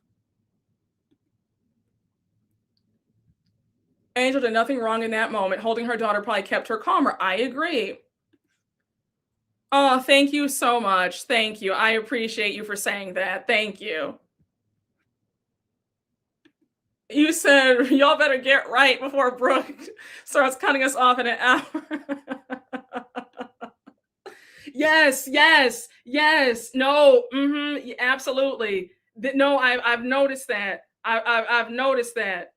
Angel did nothing wrong in that moment. Holding her daughter probably kept her calmer. I agree. Oh, thank you so much. Thank you. I appreciate you for saying that. Thank you. You said, y'all better get right before Brooke starts cutting us off in an hour. Yes, yes, yes. No, absolutely. No, I've noticed that. I've noticed that.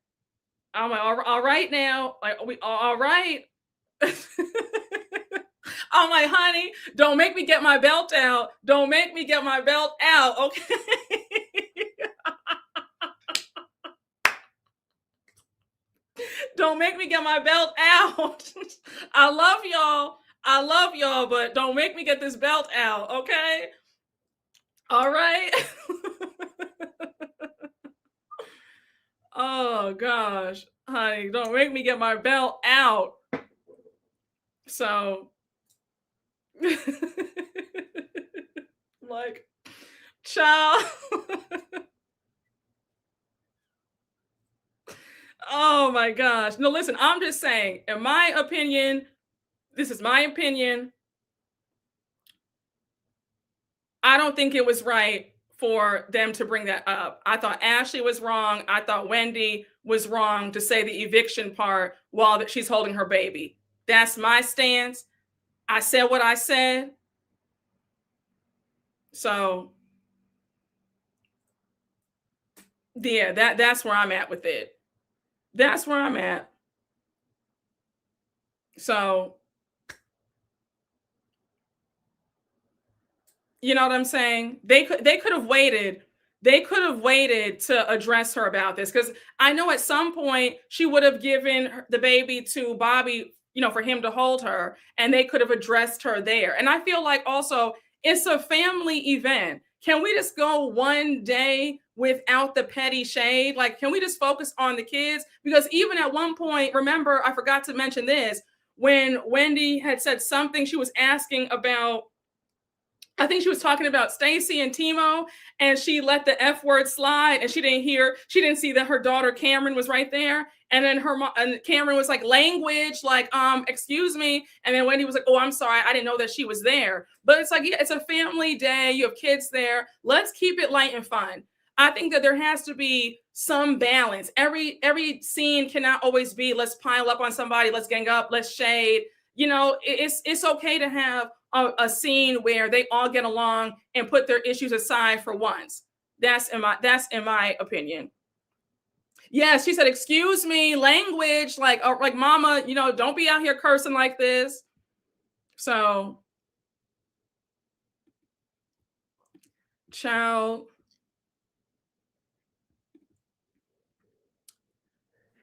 I'm like, all right now, like we all right. I'm like, honey, don't make me get my belt out. Don't make me get my belt out, okay? Don't make me get my belt out. I love y'all. I love y'all, but don't make me get this belt out, okay? All right. Oh gosh, honey, don't make me get my belt out. So, like, child. Oh my gosh. No, listen, I'm just saying, in my opinion, this is my opinion. I don't think it was right for them to bring that up. I thought Ashley was wrong. I thought Wendy was wrong to say the eviction part while that she's holding her baby. That's my stance. I said what I said. So yeah, that's where I'm at with it. That's where I'm at. So, you know what I'm saying? They could have waited. They could have waited to address her about this because I know at some point she would have given the baby to Bobby, for him to hold her, and they could have addressed her there. And I feel like also it's a family event. Can we just go one day without the petty shade? Like, can we just focus on the kids? Because even at one point, remember, I forgot to mention this, when Wendy had said something, she was asking about, I think she was talking about Stacy and Timo, and she let the F word slide, and she didn't see that her daughter Cameron was right there. And then and Cameron was like, language, like, excuse me. And then Wendy was like, oh, I'm sorry, I didn't know that she was there. But it's like, yeah, it's a family day. You have kids there. Let's keep it light and fun. I think that there has to be some balance. Every scene cannot always be, let's pile up on somebody, let's gang up, let's shade. It's okay to have a scene where they all get along and put their issues aside for once. That's in my opinion. Yes, she said, excuse me, language, like mama, don't be out here cursing like this. So, child.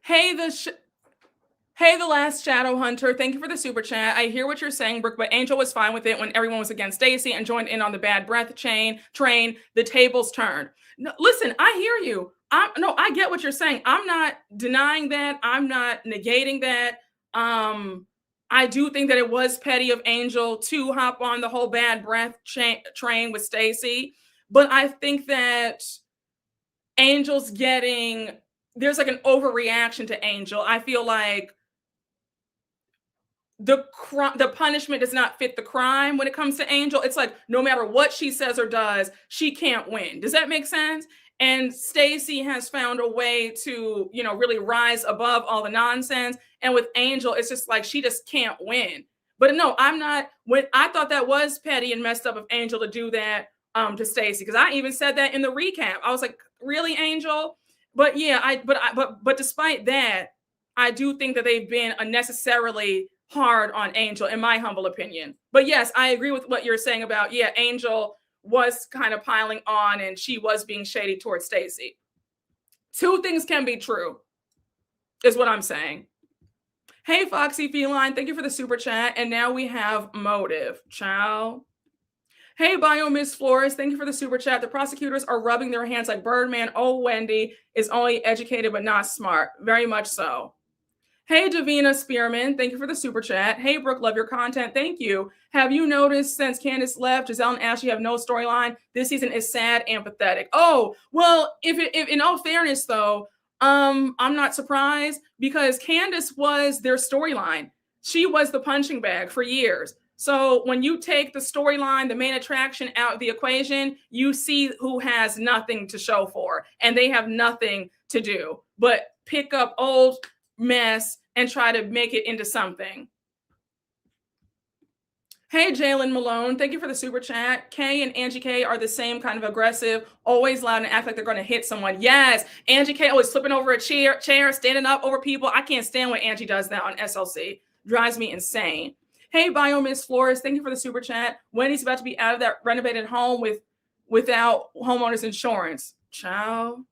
Hey, the last shadow hunter. Thank you for the super chat. I hear what you're saying, Brooke, but Angel was fine with it when everyone was against Stacy and joined in on the bad breath train. The tables turned. No, listen, I hear you. I get what you're saying. I'm not denying that. I'm not negating that. I do think that it was petty of Angel to hop on the whole bad breath train with Stacy, but I think that there's like an overreaction to Angel. I feel like the punishment does not fit the crime when it comes to Angel. It's like no matter what she says or does, she can't win. Does that make sense? And Stacy has found a way to, really rise above all the nonsense. And with Angel, it's just like she just can't win. But no, I'm not. When I thought that was petty and messed up of Angel to do that to Stacy, because I even said that in the recap. I was like, really, Angel? But yeah, but despite that, I do think that they've been unnecessarily hard on Angel, in my humble opinion. But yes, I agree with what you're saying about, Angel was kind of piling on and she was being shady towards Stacy. Two things can be true, is what I'm saying. Hey, Foxy Feline, thank you for the super chat. And now we have Motive. Ciao. Hey, Bio Miss Flores, thank you for the super chat. The prosecutors are rubbing their hands like Birdman. Oh, Wendy is only educated but not smart. Very much so. Hey, Davina Spearman, thank you for the super chat. Hey, Brooke, love your content. Thank you. Have you noticed since Candace left, Gizelle and Ashley have no storyline? This season is sad and pathetic. Oh, well, if in all fairness, though, I'm not surprised because Candace was their storyline. She was the punching bag for years. So when you take the storyline, the main attraction out of the equation, you see who has nothing to show for, and they have nothing to do but pick up old mess and try to make it into something. Hey, Jalen Malone, thank you for the super chat. Kay and Angie K are the same kind of aggressive, always loud and act like they're going to hit someone. Yes, Angie K always flipping over a chair, standing up over people. I can't stand when Angie does that on SLC. Drives me insane. Hey, Bio Miss Flores, thank you for the super chat. Wendy's about to be out of that renovated home without homeowners insurance. Ciao.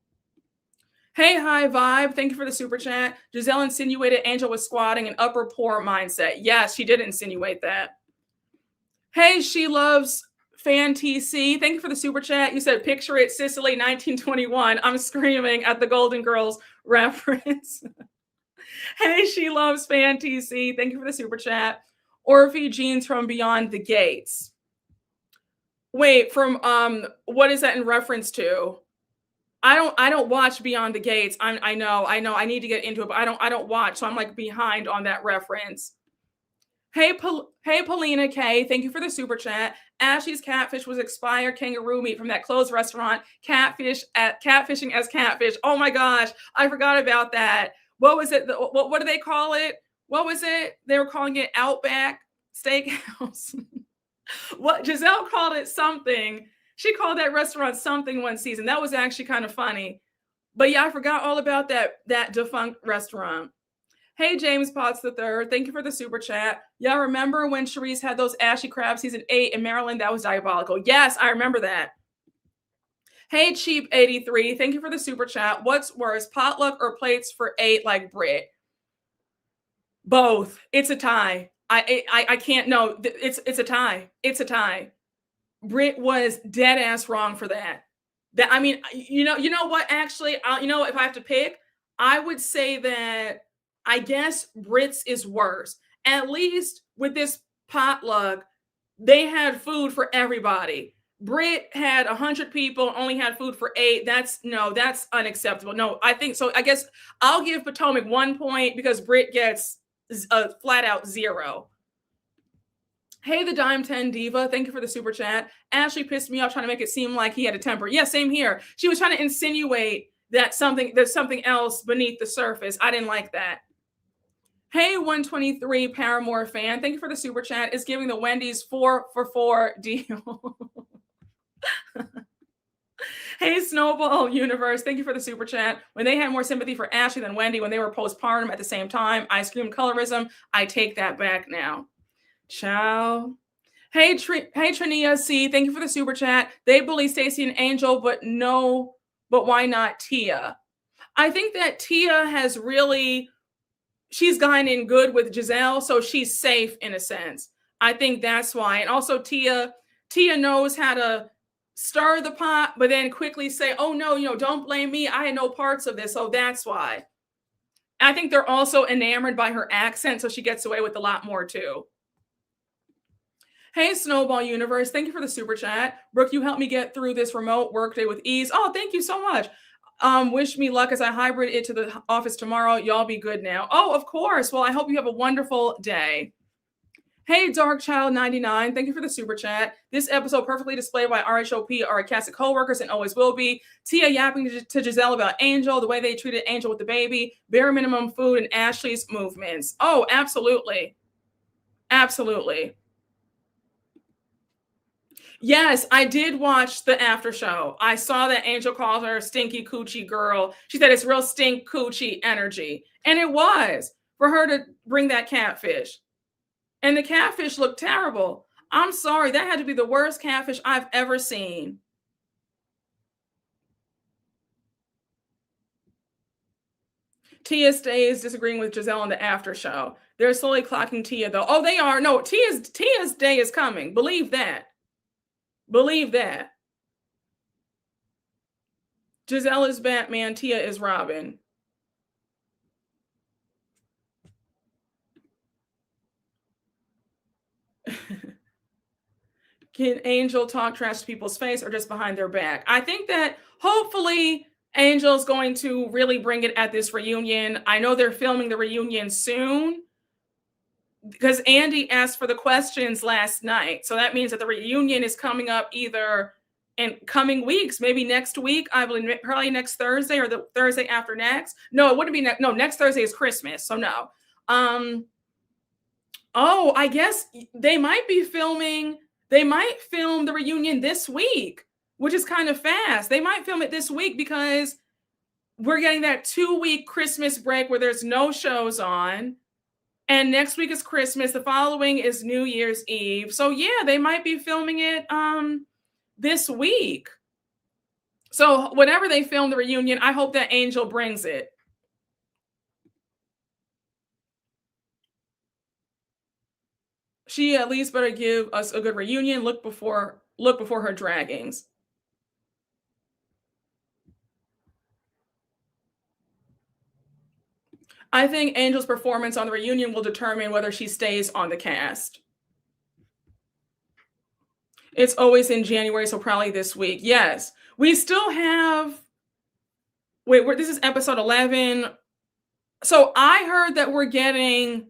Hey, High Vibe, thank you for the super chat. Gizelle insinuated Angel was squatting an upper poor mindset. Yes, she did insinuate that. Hey, She Loves Fan TC. Thank you for the super chat. You said, picture it, Sicily, 1921. I'm screaming at the Golden Girls reference. Hey, She Loves Fan TC. Thank you for the super chat. Orphe Jeans from Beyond the Gates. Wait, from what is that in reference to? I don't watch Beyond the Gates. I know. I need to get into it, but I don't watch, so I'm like behind on that reference. Hey, Paulina K, thank you for the super chat. Ashley's catfish was expired kangaroo meat from that closed restaurant. Catfishing as catfish. Oh my gosh, I forgot about that. What was it? What do they call it? What was it? They were calling it Outback Steakhouse. What Gizelle called it something. She called that restaurant something one season. That was actually kind of funny. But yeah, I forgot all about that defunct restaurant. Hey, James Potts III, thank you for the super chat. Yeah, remember when Charisse had those Ashy Crab season 8 in Maryland? That was diabolical. Yes, I remember that. Hey, Cheap 83, thank you for the super chat. What's worse, potluck or plates for 8 like Brit? Both. It's a tie. I can't. No, it's a tie. It's a tie. Brit was dead ass wrong for that. That I mean, you know what? Actually, if I have to pick, I would say that. I guess Brits is worse. At least with this potluck, they had food for everybody. Brit had 100 people, only had food for 8. That's unacceptable. No, I think so. I guess I'll give Potomac 1 point because Brit gets a flat out 0. Hey, the Dime 10 Diva, thank you for the super chat. Ashley pissed me off trying to make it seem like he had a temper. Yeah, same here. She was trying to insinuate that there's something else beneath the surface. I didn't like that. Hey, 123 Paramore fan, thank you for the super chat. Is giving the Wendy's 4 for 4 deal. Hey, Snowball Universe, thank you for the super chat. When they had more sympathy for Ashley than Wendy when they were postpartum at the same time, I screamed colorism. I take that back now. Ciao. Hey, Trinia C, thank you for the super chat. They bully Stacey and Angel, but why not Tia? I think that Tia has really... she's gotten in good with Gizelle, so she's safe in a sense. I think that's why. And also Tia knows how to stir the pot, but then quickly say, oh no, don't blame me. I had no parts of this. So that's why. I think they're also enamored by her accent, so she gets away with a lot more too. Hey, Snowball Universe, thank you for the super chat. Brooke, you helped me get through this remote workday with ease. Oh, thank you so much. Wish me luck as I hybrid it to the office tomorrow. Y'all be good now. Oh, of course. Well, I hope you have a wonderful day. Hey, Dark Child 99, thank you for the super chat. This episode perfectly displayed why RHOP are a cast of co-workers and always will be. Tia yapping to Gizelle about Angel, the way they treated Angel with the baby, bare minimum food, and Ashley's movements. Oh, absolutely. Absolutely. Yes, I did watch the after show. I saw that Angel called her stinky coochie girl. She said it's real stink coochie energy. And it was for her to bring that catfish. And the catfish looked terrible. I'm sorry. That had to be the worst catfish I've ever seen. Tia stays disagreeing with Gizelle on the after show. They're slowly clocking Tia, though. Oh, they are. No, Tia's day is coming. Believe that. Believe that. Gizelle is Batman. Tia is Robin. Can Angel talk trash to people's face or just behind their back? I think that hopefully Angel's going to really bring it at this reunion. I know they're filming the reunion soon because Andy asked for the questions last night. So that means that the reunion is coming up either in coming weeks, maybe next week. I believe probably next Thursday or the Thursday after next. No, it wouldn't be next. No, next Thursday is Christmas. So no. Oh, I guess they might film the reunion this week, which is kind of fast. They might film it this week because we're getting that 2-week Christmas break where there's no shows on. And next week is Christmas. The following is New Year's Eve. So yeah, they might be filming it this week. So whenever they film the reunion, I hope that Angel brings it. She at least better give us a good reunion. Look before her draggings. I think Angel's performance on the reunion will determine whether she stays on the cast. It's always in January, so probably this week. Yes. We still have... Wait, this is episode 11. So I heard that we're getting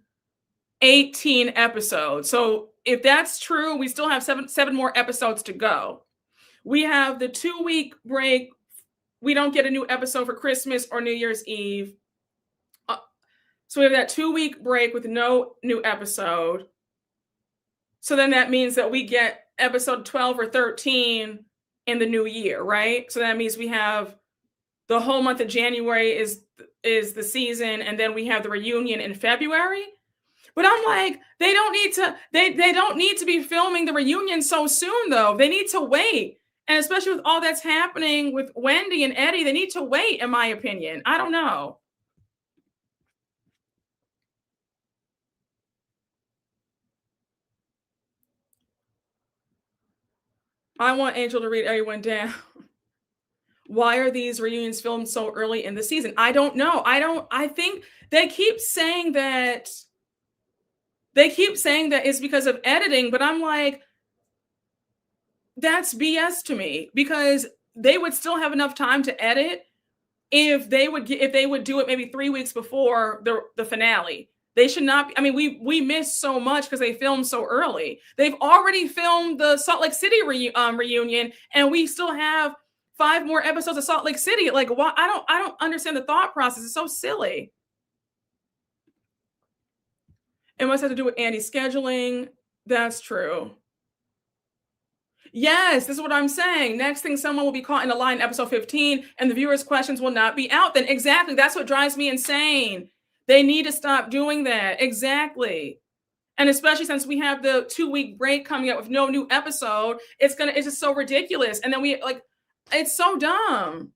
18 episodes. So if that's true, we still have seven more episodes to go. We have the 2-week break. We don't get a new episode for Christmas or New Year's Eve. So we have that 2-week break with no new episode. So then that means that we get episode 12 or 13 in the new year, right? So that means we have the whole month of January is the season, and then we have the reunion in February. But I'm like, they don't need to be filming the reunion so soon, though. They need to wait. And especially with all that's happening with Wendy and Eddie, they need to wait, in my opinion. I don't know. I want Angel to read everyone down. Why are these reunions filmed so early in the season? I don't know. I think they keep saying that it's because of editing, but I'm like, that's BS to me, because they would still have enough time to edit if they would do it maybe 3 weeks before the finale. They should not be. I mean, we missed so much because they filmed so early. They've already filmed the Salt Lake City reunion, and we still have 5 more episodes of Salt Lake City. Like, why? I don't understand the thought process. It's so silly. It must have to do with Andy's scheduling. That's true. Yes, this is what I'm saying. Next thing, someone will be caught in a lie in episode 15, and the viewers' questions will not be out then. Exactly. That's what drives me insane. They need to stop doing that. Exactly. And especially since we have the 2-week break coming up with no new episode, it's just so ridiculous. And then it's so dumb.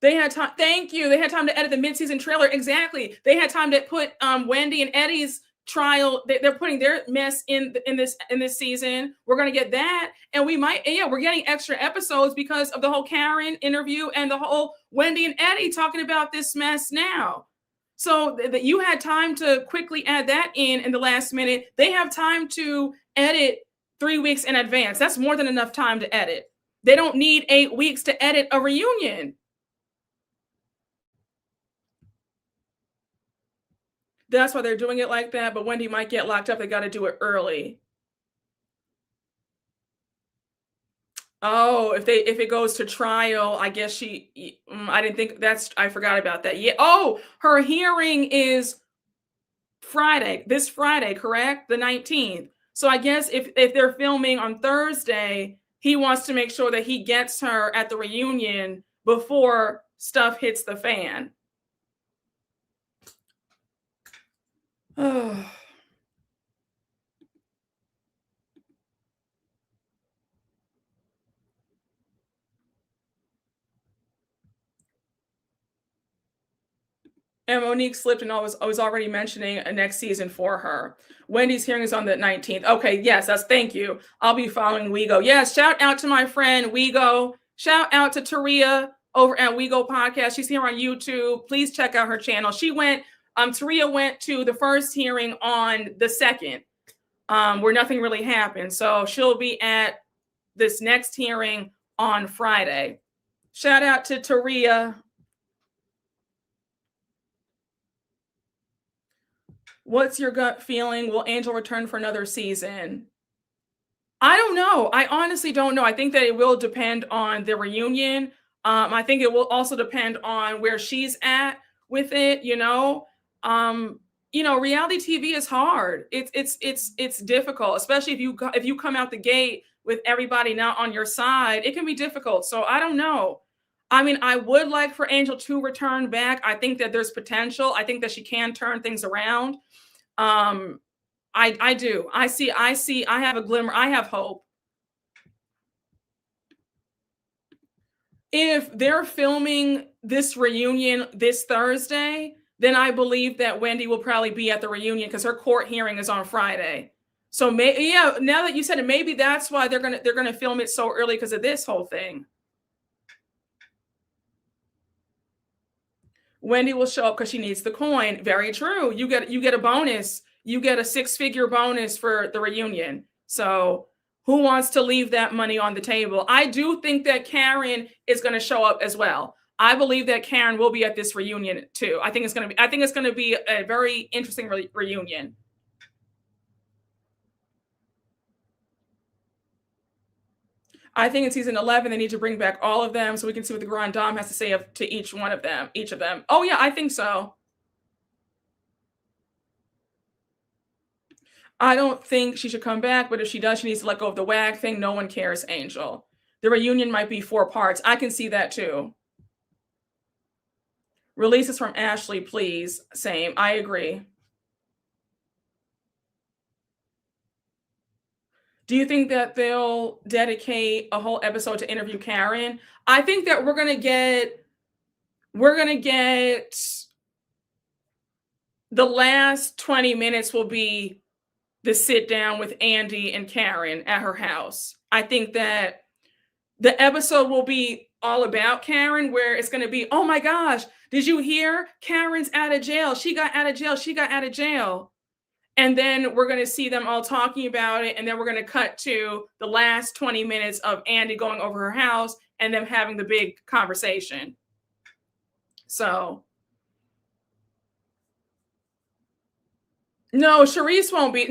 They had time. Thank you. They had time to edit the mid-season trailer. Exactly. They had time to put Wendy and Eddie's trial. They're putting their mess in this season. We're going to get that. And we're getting extra episodes because of the whole Karen interview and the whole Wendy and Eddie talking about this mess now. So that you had time to quickly add that in the last minute. They have time to edit 3 weeks in advance. That's more than enough time to edit. They don't need 8 weeks to edit a reunion. That's why they're doing it like that. But Wendy might get locked up. They got to do it early. Oh, if it goes to trial, I guess I didn't think I forgot about that. Yeah. Oh, her hearing is this Friday, correct? The 19th. So I guess if they're filming on Thursday, he wants to make sure that he gets her at the reunion before stuff hits the fan. Oh. And Monique slipped and I was already mentioning a next season for her. Wendy's hearing is on the 19th. Okay, yes, thank you. I'll be following Wego. Yes, shout out to my friend Wego. Shout out to Taria over at Wego Podcast. She's here on YouTube. Please check out her channel. Taria went to the first hearing on the 2nd, where nothing really happened. So she'll be at this next hearing on Friday. Shout out to Taria. What's your gut feeling? Will Angel return for another season? I don't know. I honestly don't know. I think that it will depend on the reunion. I think it will also depend on where she's at with it, you know. reality TV is hard. It's difficult, especially if you come out the gate with everybody not on your side. It can be difficult. So I don't know. I mean, I would like for Angel to return back. I think that there's potential. I think that she can turn things around. I do. I see. I have a glimmer. I have hope. If they're filming this reunion this Thursday, then I believe that Wendy will probably be at the reunion because her court hearing is on Friday. So now that you said it, maybe that's why they're gonna film it so early because of this whole thing. Wendy will show up because she needs the coin. Very true. You get a bonus. You get a 6-figure bonus for the reunion. So who wants to leave that money on the table? I do think that Karen is going to show up as well. I believe that Karen will be at this reunion too. I think it's going to be a very interesting reunion. I think in season 11 they need to bring back all of them so we can see what the Grand Dame has to say to each of them. Oh yeah, I think so. I don't think she should come back, but if she does, she needs to let go of the WAG thing. No one cares, Angel. The reunion might be 4 parts. I can see that too. Releases from Ashley, please. Same. I agree. Do you think that they'll dedicate a whole episode to interview Karen? I think that we're gonna get the last 20 minutes will be the sit down with Andy and Karen at her house. I think that the episode will be all about Karen, where it's going to be, oh my gosh, did you hear? Karen's out of jail. She got out of jail. And then we're going to see them all talking about it. And then we're going to cut to the last 20 minutes of Andy going over her house and them having the big conversation. So. No, Charisse won't be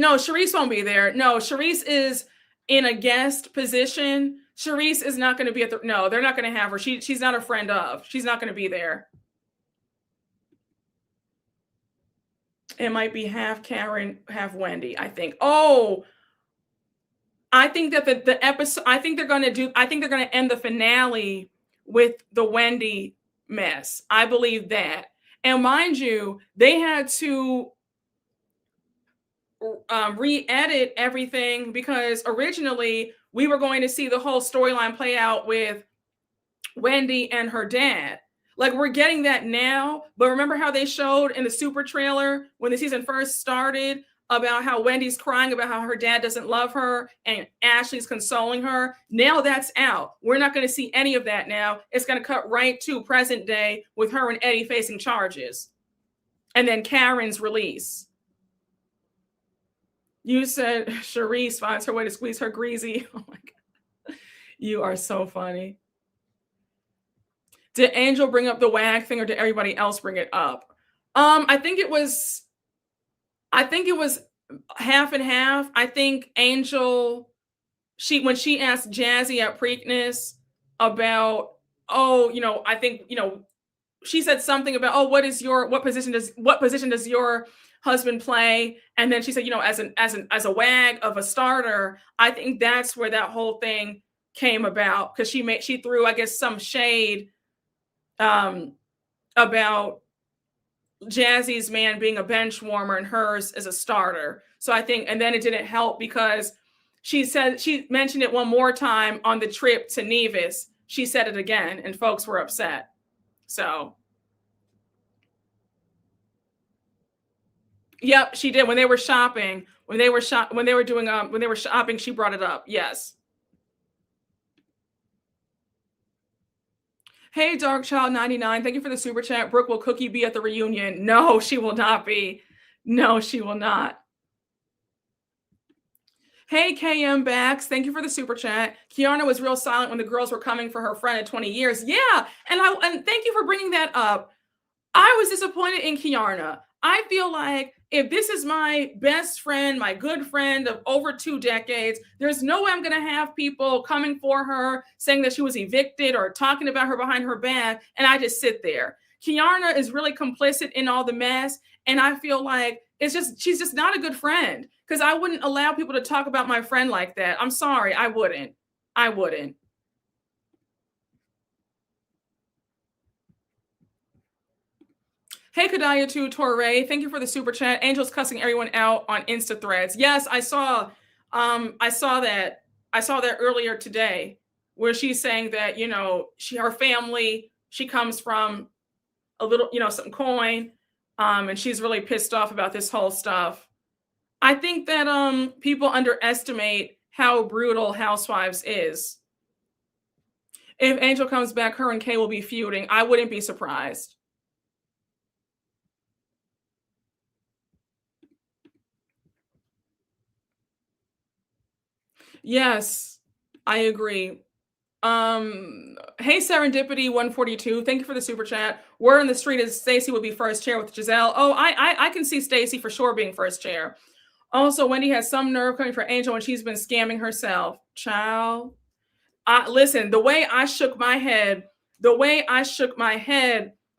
there. No, Charisse is in a guest position. Charisse is not going to be no, they're not going to have her. She's not a friend of. She's not going to be there. It might be half Karen, half Wendy, I think. Oh, I think that the episode, I think they're going to end the finale with the Wendy mess. I believe that. And mind you, they had to re-edit everything because originally we were going to see the whole storyline play out with Wendy and her dad. Like, we're getting that now, but remember how they showed in the super trailer when the season first started about how Wendy's crying about how her dad doesn't love her and Ashley's consoling her? Now that's out. We're not going to see any of that now. It's going to cut right to present day with her and Eddie facing charges. And then Karen's release. You said Charisse finds her way to squeeze her greasy. Oh my God. You are so funny. Did Angel bring up the WAG thing or did everybody else bring it up? I think it was half and half. I think Angel, when she asked Jazzy at Preakness about, I think, she said something about, what position does your husband play? And then she said, as a WAG of a starter. I think that's where that whole thing came about because she threw, I guess, some shade about Jazzy's man being a bench warmer and hers as a starter. So I think, and then it didn't help because she mentioned it one more time on the trip to Nevis. She said it again and folks were upset. So. Yep, she did. When they were shopping, when they were shopping, she brought it up. Yes. Hey, Dark Child 99, thank you for the super chat. Brooke, will Cookie be at the reunion? No, she will not be. No, she will not. Hey, KM Bax, thank you for the super chat. Kiana was real silent when the girls were coming for her friend at 20 years. Yeah, and thank you for bringing that up. I was disappointed in Kiana. I feel like if this is my best friend, my good friend of over 2 decades, there's no way I'm going to have people coming for her saying that she was evicted or talking about her behind her back, and I just sit there. Kiana is really complicit in all the mess, and I feel like It's just, she's just not a good friend, because I wouldn't allow people to talk about my friend like that. I'm sorry, I wouldn't. I wouldn't. Hey, Kadaya to Torre, thank you for the super chat. Angel's cussing everyone out on Insta threads. Yes, I saw that. I saw that earlier today, where she's saying that, her family, she comes from a little, some coin, and she's really pissed off about this whole stuff. I think that people underestimate how brutal Housewives is. If Angel comes back, her and Kay will be feuding. I wouldn't be surprised. Yes, I agree. Hey, Serendipity 142, thank you for the super chat. Word on the street is Stacey would be first chair with Gizelle. Oh, I can see Stacey for sure being first chair. Also, Wendy has some nerve coming for Angel when she's been scamming herself. Child. Listen, the way I shook my head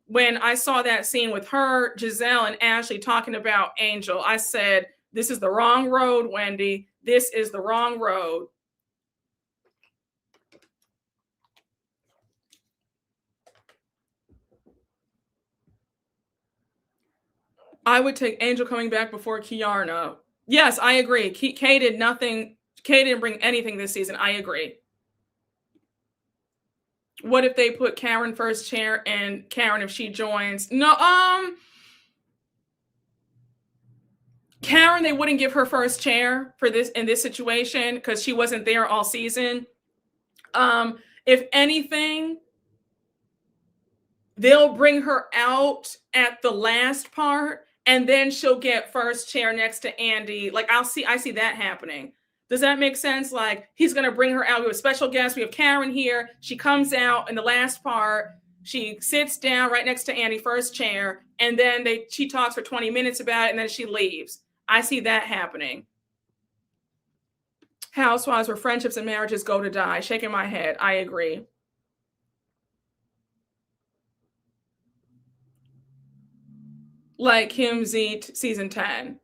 when I saw that scene with her, Gizelle, and Ashley talking about Angel, I said, this is the wrong road, Wendy. This is the wrong road. I would take Angel coming back before Kiarna. Yes, I agree. Kay did nothing. Kay didn't bring anything this season. I agree. What if they put Karen first chair and Karen, if she joins? No, Karen, they wouldn't give her first chair for this in this situation because she wasn't there all season. If anything, they'll bring her out at the last part, and then she'll get first chair next to Andy. Like I see that happening. Does that make sense? Like he's gonna bring her out. We have a special guest. We have Karen here. She comes out in the last part. She sits down right next to Andy, first chair, and then she talks for 20 minutes about it, and then she leaves. I see that happening. Housewives where friendships and marriages go to die. Shaking my head. I agree. Like Kim Zeet, season 10.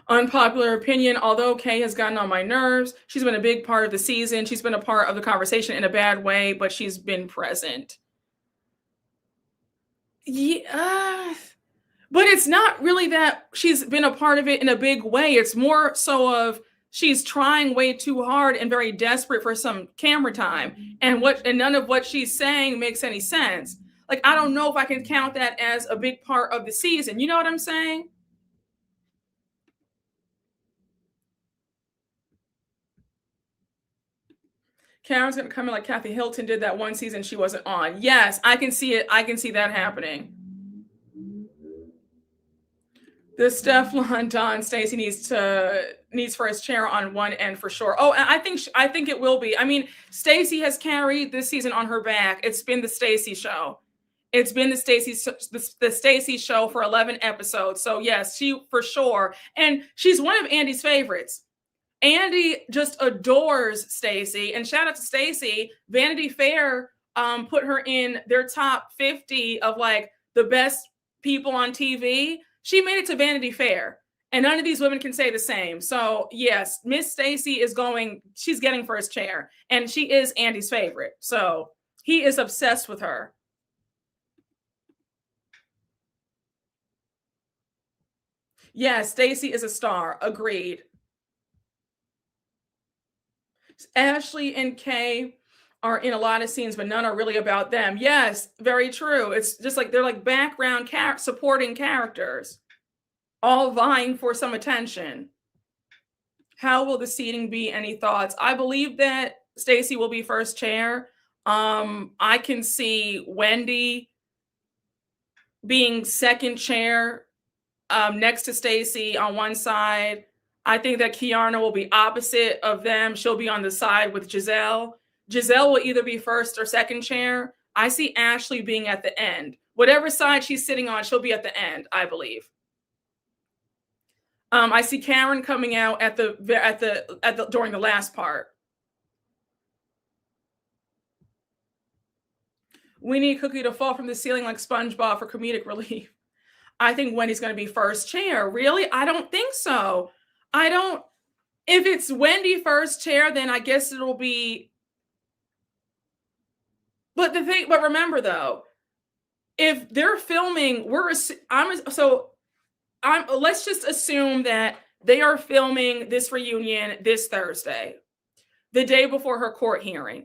Unpopular opinion, although Kay has gotten on my nerves, she's been a big part of the season. She's been a part of the conversation in a bad way, but she's been present. Yeah, but it's not really that she's been a part of it in a big way. It's more so of she's trying way too hard and very desperate for some camera time, and none of what she's saying makes any sense. Like, I don't know if I can count that as a big part of the season. You know what I'm saying? Karen's going to come in like Kathy Hilton did that one season she wasn't on. Yes, I can see it. I can see that happening. The Stefflon Don Stacey needs first chair on one end for sure. Oh, and I think it will be. I mean, Stacey has carried this season on her back. It's been the Stacey show. It's been the Stacey show for 11 episodes. So yes, she for sure. And she's one of Andy's favorites. Andy just adores Stacey, and shout out to Stacey. Vanity Fair put her in their top 50 of like the best people on TV. She made it to Vanity Fair, and none of these women can say the same. So yes, Miss Stacey she's getting first chair, and she is Andy's favorite. So he is obsessed with her. Yes, Stacey is a star. Agreed. Ashley and Kay are in a lot of scenes, but none are really about them. Yes, very true. It's just like they're like background supporting characters, all vying for some attention. How will the seating be? Any thoughts? I believe that Stacey will be first chair. I can see Wendy being second chair next to Stacey on one side. I think that Kiarna will be opposite of them. She'll be on the side with Gizelle. Gizelle will either be first or second chair. I see Ashley being at the end. Whatever side she's sitting on, she'll be at the end, I believe. I see Karen coming out during the last part. We need Cookie to fall from the ceiling like SpongeBob for comedic relief. I think Wendy's going to be first chair. Really? I don't think so. I don't. If it's Wendy first chair, then I guess it'll be. But remember though, if they're filming, let's just assume that they are filming this reunion this Thursday, the day before her court hearing.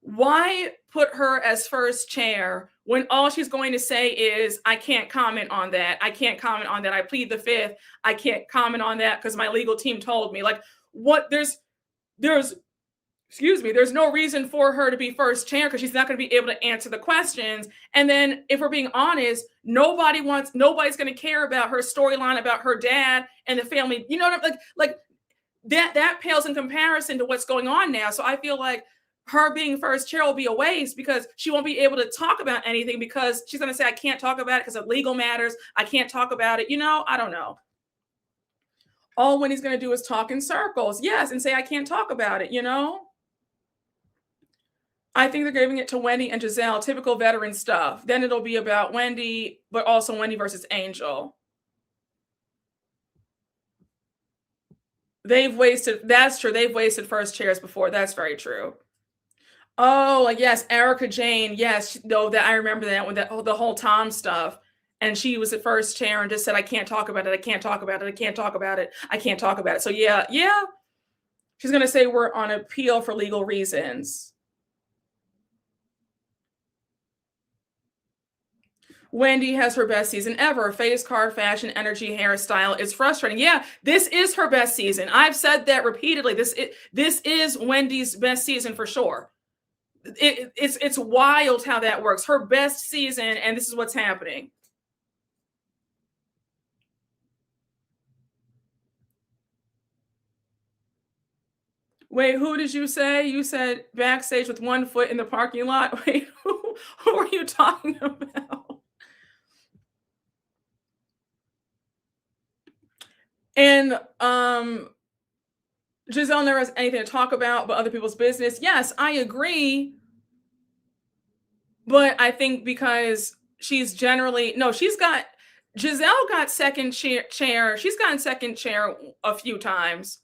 Why put her as first chair when all she's going to say is, I can't comment on that. I can't comment on that. I plead the fifth. I can't comment on that because my legal team told me. Like, what? There's no reason for her to be first chair because she's not going to be able to answer the questions. And then if we're being honest, nobody's going to care about her storyline about her dad and the family. You know what I'm like that pales in comparison to what's going on now. So I feel like her being first chair will be a waste because she won't be able to talk about anything because she's going to say, I can't talk about it because of legal matters. I can't talk about it. I don't know. All Wendy's going to do is talk in circles. Yes. And say, I can't talk about it. I think they're giving it to Wendy and Gizelle, typical veteran stuff. Then it'll be about Wendy, but also Wendy versus Angel. That's true. They've wasted first chairs before. That's very true. Oh, yes, Erica Jane. Yes, that I remember that when the whole Tom stuff. And she was at first chair and just said, I can't talk about it. I can't talk about it. I can't talk about it. I can't talk about it. So yeah. She's going to say we're on appeal for legal reasons. Wendy has her best season ever. Face card, fashion, energy, hairstyle is frustrating. Yeah, this is her best season. I've said that repeatedly. This is Wendy's best season for sure. It's wild how that works. Her best season, and this is what's happening. Wait, who did you say? You said backstage with one foot in the parking lot. Wait, who are you talking about? And Gizelle never has anything to talk about but other people's business. Yes, I agree. But I think because Giselle got second chair. She's gotten second chair a few times.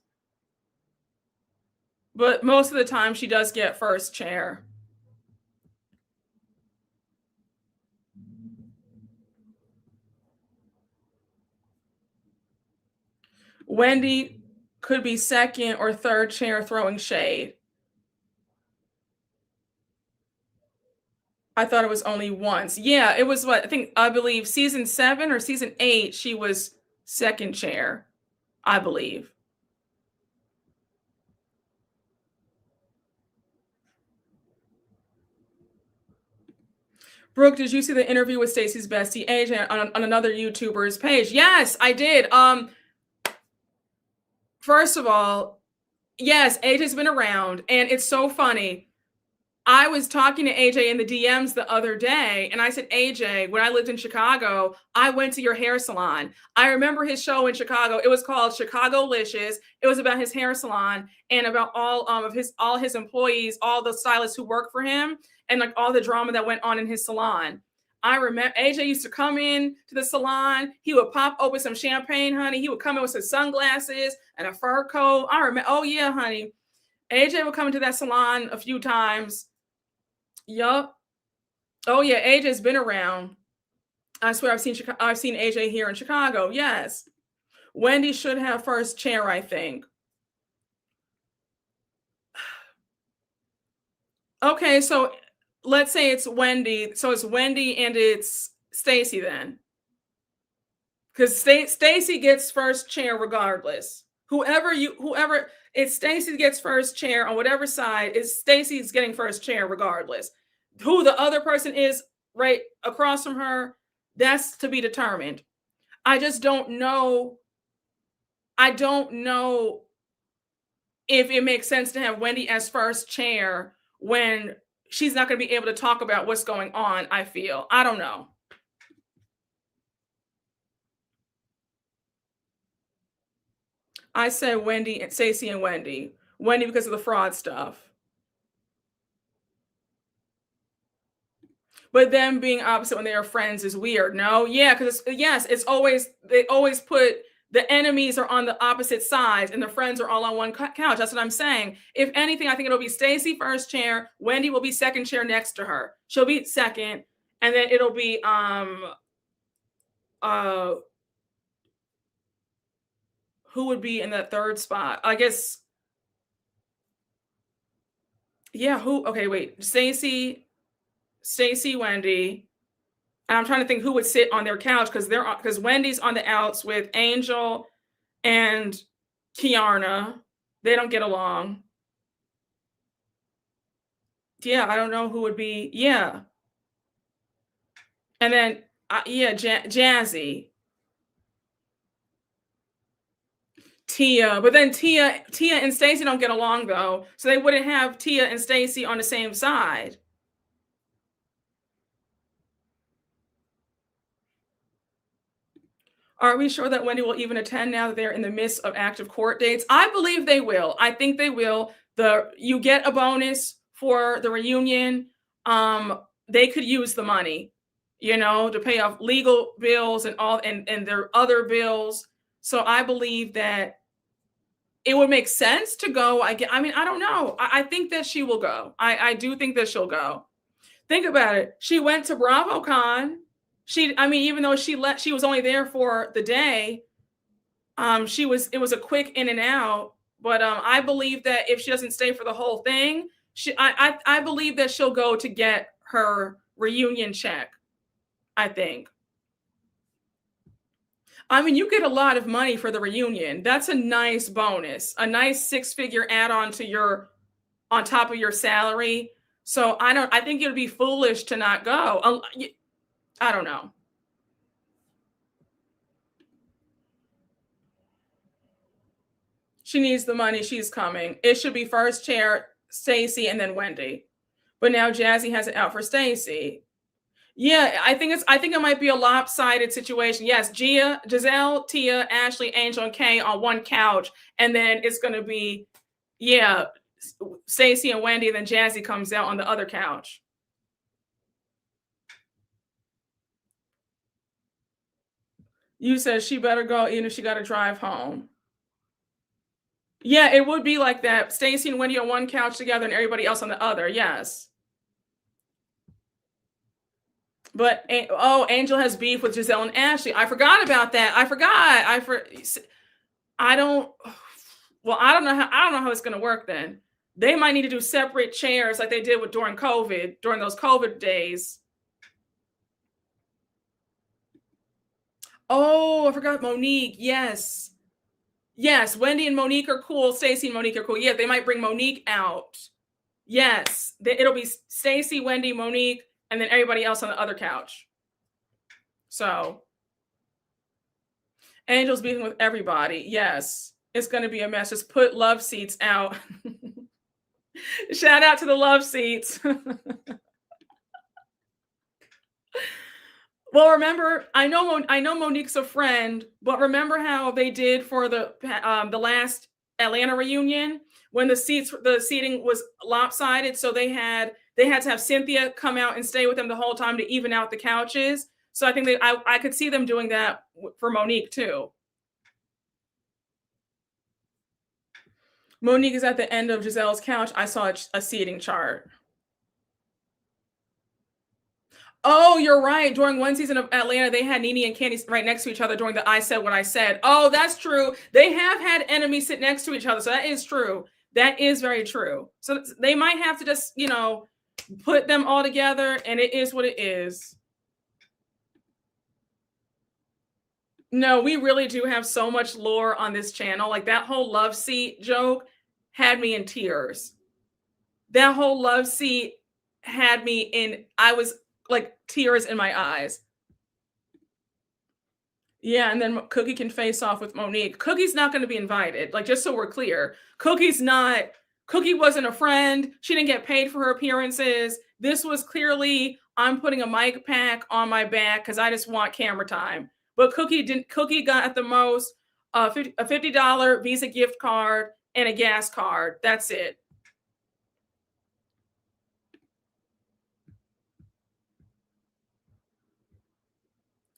But most of the time she does get first chair. Wendy could be second or third chair throwing shade. I thought it was only once. Yeah, it was I believe season 7 or season 8, she was second chair, I believe. Brooke, did you see the interview with Stacey's bestie AJ on another YouTuber's page? Yes, I did. First of all, yes, AJ's been around, and it's so funny. I was talking to AJ in the DMs the other day, and I said, AJ, when I lived in Chicago, I went to your hair salon. I remember his show in Chicago. It was called Chicagolicious. It was about his hair salon and about all his employees, all the stylists who work for him, and like all the drama that went on in his salon. I remember AJ used to come in to the salon. He would pop open some champagne, honey. He would come in with some sunglasses and a fur coat. I remember, oh yeah, honey. AJ would come into that salon a few times. Yup. Oh yeah, AJ's been around. I swear I've seen AJ here in Chicago. Yes. Wendy should have first chair, I think. Okay, so let's say it's Wendy. So it's Wendy and it's Stacey then. Because Stacey gets first chair regardless. Whoever it's Stacey gets first chair on whatever side, is Stacey's getting first chair regardless. Who the other person is right across from her, that's to be determined. I just don't know. I don't know if it makes sense to have Wendy as first chair when she's not going to be able to talk about what's going on, I feel. I don't know. I said Wendy and Stacey and Wendy. Wendy because of the fraud stuff. But them being opposite when they are friends is weird. No, yeah, because it's always they always put the enemies are on the opposite sides and the friends are all on one couch. That's what I'm saying. If anything, I think it'll be Stacey first chair, Wendy will be second chair next to her. She'll be second, and then it'll be who would be in that third spot? I guess. Yeah, who? Okay, wait. Stacey, Wendy. And I'm trying to think who would sit on their couch because Wendy's on the outs with Angel and Kiana. They don't get along. Yeah, I don't know who would be. Yeah. And then Jazzy. Tia, but then Tia and Stacey don't get along though, so they wouldn't have Tia and Stacey on the same side. Are we sure that Wendy will even attend now that they're in the midst of active court dates? I believe they will. I think they will. You get a bonus for the reunion. They could use the money, to pay off legal bills and all and their other bills. So I believe that it would make sense to go. I don't know. I think that she will go. I do think that she'll go. Think about it. She went to BravoCon. Even though she was only there for the day, it was a quick in and out. But I believe that if she doesn't stay for the whole thing, I believe that she'll go to get her reunion check. I think. You get a lot of money for the reunion. That's a nice bonus, a nice 6-figure add-on on top of your salary. So I think it would be foolish to not go. I don't know. She needs the money. She's coming. It should be first chair, Stacey, and then Wendy. But now Jazzy has it out for Stacey. Yeah, I think it might be a lopsided situation. Yes, Gizelle, Tia, Ashley, Angel, and Kay on one couch, and then it's going to be, Stacey and Wendy, and then Jazzy comes out on the other couch. You said she better go, even if she got to drive home. Yeah, it would be like that. Stacey and Wendy on one couch together, and everybody else on the other. Yes. But Angel has beef with Gizelle and Ashley. I forgot about that. I don't know how it's going to work then. They might need to do separate chairs like they did during those COVID days. Oh, I forgot Monique. Yes. Wendy and Monique are cool. Stacey and Monique are cool. Yeah, they might bring Monique out. Yes. It'll be Stacey, Wendy, Monique, and then everybody else on the other couch. So Angel's beefing with everybody. Yes. It's going to be a mess. Just put love seats out. Shout out to the love seats. Well, remember, I know Monique's a friend, but remember how they did for the last Atlanta reunion when the seating was lopsided, so they had to have Cynthia come out and stay with them the whole time to even out the couches. So I think I could see them doing that for Monique too. Monique is at the end of Gizelle's couch. I saw a seating chart. Oh, you're right. During one season of Atlanta, they had Nene and Candy right next to each other during the I Said What I Said. Oh, that's true. They have had enemies sit next to each other. So that is true. That is very true. So they might have to just, put them all together, and it is what it is. No, we really do have so much lore on this channel. Like that whole love seat joke had me in tears. That whole love seat had me I was like tears in my eyes. Yeah, and then Cookie can face off with Monique. Cookie's not going to be invited. Like, just so we're clear, Cookie wasn't a friend. She didn't get paid for her appearances. This was clearly, I'm putting a mic pack on my back because I just want camera time. But Cookie got at the most a $50 Visa gift card and a gas card. That's it.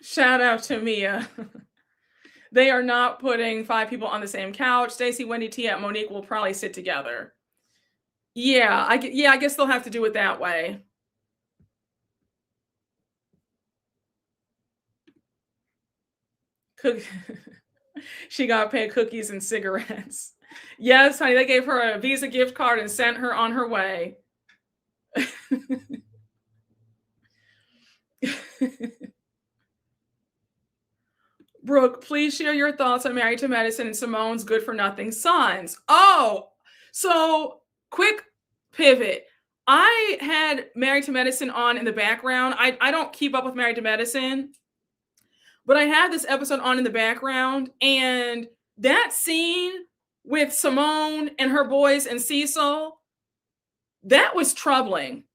Shout out to Mia. They are not putting 5 people on the same couch. Stacey, Wendy, Tia, and Monique will probably sit together. Yeah, I guess they'll have to do it that way. She got paid cookies and cigarettes. Yes, honey, they gave her a Visa gift card and sent her on her way. Brooke, please share your thoughts on Married to Medicine and Simone's good for nothing sons. Oh, so quick pivot. I had Married to Medicine on in the background. I don't keep up with Married to Medicine, but I had this episode on in the background, and that scene with Simone and her boys and Cecil, that was troubling.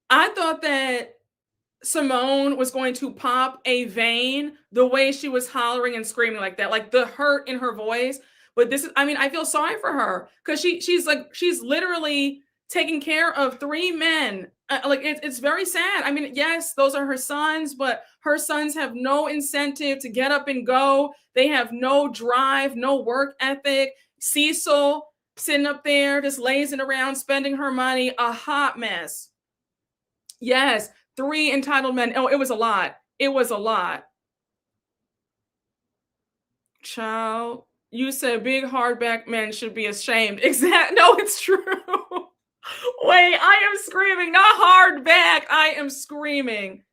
I thought that Simone was going to pop a vein the way she was hollering and screaming like that, like the hurt in her voice. But this is, I mean, I feel sorry for her because she's literally taking care of 3 men. It's very sad. I mean, yes, those are her sons, but her sons have no incentive to get up and go. They have no drive, no work ethic. Cecil sitting up there, just lazing around, spending her money, a hot mess. Yes, 3 entitled men. Oh, it was a lot. It was a lot. Child, you said big hardback men should be ashamed. Exactly. No, it's true. Wait, I am screaming, not hardback. I am screaming.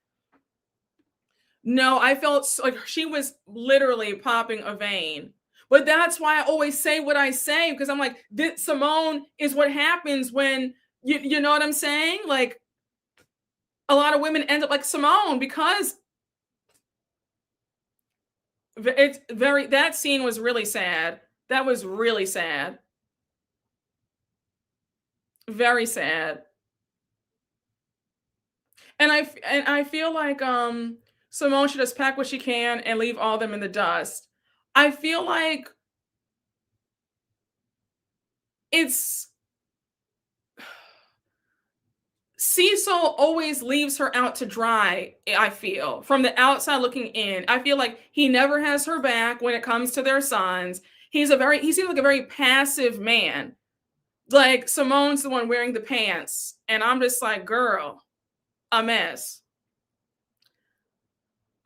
No, I felt like she was literally popping a vein. But that's why I always say what I say, because I'm like, this Simone is what happens when, you know what I'm saying? Like, a lot of women end up like Simone because it's that scene was really sad. That was really sad. Very sad. And I feel like Simone should just pack what she can and leave all of them in the dust. I feel like it's Cecil always leaves her out to dry, I feel, from the outside looking in. I feel like he never has her back when it comes to their sons. He seems like a very passive man. Like Simone's the one wearing the pants. And I'm just like, girl, a mess.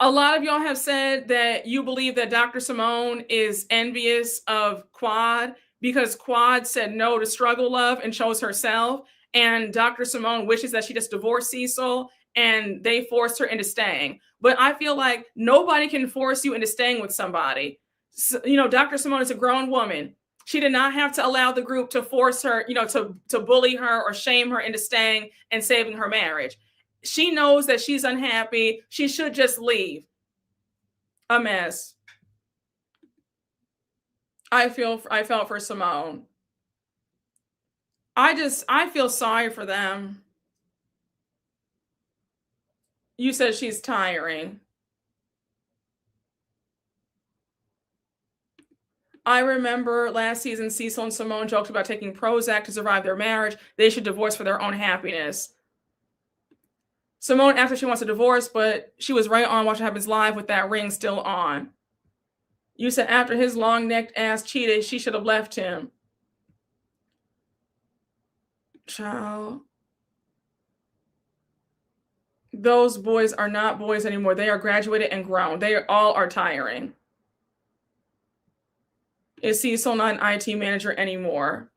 A lot of y'all have said that you believe that Dr. Simone is envious of Quad because Quad said no to struggle love and chose herself. And Dr. Simone wishes that she just divorced Cecil and they forced her into staying. But I feel like nobody can force you into staying with somebody. So, Dr. Simone is a grown woman. She did not have to allow the group to force her, to bully her or shame her into staying and saving her marriage. She knows that she's unhappy. She should just leave. A mess. I felt for Simone. I feel sorry for them. You said she's tiring. I remember last season, Cecil and Simone joked about taking Prozac to survive their marriage. They should divorce for their own happiness. Simone, after she wants a divorce, but she was right on Watch What Happens Live with that ring still on. You said after his long-necked ass cheated, she should have left him. Child. Those boys are not boys anymore. They are graduated and grown. They all are tiring. Is Cecil not an IT manager anymore?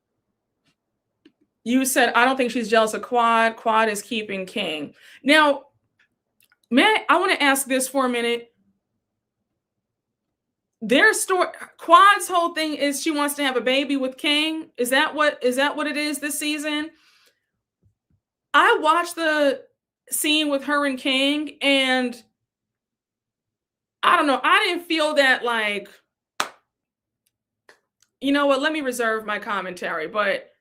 You said, I don't think she's jealous of Quad. Quad is keeping King. Now, I want to ask this for a minute. Quad's whole thing is she wants to have a baby with King. Is that what it is this season? I watched the scene with her and King, and I don't know. I didn't feel that like, you know what? Let me reserve my commentary, but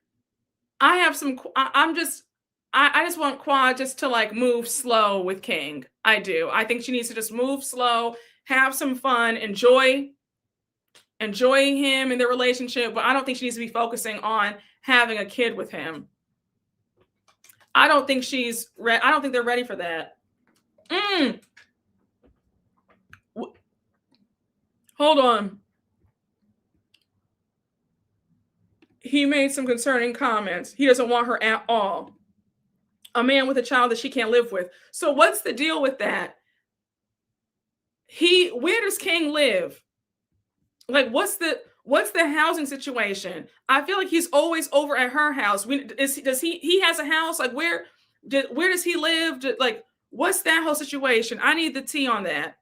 I have some. I just want Quad just to like move slow with King. I do. I think she needs to just move slow, have some fun, enjoy him in their relationship. But I don't think she needs to be focusing on having a kid with him. I don't think they're ready for that. Mm. Hold on. He made some concerning comments. He doesn't want her at all. A man with a child that she can't live with. So what's the deal with that? Where does King live? Like, what's the housing situation? I feel like he's always over at her house. Does he has a house? Like, where does he live? Like, what's that whole situation? I need the tea on that.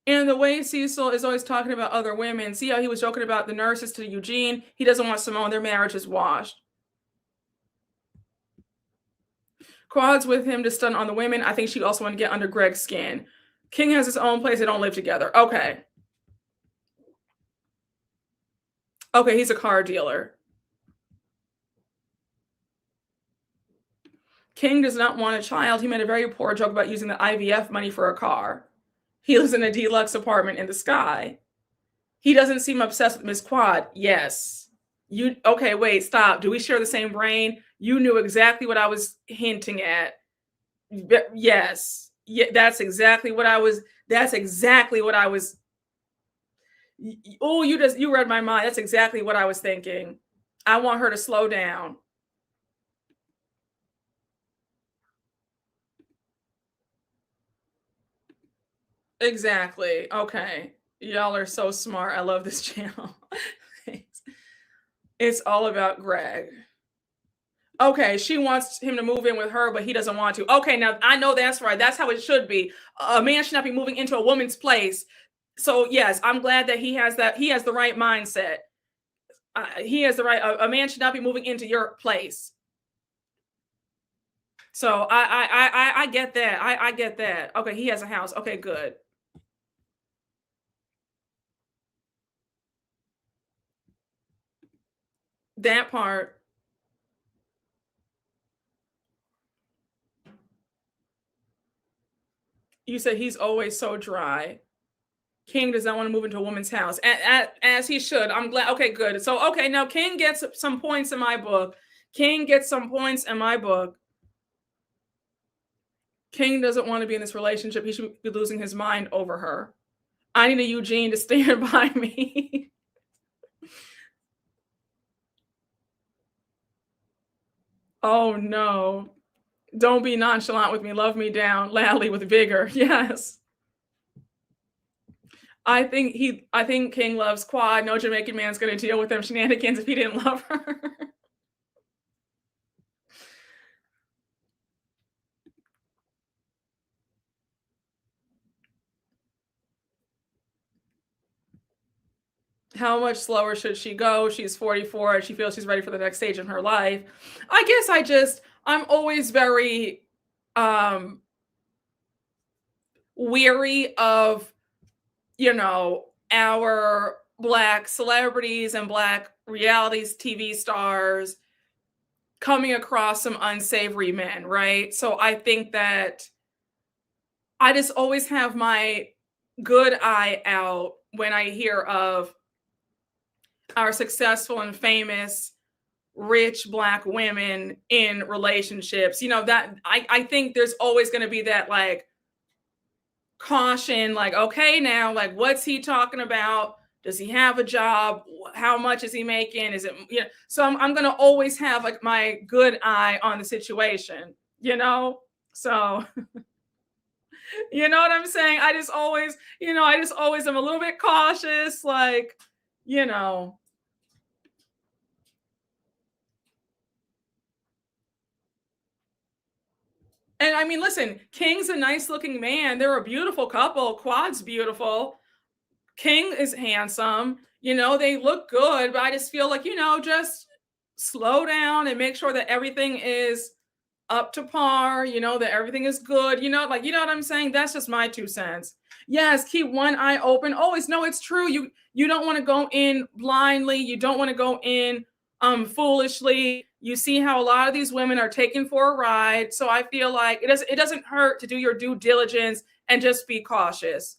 And the way Cecil is always talking about other women, see how he was joking about the nurses to Eugene? He doesn't want Simone. Their marriage is washed. Quad's with him to stun on the women. I think she also wanted to get under Greg's skin. King has his own place. They don't live together. Okay. Okay, he's a car dealer. King does not want a child. He made a very poor joke about using the IVF money for a car. He lives in a deluxe apartment in the sky. He doesn't seem obsessed with Miss Quad. Yes. Okay, wait, stop. Do we share the same brain? You knew exactly what I was hinting at. Yes. Yeah, that's exactly what I was. Oh, you read my mind. That's exactly what I was thinking. I want her to slow down. Exactly. Okay. Y'all are so smart. I love this channel. It's all about Greg. Okay, she wants him to move in with her, but he doesn't want to. Okay, now I know that's right. That's how it should be. A man should not be moving into a woman's place. So yes, I'm glad that he has that. He has the right mindset. He has the right. A man should not be moving into your place. So I get that. I get that. Okay, he has a house. Okay, good. That part. You said he's always so dry. King does not want to move into a woman's house, as he should. I'm glad. Okay, good. So, okay, now King gets some points in my book. King gets some points in my book. King doesn't want to be in this relationship. He should be losing his mind over her. I need a Eugene to stand by me. Oh, no. Don't be nonchalant with me. Love me down loudly with vigor. Yes. I think King loves Quad. No Jamaican man's going to deal with them shenanigans if he didn't love her. How much slower should she go? She's 44. She feels she's ready for the next stage in her life. I guess I'm always very weary of, our Black celebrities and Black realities TV stars coming across some unsavory men, right? So I think that I just always have my good eye out when I hear of our successful and famous rich Black women in relationships. That I think there's always going to be that like caution, like, okay, now, like, what's he talking about? Does he have a job? How much is he making? Is it, so I'm going to always have like my good eye on the situation, so you know what I'm saying? I just always am a little bit cautious, like, you know. And I mean, listen, King's a nice looking man. They're a beautiful couple. Quad's beautiful. King is handsome. They look good, but I just feel like, just slow down and make sure that everything is up to par, that everything is good, like, you know what I'm saying? That's just my 2 cents. Yes, keep one eye open. Always. No, it's true. You don't want to go in blindly. You don't want to go in foolishly. You see how a lot of these women are taken for a ride. So I feel like it doesn't hurt to do your due diligence and just be cautious.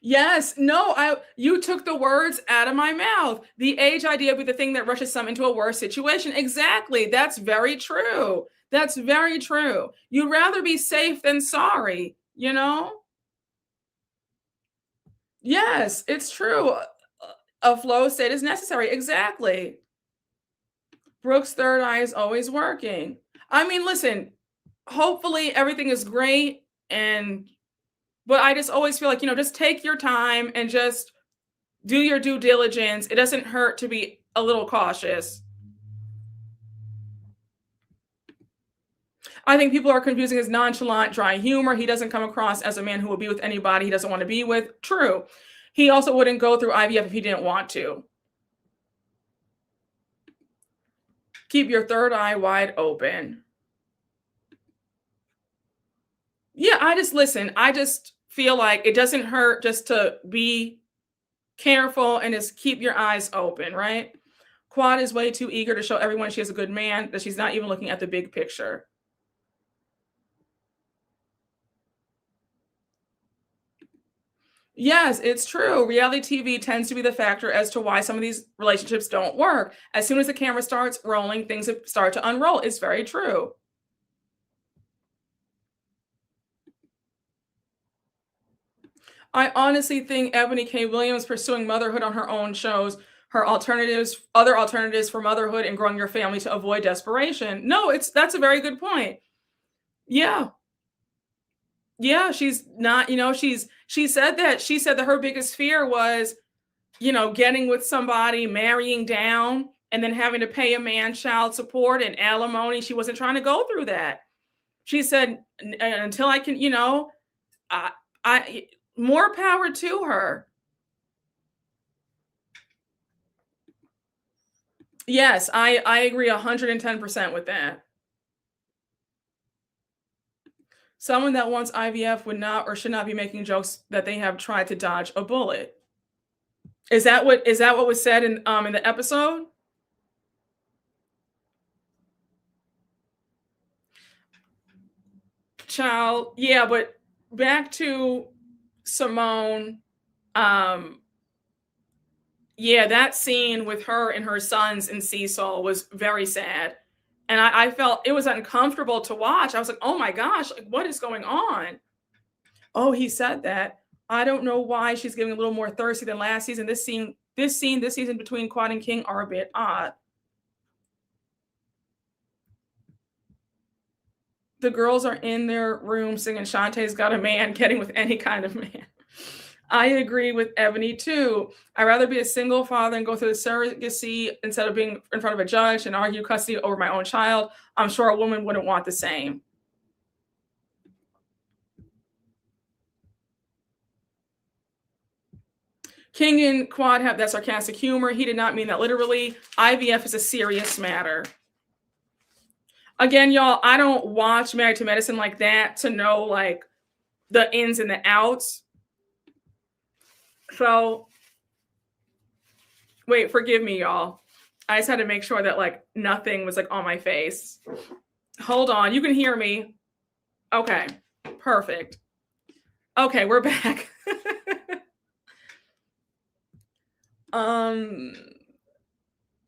Yes, no, you took the words out of my mouth. The age idea would be the thing that rushes some into a worse situation. Exactly. That's very true. That's very true. You'd rather be safe than sorry, you know? Yes, it's true. A flow state is necessary. Exactly. Brooke's third eye is always working. I mean, listen, hopefully everything is great and but I just always feel like, just take your time and just do your due diligence. It doesn't hurt to be a little cautious. I think people are confusing his nonchalant, dry humor. He doesn't come across as a man who will be with anybody he doesn't want to be with. True. He also wouldn't go through IVF if he didn't want to. Keep your third eye wide open. Yeah, I just feel like it doesn't hurt just to be careful and just keep your eyes open, right? Quad is way too eager to show everyone she has a good man, that she's not even looking at the big picture. Yes, it's true. Reality TV tends to be the factor as to why some of these relationships don't work. As soon as the camera starts rolling, things start to unroll. It's very true. I honestly think Ebony K. Williams pursuing motherhood on her own shows her other alternatives for motherhood and growing your family to avoid desperation. No, that's a very good point. Yeah. Yeah, she's not, she said that her biggest fear was, getting with somebody, marrying down, and then having to pay a man child support and alimony. She wasn't trying to go through that. She said, until I can, I, I more power to her. Yes, I agree 110% with that. Someone that wants IVF would not or should not be making jokes that they have tried to dodge a bullet. Is that what was said in the episode? Child, yeah, but back to Simone. Um, yeah, that scene with her and her sons in Cecil was very sad. And I felt it was uncomfortable to watch. I was like, oh my gosh, like, what is going on? Oh, he said that. I don't know why she's getting a little more thirsty than last season. This season between Quad and King are a bit odd. The girls are in their room singing Shantae's Got a Man, getting with any kind of man. I agree with Ebony too. I'd rather be a single father and go through the surrogacy instead of being in front of a judge and argue custody over my own child. I'm sure a woman wouldn't want the same. King and Quad have that sarcastic humor. He did not mean that literally. IVF is a serious matter. Again, y'all, I don't watch Married to Medicine like that to know like the ins and the outs. So, wait, forgive me, y'all. I just had to make sure that like nothing was like on my face. Hold on, you can hear me. Okay, perfect. Okay, we're back.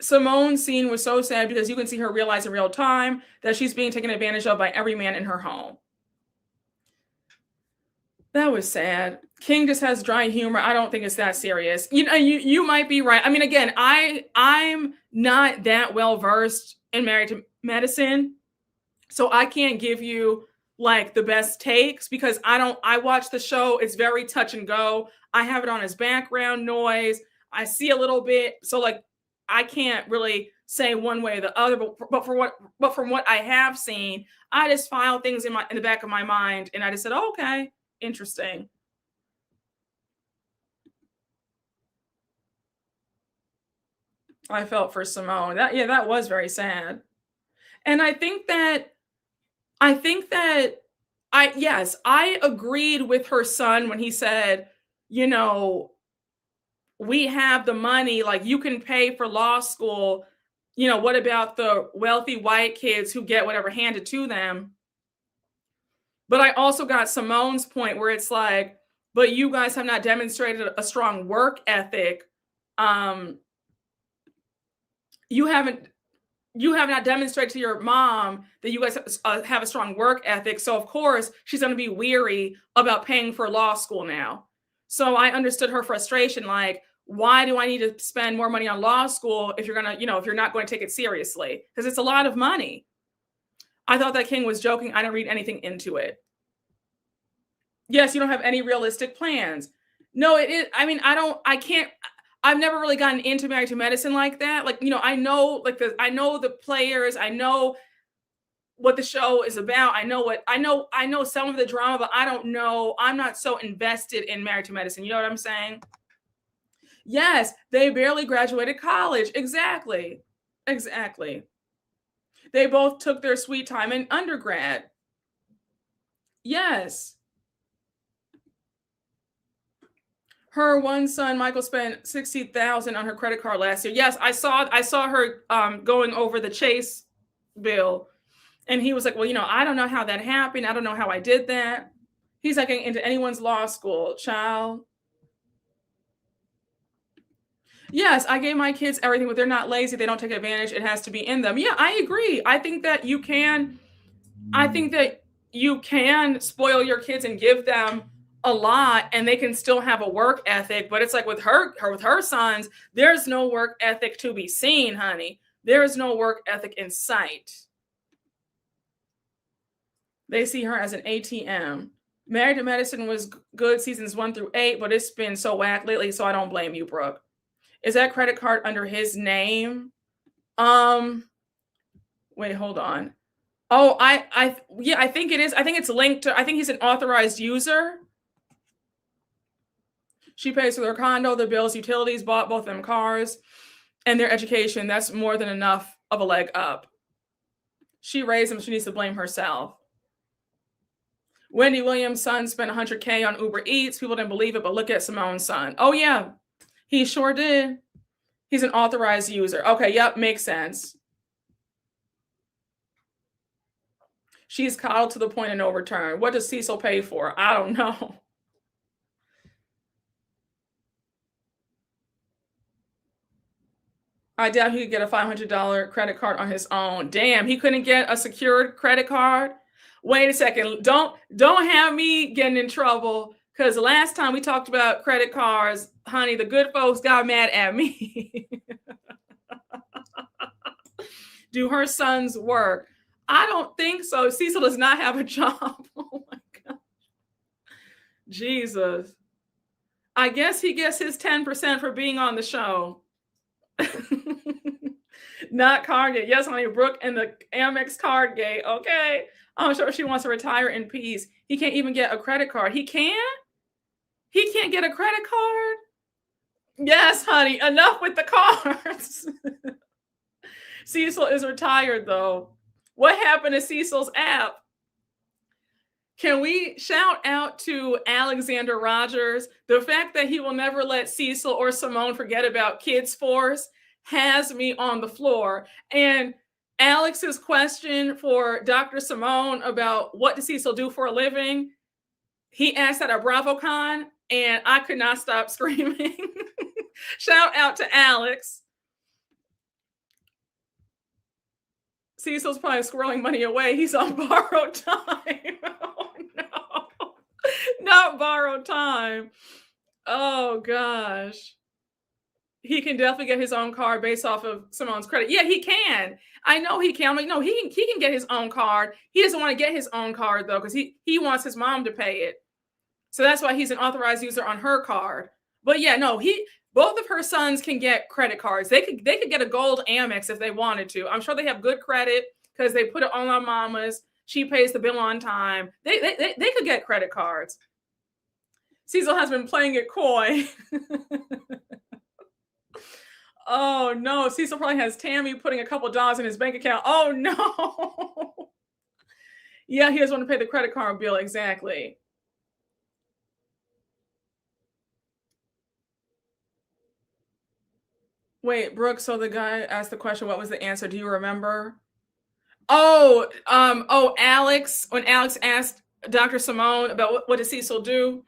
Simone's scene was so sad because you can see her realize in real time that she's being taken advantage of by every man in her home. That was sad. King just has dry humor. I don't think it's that serious. You might be right. I mean, again, I'm not that well versed in Married to Medicine, so I can't give you like the best takes because I watch the show. It's very touch and go. I have it on as background noise. I see a little bit, so like I can't really say one way or the other. But from what I have seen, I just file things in the back of my mind, and I just said, oh, okay, interesting. I felt for Simone. That was very sad. And I think that I agreed with her son when he said, we have the money, like you can pay for law school. What about the wealthy white kids who get whatever handed to them? But I also got Simone's point where it's like, but you guys have not demonstrated a strong work ethic. You have not demonstrated to your mom that you guys have a strong work ethic. So of course she's going to be weary about paying for law school now. So I understood her frustration. Like, why do I need to spend more money on law school if you're going to, if you're not going to take it seriously? Because it's a lot of money. I thought that king was joking. I didn't read anything into it. Yes, you don't have any realistic plans. No, it is. I mean, I've never really gotten into Married to Medicine like that. Like, I know the players, I know what the show is about. I know some of the drama, but I'm not so invested in Married to Medicine. You know what I'm saying? Yes, they barely graduated college. Exactly. They both took their sweet time in undergrad. Yes. Her one son, Michael, spent $60,000 on her credit card last year. Yes, I saw her going over the Chase bill, and he was like, "Well, I don't know how that happened. I don't know how I did that." He's like, "Into anyone's law school, child." Yes, I gave my kids everything, but they're not lazy. They don't take advantage. It has to be in them. Yeah, I agree. I think that you can spoil your kids and give them a lot, and they can still have a work ethic. But it's like with her sons, there's no work ethic to be seen, honey. There is no work ethic in sight. They see her as an ATM. Married to Medicine was good seasons 1 through 8, but it's been so whack lately, so I don't blame you, Brooke. Is that credit card under his name? Wait, hold on. Oh, I think it is. I think it's linked to, I think he's an authorized user. She pays for their condo, their bills, utilities, bought both of them cars, and their education. That's more than enough of a leg up. She raised them. She needs to blame herself. Wendy Williams' son spent $100K on Uber Eats. People didn't believe it, but look at Simone's son. Oh, yeah, he sure did. He's an authorized user. Okay, yep, makes sense. She's coddled to the point of no return. What does Cecil pay for? I don't know. I doubt he could get a $500 credit card on his own. Damn, he couldn't get a secured credit card? Wait a second. Don't have me getting in trouble, because the last time we talked about credit cards, honey, the good folks got mad at me. Do her sons work? I don't think so. Cecil does not have a job. Oh my God. Jesus. I guess he gets his 10% for being on the show. Not Cardgate. Yes, honey, Brooke and the Amex Cardgate. Okay. I'm sure she wants to retire in peace. He can't even get a credit card. He can't get a credit card? Yes, honey. Enough with the cards. Cecil is retired, though. What happened to Cecil's app? Can we shout out to Alexander Rogers? The fact that he will never let Cecil or Simone forget about Kids Force has me on the floor. And Alex's question for Dr. Simone about what does Cecil do for a living, he asked that at BravoCon, and I could not stop screaming. Shout out to Alex. Cecil's probably squirreling money away. He's on borrowed time. Oh, no. Not borrowed time. Oh, gosh. He can definitely get his own card based off of Simone's credit. Yeah, he can. I know he can. I'm like, no, he can get his own card. He doesn't want to get his own card, though, because he wants his mom to pay it. So that's why he's an authorized user on her card. But yeah, no, both of her sons can get credit cards. They could get a gold Amex if they wanted to. I'm sure they have good credit because they put it on our mamas. She pays the bill on time. They could get credit cards. Cecil has been playing it coy. Oh no, Cecil probably has Tammy putting a couple dollars in his bank account. Oh no. Yeah, he doesn't want to pay the credit card bill. Exactly. Wait, Brooke, so the guy asked the question, what was the answer? Do you remember? Oh, Alex, when Alex asked Dr. Simone about what does Cecil do?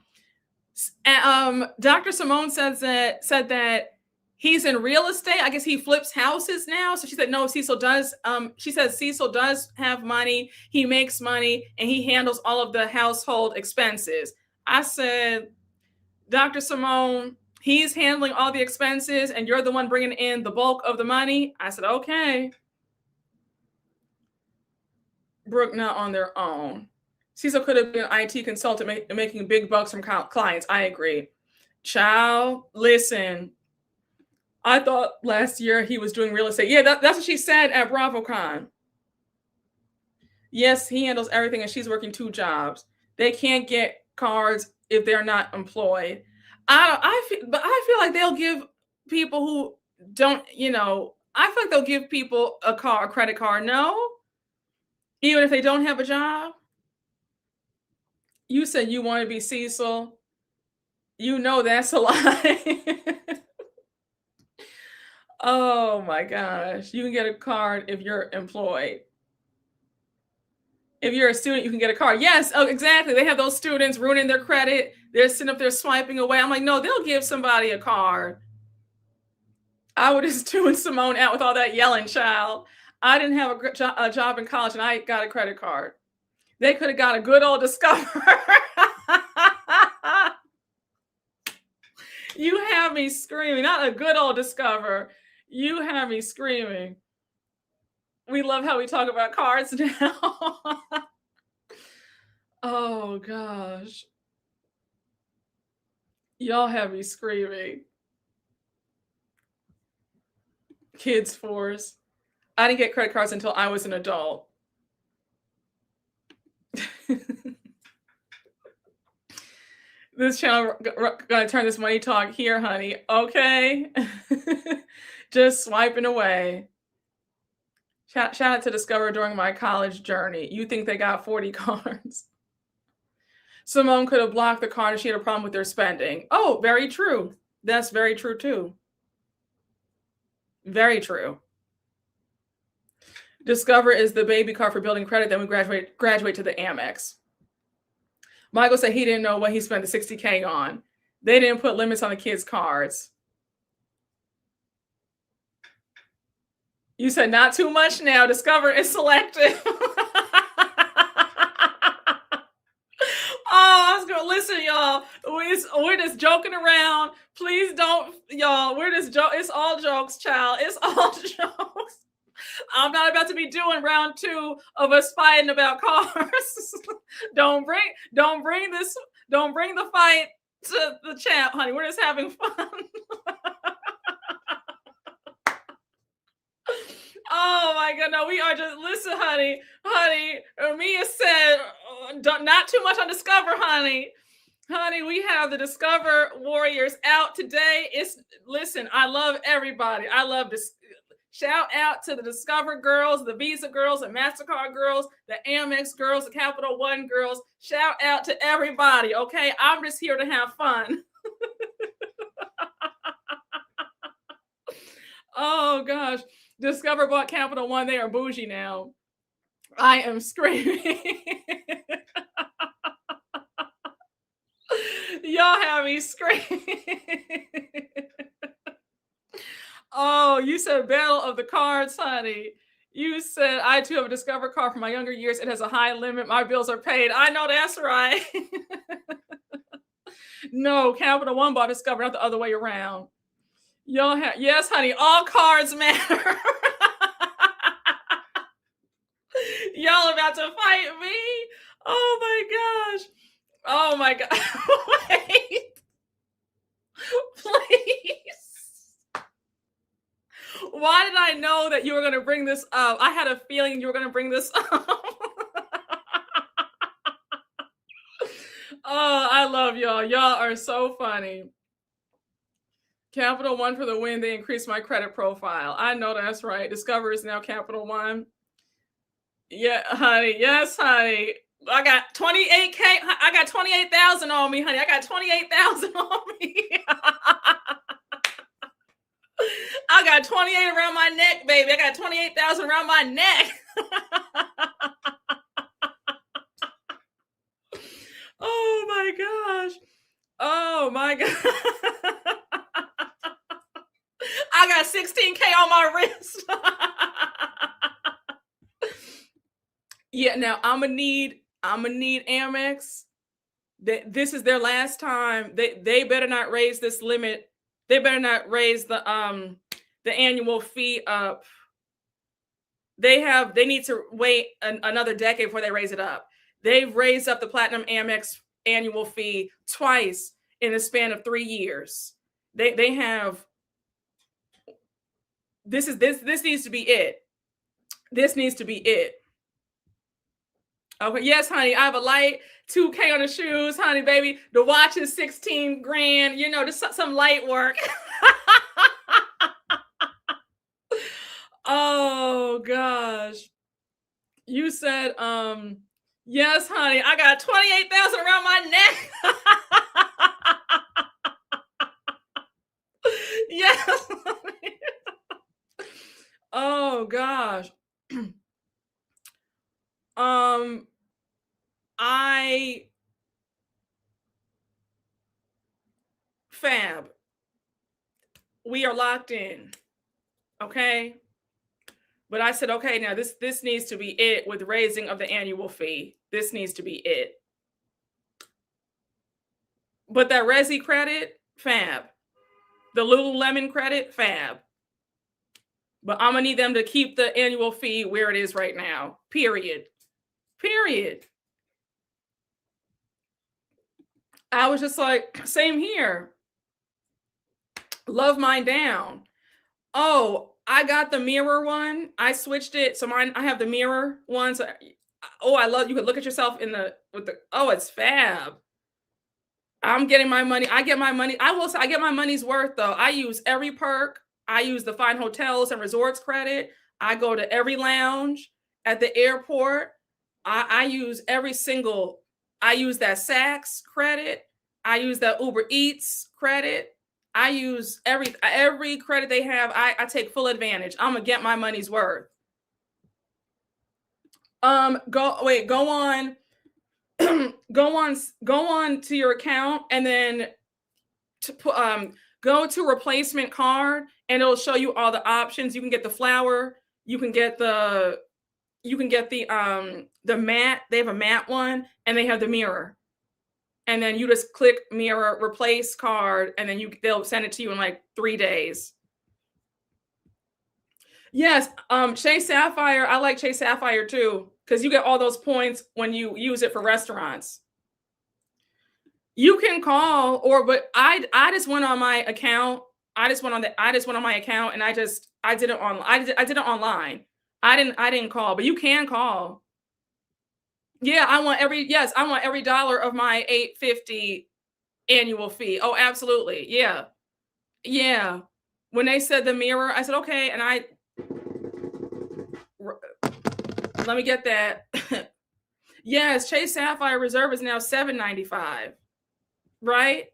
Dr. Simone said that he's in real estate. I guess he flips houses now. So she said, no, Cecil does. She says Cecil does have money. He makes money and he handles all of the household expenses. I said, Dr. Simone, he's handling all the expenses and you're the one bringing in the bulk of the money. I said, okay. Brooke not on their own. Cecil could have been an IT consultant making big bucks from clients. I agree. Child, listen. I thought last year he was doing real estate. Yeah, that's what she said at BravoCon. Yes, he handles everything and she's working 2 jobs. They can't get cards if they're not employed. I feel like they'll give people who don't, I feel like they'll give people a credit card. No? Even if they don't have a job? You said you want to be Cecil. You know that's a lie. Oh my gosh. You can get a card if you're employed. If you're a student, you can get a card. Yes, oh, exactly. They have those students ruining their credit. They're sitting up there swiping away. I'm like, no, they'll give somebody a card. I would just tune Simone out with all that yelling, child. I didn't have a job in college and I got a credit card. They could have got a good old Discover. You have me screaming. Not a good old Discover. You have me screaming. We love how we talk about cards now. Oh, gosh. Y'all have me screaming. Kids Force. I didn't get credit cards until I was an adult. This channel gonna turn this money talk here, honey. Okay. Just swiping away. Shout out to Discover during my college journey. You think they got 40 cards? Simone could have blocked the card if she had a problem with their spending. Oh, very true. That's very true too. Very true. Discover is the baby card for building credit. Then we graduate to the Amex. Michael said he didn't know what he spent the $60K on. They didn't put limits on the kids' cards. You said not too much now. Discover is selective. Oh, I was going to listen, y'all. We're just joking around. Please don't, y'all. We're just it's all jokes, child. It's all jokes. I'm not about to be doing round 2 of us fighting about cars. Don't bring the fight to the chat, honey. We're just having fun. Oh my God, no, we are just, listen, honey, Mia said, not too much on Discover, honey. Honey, we have the Discover Warriors out today. Listen, I love everybody. I love this. Shout out to the Discover girls, the Visa girls, the MasterCard girls, the Amex girls, the Capital One girls. Shout out to everybody, okay? I'm just here to have fun. Oh, gosh. Discover bought Capital One. They are bougie now. I am screaming. Y'all have me screaming. Oh, you said Battle of the Cards, honey. You said I too have a Discover card from my younger years. It has a high limit. My bills are paid. I know that's right. No, Capital One bought Discover, not the other way around. Y'all have, yes, honey, all cards matter. Y'all about to fight me? Oh my gosh. Oh my God. Wait. Please. Why did I know that you were going to bring this up? I had a feeling you were going to bring this up. Oh, I love y'all. Y'all are so funny. Capital One for the win. They increased my credit profile. I know that's right. Discover is now Capital One. Yeah, honey. Yes, honey. I got 28K. I got 28,000 on me, honey. I got 28,000 on me. I got 28 around my neck, baby. I got 28,000 around my neck. Oh my gosh. Oh my God. I got 16K on my wrist. Yeah, now I'm gonna need Amex. This is their last time. They better not raise this limit. They better not raise the annual fee up. They need to wait another decade before they raise it up. They've raised up the Platinum Amex annual fee twice in a span of 3 years. They have. This needs to be it. This needs to be it. Okay, yes, honey. I have a light, 2K on the shoes, honey, baby. The watch is 16 grand. You know, just some light work. Oh gosh. You said, yes, honey. I got 28,000 around my neck. Yes. Oh gosh. Fab. We are locked in. Okay. But I said, okay, now this needs to be it with raising of the annual fee. This needs to be it. But that Resi credit, fab. The Lululemon credit, fab. But I'm gonna need them to keep the annual fee where it is right now. Period. I was just like, same here. Love mine down. Oh, I got the mirror one. I switched it. So I have the mirror one. So, I love, you can look at yourself it's fab. I'm getting my money. I get my money. I will say I get my money's worth though. I use every perk. I use the fine hotels and resorts credit. I go to every lounge at the airport. I use I use that Saks credit. I use that Uber Eats credit. I use every credit they have. I take full advantage. I'm gonna get my money's worth. Go on to your account and then go to replacement card and it'll show you all the options. You can get the flower. You can get the matte. They have a matte one and they have the mirror. And then you just click mirror, replace card, and then they'll send it to you in like 3 days. Yes, Chase Sapphire. I like Chase Sapphire too, because you get all those points when you use it for restaurants. You can call, but I just went on my account. I just went on my account and I did it on. I did it online. I didn't call, but you can call. Yeah, I want every dollar of my $850 annual fee. Oh, absolutely. Yeah. Yeah. When they said the mirror, I said, okay. And let me get that. Yes, Chase Sapphire Reserve is now $7.95. Right?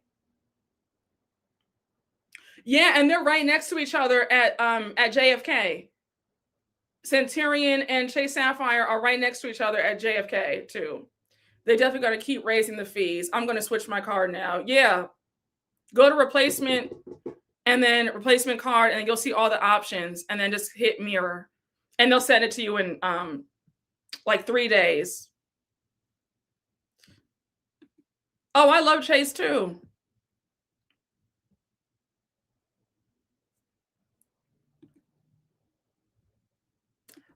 Yeah, and they're right next to each other at JFK. Centurion and Chase Sapphire are right next to each other at JFK too. They definitely got to keep raising the fees. I'm going to switch my card now. Yeah. Go to replacement and then replacement card and you'll see all the options and then just hit mirror and they'll send it to you in like 3 days. Oh, I love Chase too.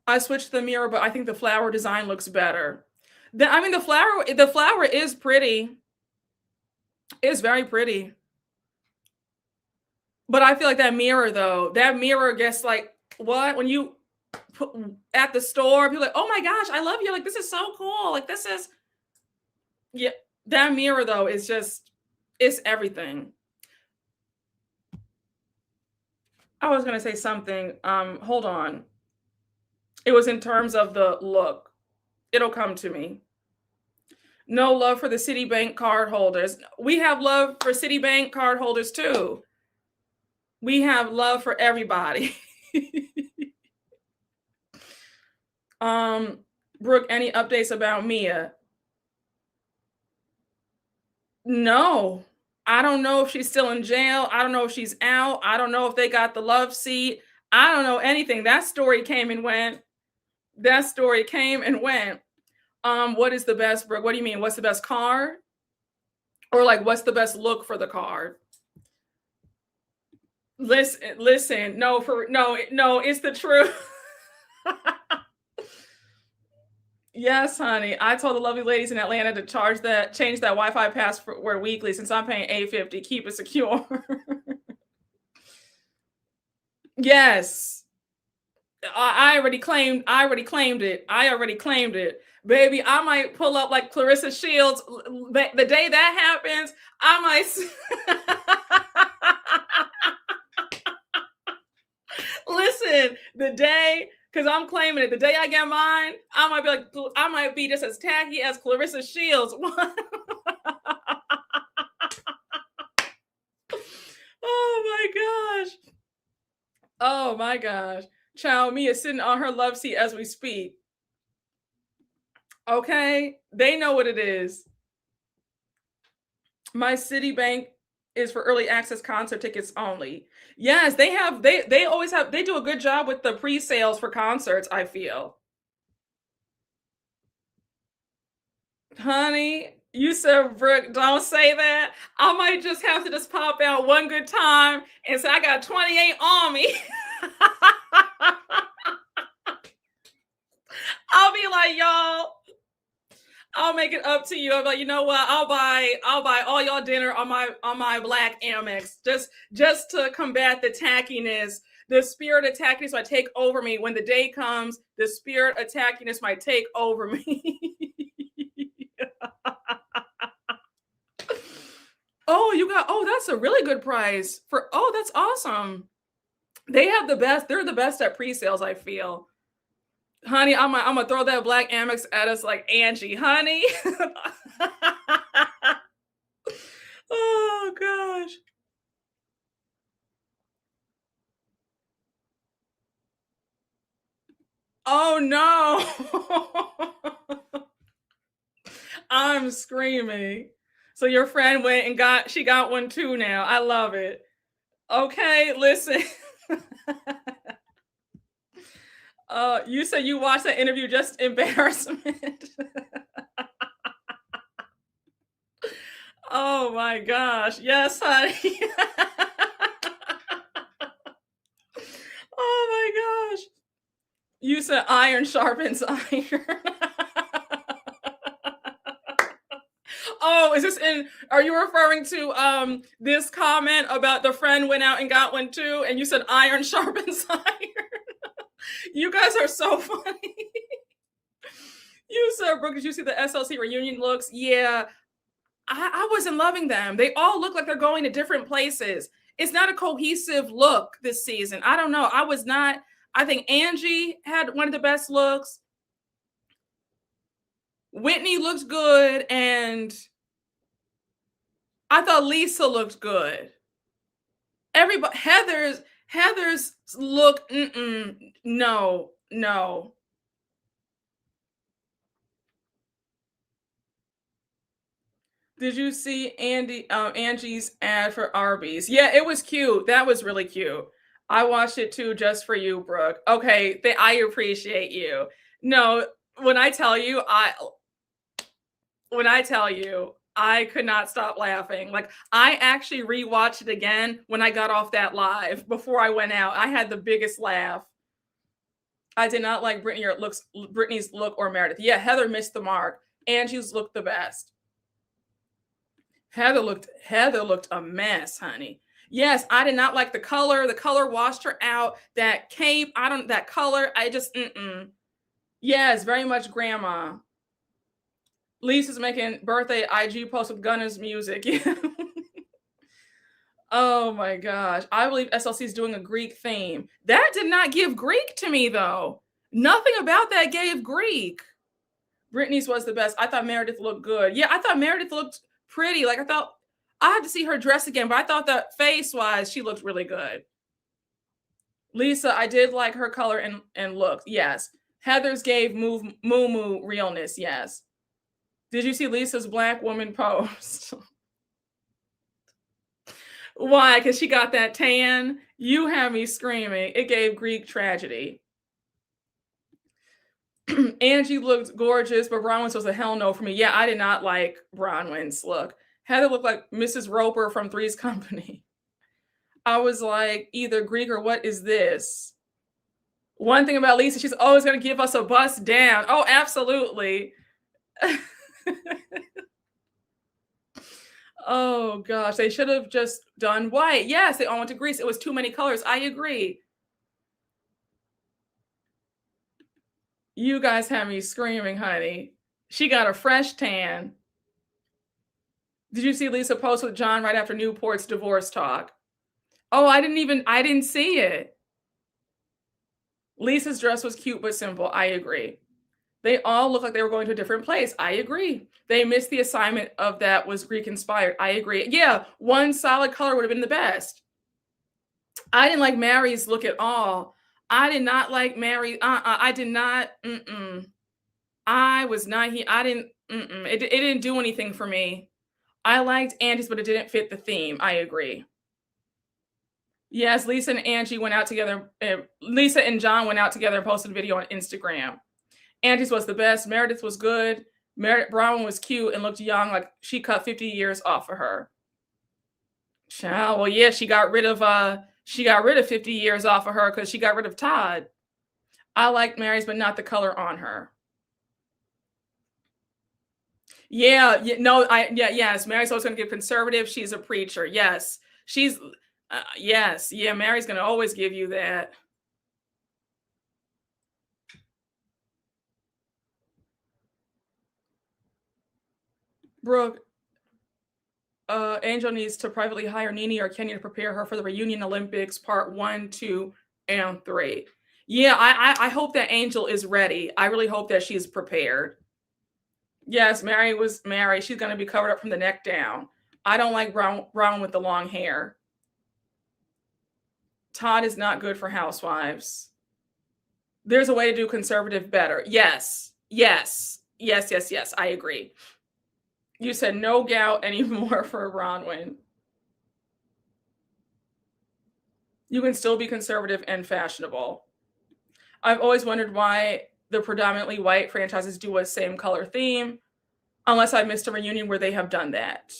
I switched the mirror, but I think the flower design looks better. The flower is pretty. It's very pretty. But I feel like that mirror gets like, what? When you put at the store, people are like, oh my gosh, I love you. Like, this is so cool. Like, this is, yeah, that mirror though is just, it's everything. I was going to say something. Hold on. It was in terms of the look. It'll come to me. No love for the Citibank card holders. We have love for Citibank card holders too. We have love for everybody. Brooke, any updates about Mia? No, I don't know if she's still in jail. I don't know if she's out. I don't know if they got the love seat. I don't know anything. That story came and went. That story came and went. What is the best, Brooke? What do you mean? What's the best card? Or like, what's the best look for the card? Listen. No, it's the truth. Yes, honey. I told the lovely ladies in Atlanta to change that Wi-Fi password weekly since I'm paying $8.50. Keep it secure. Yes. I already claimed it. I already claimed it. Baby, I might pull up like Clarissa Shields. The day that happens, I might listen, the day, because I'm claiming it, the day I get mine, I might be just as tacky as Clarissa Shields. Oh my gosh. Oh my gosh. Child, me is sitting on her love seat as we speak. Okay, they know what it is. My Citibank is for early access concert tickets only. Yes, they always have, they do a good job with the pre-sales for concerts, I feel. Honey, you said, Brooke, don't say that. I might just have to just pop out one good time and say I got 28 on me. I'll be like, y'all, I'll make it up to you. I'm like, you know what? I'll buy all y'all dinner on my black Amex just to combat the tackiness. The spirit of tackiness might take over me. When the day comes, the spirit of tackiness might take over me. That's a really good price that's awesome. They're the best at pre-sales, I feel. Honey, I'm gonna throw that black Amex at us like Angie, honey. Oh gosh. Oh no. I'm screaming. So your friend went and got one too now. I love it. Okay, listen. You said you watched that interview, just embarrassment. Oh my gosh. Yes, honey. Oh my gosh. You said iron sharpens iron. Oh, are you referring to this comment about the friend went out and got one too, and you said iron sharpens iron? You guys are so funny. You said, Brooke, did you see the SLC reunion looks? Yeah, I wasn't loving them. They all look like they're going to different places. It's not a cohesive look this season. I don't know. I was not. I think Angie had one of the best looks. Whitney looks good, and I thought Lisa looked good. Everybody, Heather's look, no. Did you see Angie's ad for Arby's? Yeah, it was cute. That was really cute. I watched it too, just for you, Brooke. Okay, I appreciate you. No, when I tell you, I could not stop laughing. Like, I actually rewatched it again when I got off that live before I went out. I had the biggest laugh. I did not like Brittany's look or Meredith. Yeah, Heather missed the mark. Angie's looked the best. Heather looked a mess, honey. Yes, I did not like the color. The color washed her out. That cape, that color, I just, Yes, very much grandma. Lease is making birthday IG post with Gunna's music. Oh my gosh. I believe SLC is doing a Greek theme. That did not give Greek to me, though. Nothing about that gave Greek. Brittany's was the best. I thought Meredith looked good. Yeah, I thought Meredith looked pretty. Like, I had to see her dress again, but I thought that face-wise, she looked really good. Lisa, I did like her color and look. Yes. Heather's gave Moo realness. Yes. Did you see Lisa's black woman post? Why? Because she got that tan? You had me screaming. It gave Greek tragedy. Angie looked gorgeous, but Bronwyn's was a hell no for me. Yeah, I did not like Bronwyn's look. Heather looked like Mrs. Roper from Three's Company. I was like, either Greek or what is this? One thing about Lisa, she's always going to give us a bust down. Oh, absolutely. Oh, gosh. They should have just done white. Yes, they all went to Greece. It was too many colors. I agree. You guys had me screaming, honey. She got a fresh tan. Did you see Lisa post with John right after Newport's divorce talk? Oh, I didn't see it. Lisa's dress was cute but simple. I agree. They all look like they were going to a different place. I agree. They missed the assignment of that was Greek inspired. I agree. Yeah, one solid color would have been the best. I didn't like Mary's look at all. I did not like Mary. I did not. I was not here. I didn't. It didn't do anything for me. I liked Angie's, but it didn't fit the theme. I agree. Yes, Lisa and Angie went out together. Lisa and John went out together and posted a video on Instagram. Angie's was the best. Meredith was good. Brown was cute and looked young, like she cut 50 years off of her. Child, well, yeah, she got rid of 50 years off of her because she got rid of Todd. I liked Mary's, but not the color on her. Yeah, yes. Mary's always going to give conservative. She's a preacher. Yes, she's. Yes, yeah. Mary's going to always give you that. Brooke, Angel needs to privately hire Nene or Kenya to prepare her for the reunion Olympics part 1, 2, and 3. Yeah, I hope that Angel is ready. I really hope that she's prepared. Yes, Mary was Mary. She's going to be covered up from the neck down. I don't like Brown with the long hair. Todd is not good for Housewives. There's a way to do conservative better. Yes. I agree. You said no gout anymore for Bronwyn. You can still be conservative and fashionable. I've always wondered why the predominantly white franchises do a same color theme, unless I missed a reunion where they have done that.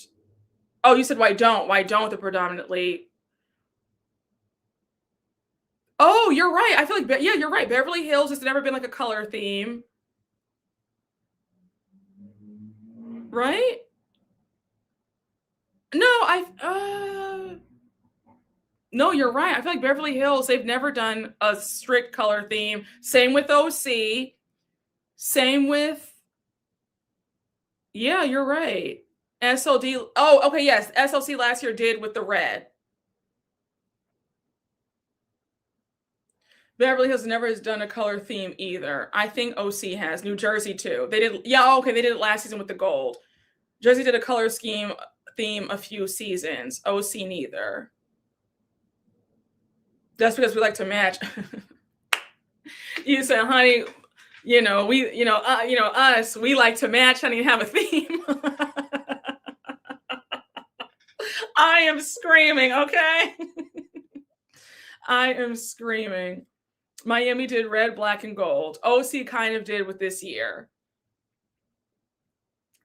Oh, you said why don't the predominantly? Oh, you're right. I feel like, yeah, you're right. Beverly Hills has never been like a color theme. Right? No, no, you're right. I feel like Beverly Hills, they've never done a strict color theme. Same with OC. Same with, yeah, you're right. SOD. Oh, okay, yes. SLC last year did with the red. Beverly Hills never has done a color theme either. I think OC has. New Jersey too. They did. Yeah, okay, they did it last season with the gold. Jersey did a color scheme theme a few seasons. OC neither. That's because we like to match. You said, honey, us, we like to match, honey, and have a theme. I am screaming, okay? I am screaming. Miami did red, black, and gold. OC kind of did with this year.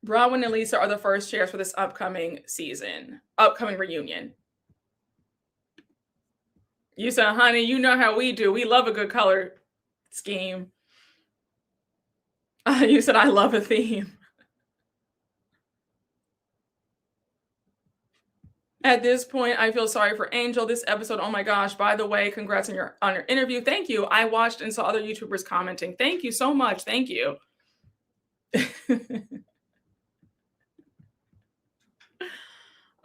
Bronwyn and Lisa are the first chairs for this upcoming reunion. You said, honey, you know how we do. We love a good color scheme. You said, I love a theme. At this point, I feel sorry for Angel. This episode, oh my gosh, by the way, congrats on your interview. Thank you. I watched and saw other YouTubers commenting. Thank you so much. Thank you.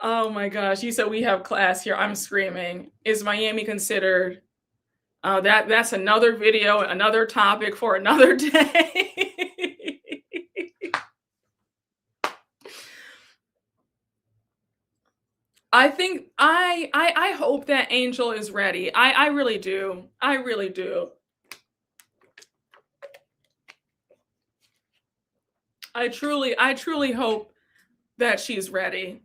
Oh my gosh, you said we have class here. I'm screaming. Is Miami considered? That's another video, another topic for another day. I think I hope that Angel is ready. I really do. I really do. I truly hope that she's ready.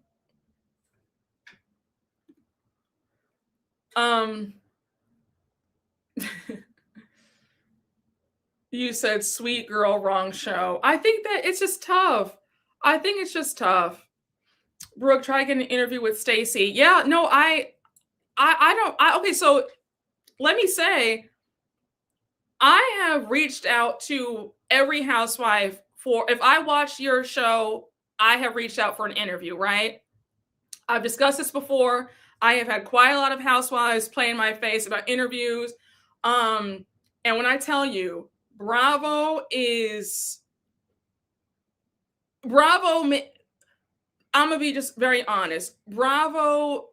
You said sweet girl, wrong show. I think that it's just tough. I think it's just tough. Brooke, try to get an interview with Stacy. Yeah, no, I don't. Okay, so let me say, I have reached out to every housewife for, if I watch your show, I have reached out for an interview, right? I've discussed this before. I have had quite a lot of housewives play in my face about interviews. And when I tell you, Bravo, I'm gonna be just very honest. Bravo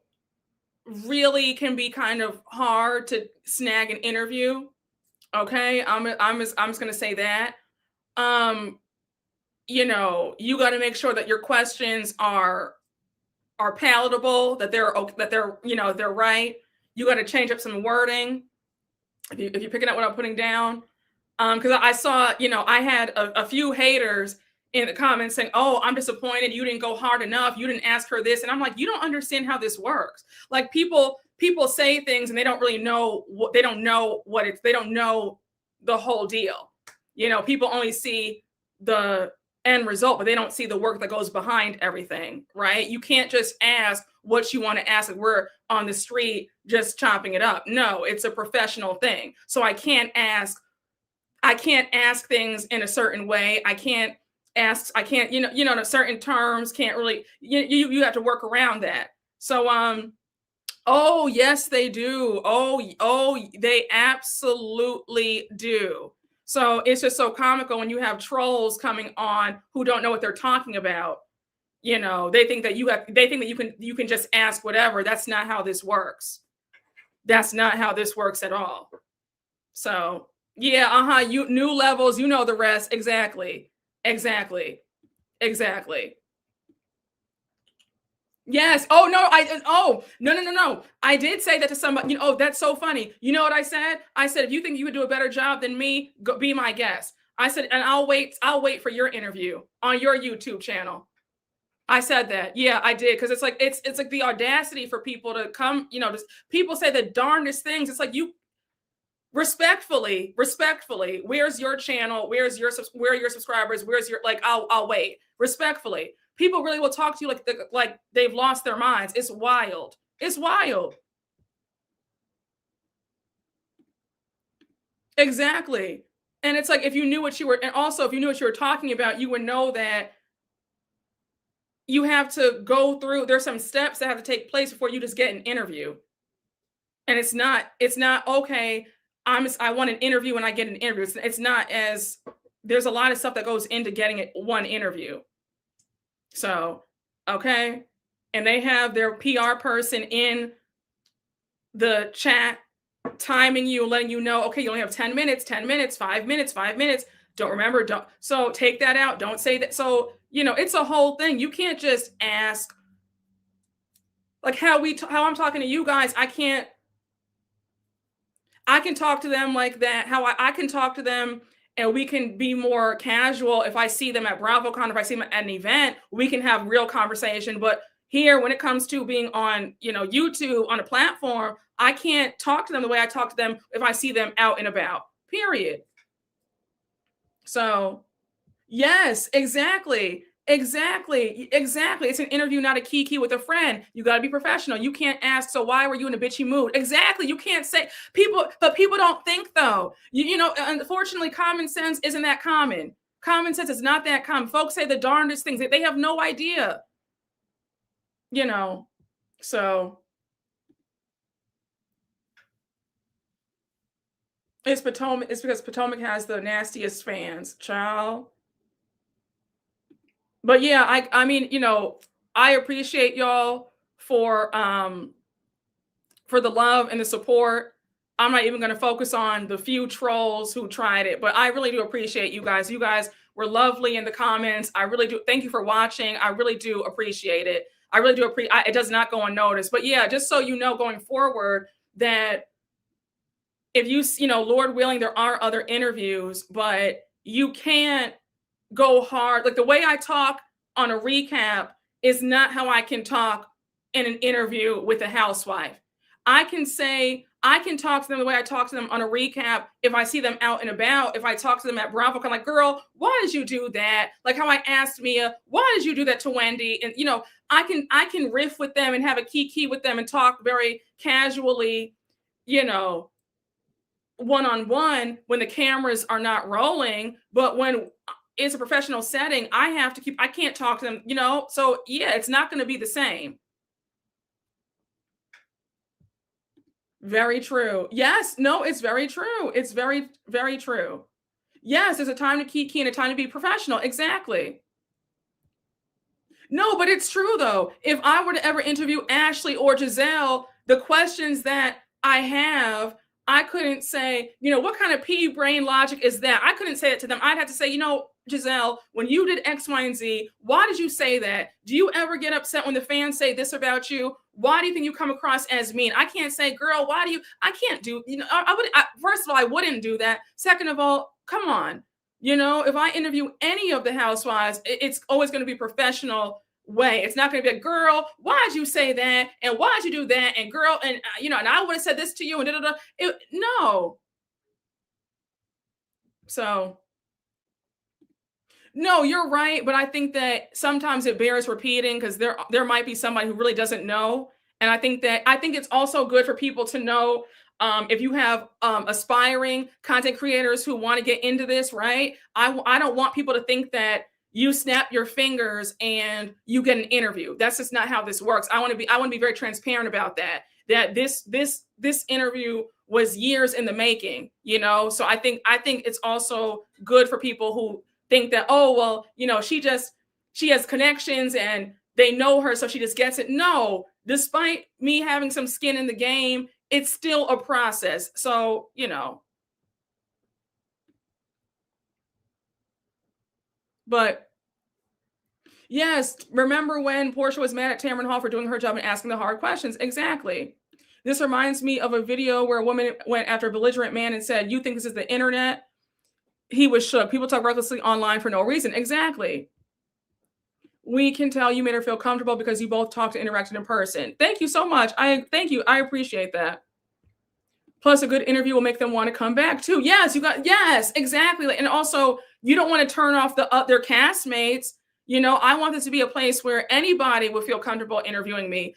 really can be kind of hard to snag an interview. Okay, I'm just gonna say that. You know, you got to make sure that your questions are palatable, that they're you know, they're right. You got to change up some wording if you're picking up what I'm putting down. Because I saw, you know, I had a few haters in the comments saying, "Oh, I'm disappointed. You didn't go hard enough. You didn't ask her this." And I'm like, you don't understand how this works. Like people say things and they don't really know what they don't know the whole deal. You know, people only see the end result, but they don't see the work that goes behind everything, right? You can't just ask what you want to ask. Like we're on the street just chopping it up. No, it's a professional thing. So I can't ask things in a certain way. I can't, you know, in certain terms, can't really, you have to work around that. So, oh, yes, they do. Oh, they absolutely do. So it's just so comical when you have trolls coming on who don't know what they're talking about. You know, they think that you can just ask whatever. That's not how this works. That's not how this works at all. So yeah, you new levels, you know the rest. Exactly. Yes. Oh no. I did say that to somebody. You know, oh, that's so funny. You know what I said? I said, if you think you would do a better job than me, go be my guest. I said, and I'll wait for your interview on your YouTube channel. I said that. Yeah, I did. Because it's like the audacity for people to come, you know, just people say the darndest things. It's like, you respectfully, where's your channel? Where are your subscribers? Where's your, like, I'll wait. Respectfully. People really will talk to you like they've lost their minds. It's wild. It's wild. Exactly. And it's like, if you knew what you were, and also if you knew what you were talking about, you would know that you have to go through, there's some steps that have to take place before you just get an interview. And it's not okay, I want an interview and I get an interview. It's not, as there's a lot of stuff that goes into getting one interview. So, okay. And they have their PR person in the chat timing you, letting you know, okay, you only have 10 minutes, 5 minutes, 5 minutes. So take that out. Don't say that. So, you know, it's a whole thing. You can't just ask, like how I'm talking to you guys. I can talk to them like that. How I can talk to them, and we can be more casual. If I see them at BravoCon, if I see them at an event, we can have real conversation. But here, when it comes to being on, you know, YouTube, on a platform, I can't talk to them the way I talk to them if I see them out and about, period. So, yes, exactly. It's an interview, not a kiki with a friend. You got to be professional. You can't ask, so why were you in a bitchy mood? Exactly. You can't say, but people don't think, though. You know, unfortunately, common sense isn't that common. Common sense is not that common. Folks say the darndest things. They have no idea. You know, so it's Potomac. It's because Potomac has the nastiest fans, child. But yeah, I mean, you know, I appreciate y'all for the love and the support. I'm not even going to focus on the few trolls who tried it, but I really do appreciate you guys. You guys were lovely in the comments. I really do. Thank you for watching. I really do appreciate it. I really do appreciate. It does not go unnoticed. But yeah, just so you know, going forward, that if you know, Lord willing, there are other interviews, but you can't go hard. Like the way I talk on a recap is not how I can talk in an interview with a housewife. I can talk to them the way I talk to them on a recap. If I see them out and about, if I talk to them at Bravo, I'm like, girl, why did you do that? Like how I asked Mia, why did you do that to Wendy? And I can riff with them and have a kiki with them and talk very casually, one-on-one when the cameras are not rolling. But when it's a professional setting, I can't talk to them, so yeah, it's not going to be the same. Very true. Yes. No, it's very true. It's very, very true. Yes, there's a time to kiki and a time to be professional. Exactly. No, but it's true though. If I were to ever interview Ashley or Gizelle, the questions that I have, I couldn't say, what kind of pea brain logic is that? I couldn't say it to them. I'd have to say, Gizelle, when you did X, Y, and Z, why did you say that? Do you ever get upset when the fans say this about you? Why do you think you come across as mean? I can't say, girl, I can't do, first of all, I wouldn't do that. Second of all, come on. If I interview any of the housewives, it's always going to be professional way. It's not going to be a girl, why'd you say that? And why'd you do that? And girl, and and I would have said this to you and no. So no, you're right, but I think that sometimes it bears repeating because there might be somebody who really doesn't know, and I think it's also good for people to know if you have aspiring content creators who want to get into this, right? I don't want people to think that you snap your fingers and you get an interview. That's just not how this works. I want to be very transparent about that. That this interview was years in the making, So I think it's also good for people who think that, oh, well, she has connections and they know her, so she just gets it. No, despite me having some skin in the game, it's still a process. So, but yes, remember when Portia was mad at Tamron Hall for doing her job and asking the hard questions? Exactly. This reminds me of a video where a woman went after a belligerent man and said, you think this is the internet? He was shook. People talk recklessly online for no reason. Exactly. We can tell you made her feel comfortable because you both talked and interacted in person. Thank you so much. Thank you. I appreciate that. Plus, a good interview will make them want to come back too. Yes, yes, exactly. And also, you don't want to turn off their castmates. I want this to be a place where anybody would feel comfortable interviewing me.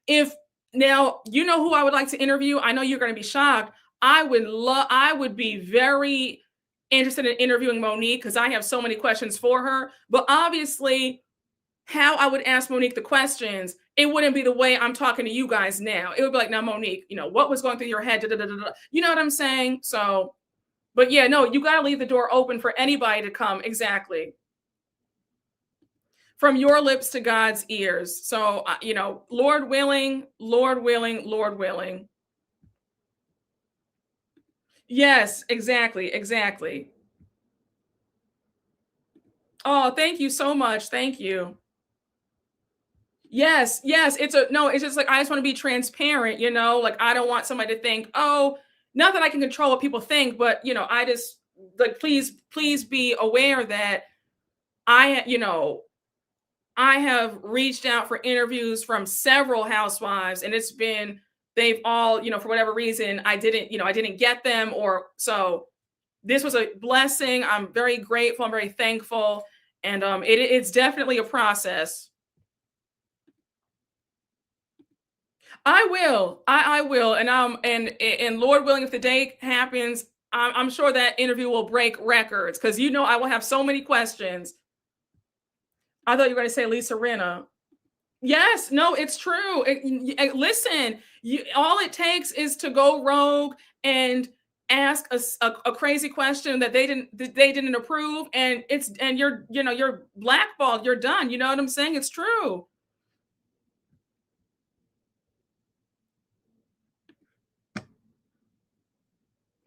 If now who I would like to interview, I know you're going to be shocked. I would be very interested in interviewing Monique because I have so many questions for her. But obviously, how I would ask Monique the questions, it wouldn't be the way I'm talking to you guys now. It would be like, now, Monique, what was going through your head? You know what I'm saying? So, but yeah, no, you got to leave the door open for anybody to come. Exactly. From your lips to God's ears. So, Lord willing, Lord willing, Lord willing. Yes, exactly. Exactly. Oh, thank you so much. Thank you. Yes, it's just like, I just want to be transparent, like I don't want somebody to think, oh, not that I can control what people think, but I just like, please be aware that I have reached out for interviews from several housewives and they've all, for whatever reason, I didn't get them, or so this was a blessing. I'm very grateful. I'm very thankful. And it's definitely a process. I will. I will. And Lord willing, if the day happens, I'm sure that interview will break records because I will have so many questions. I thought you were going to say Lisa Rinna. Yes, no, it's true. Listen, all it takes is to go rogue and ask a crazy question that they didn't approve, and you're blackballed. You're done. You know what I'm saying? It's true.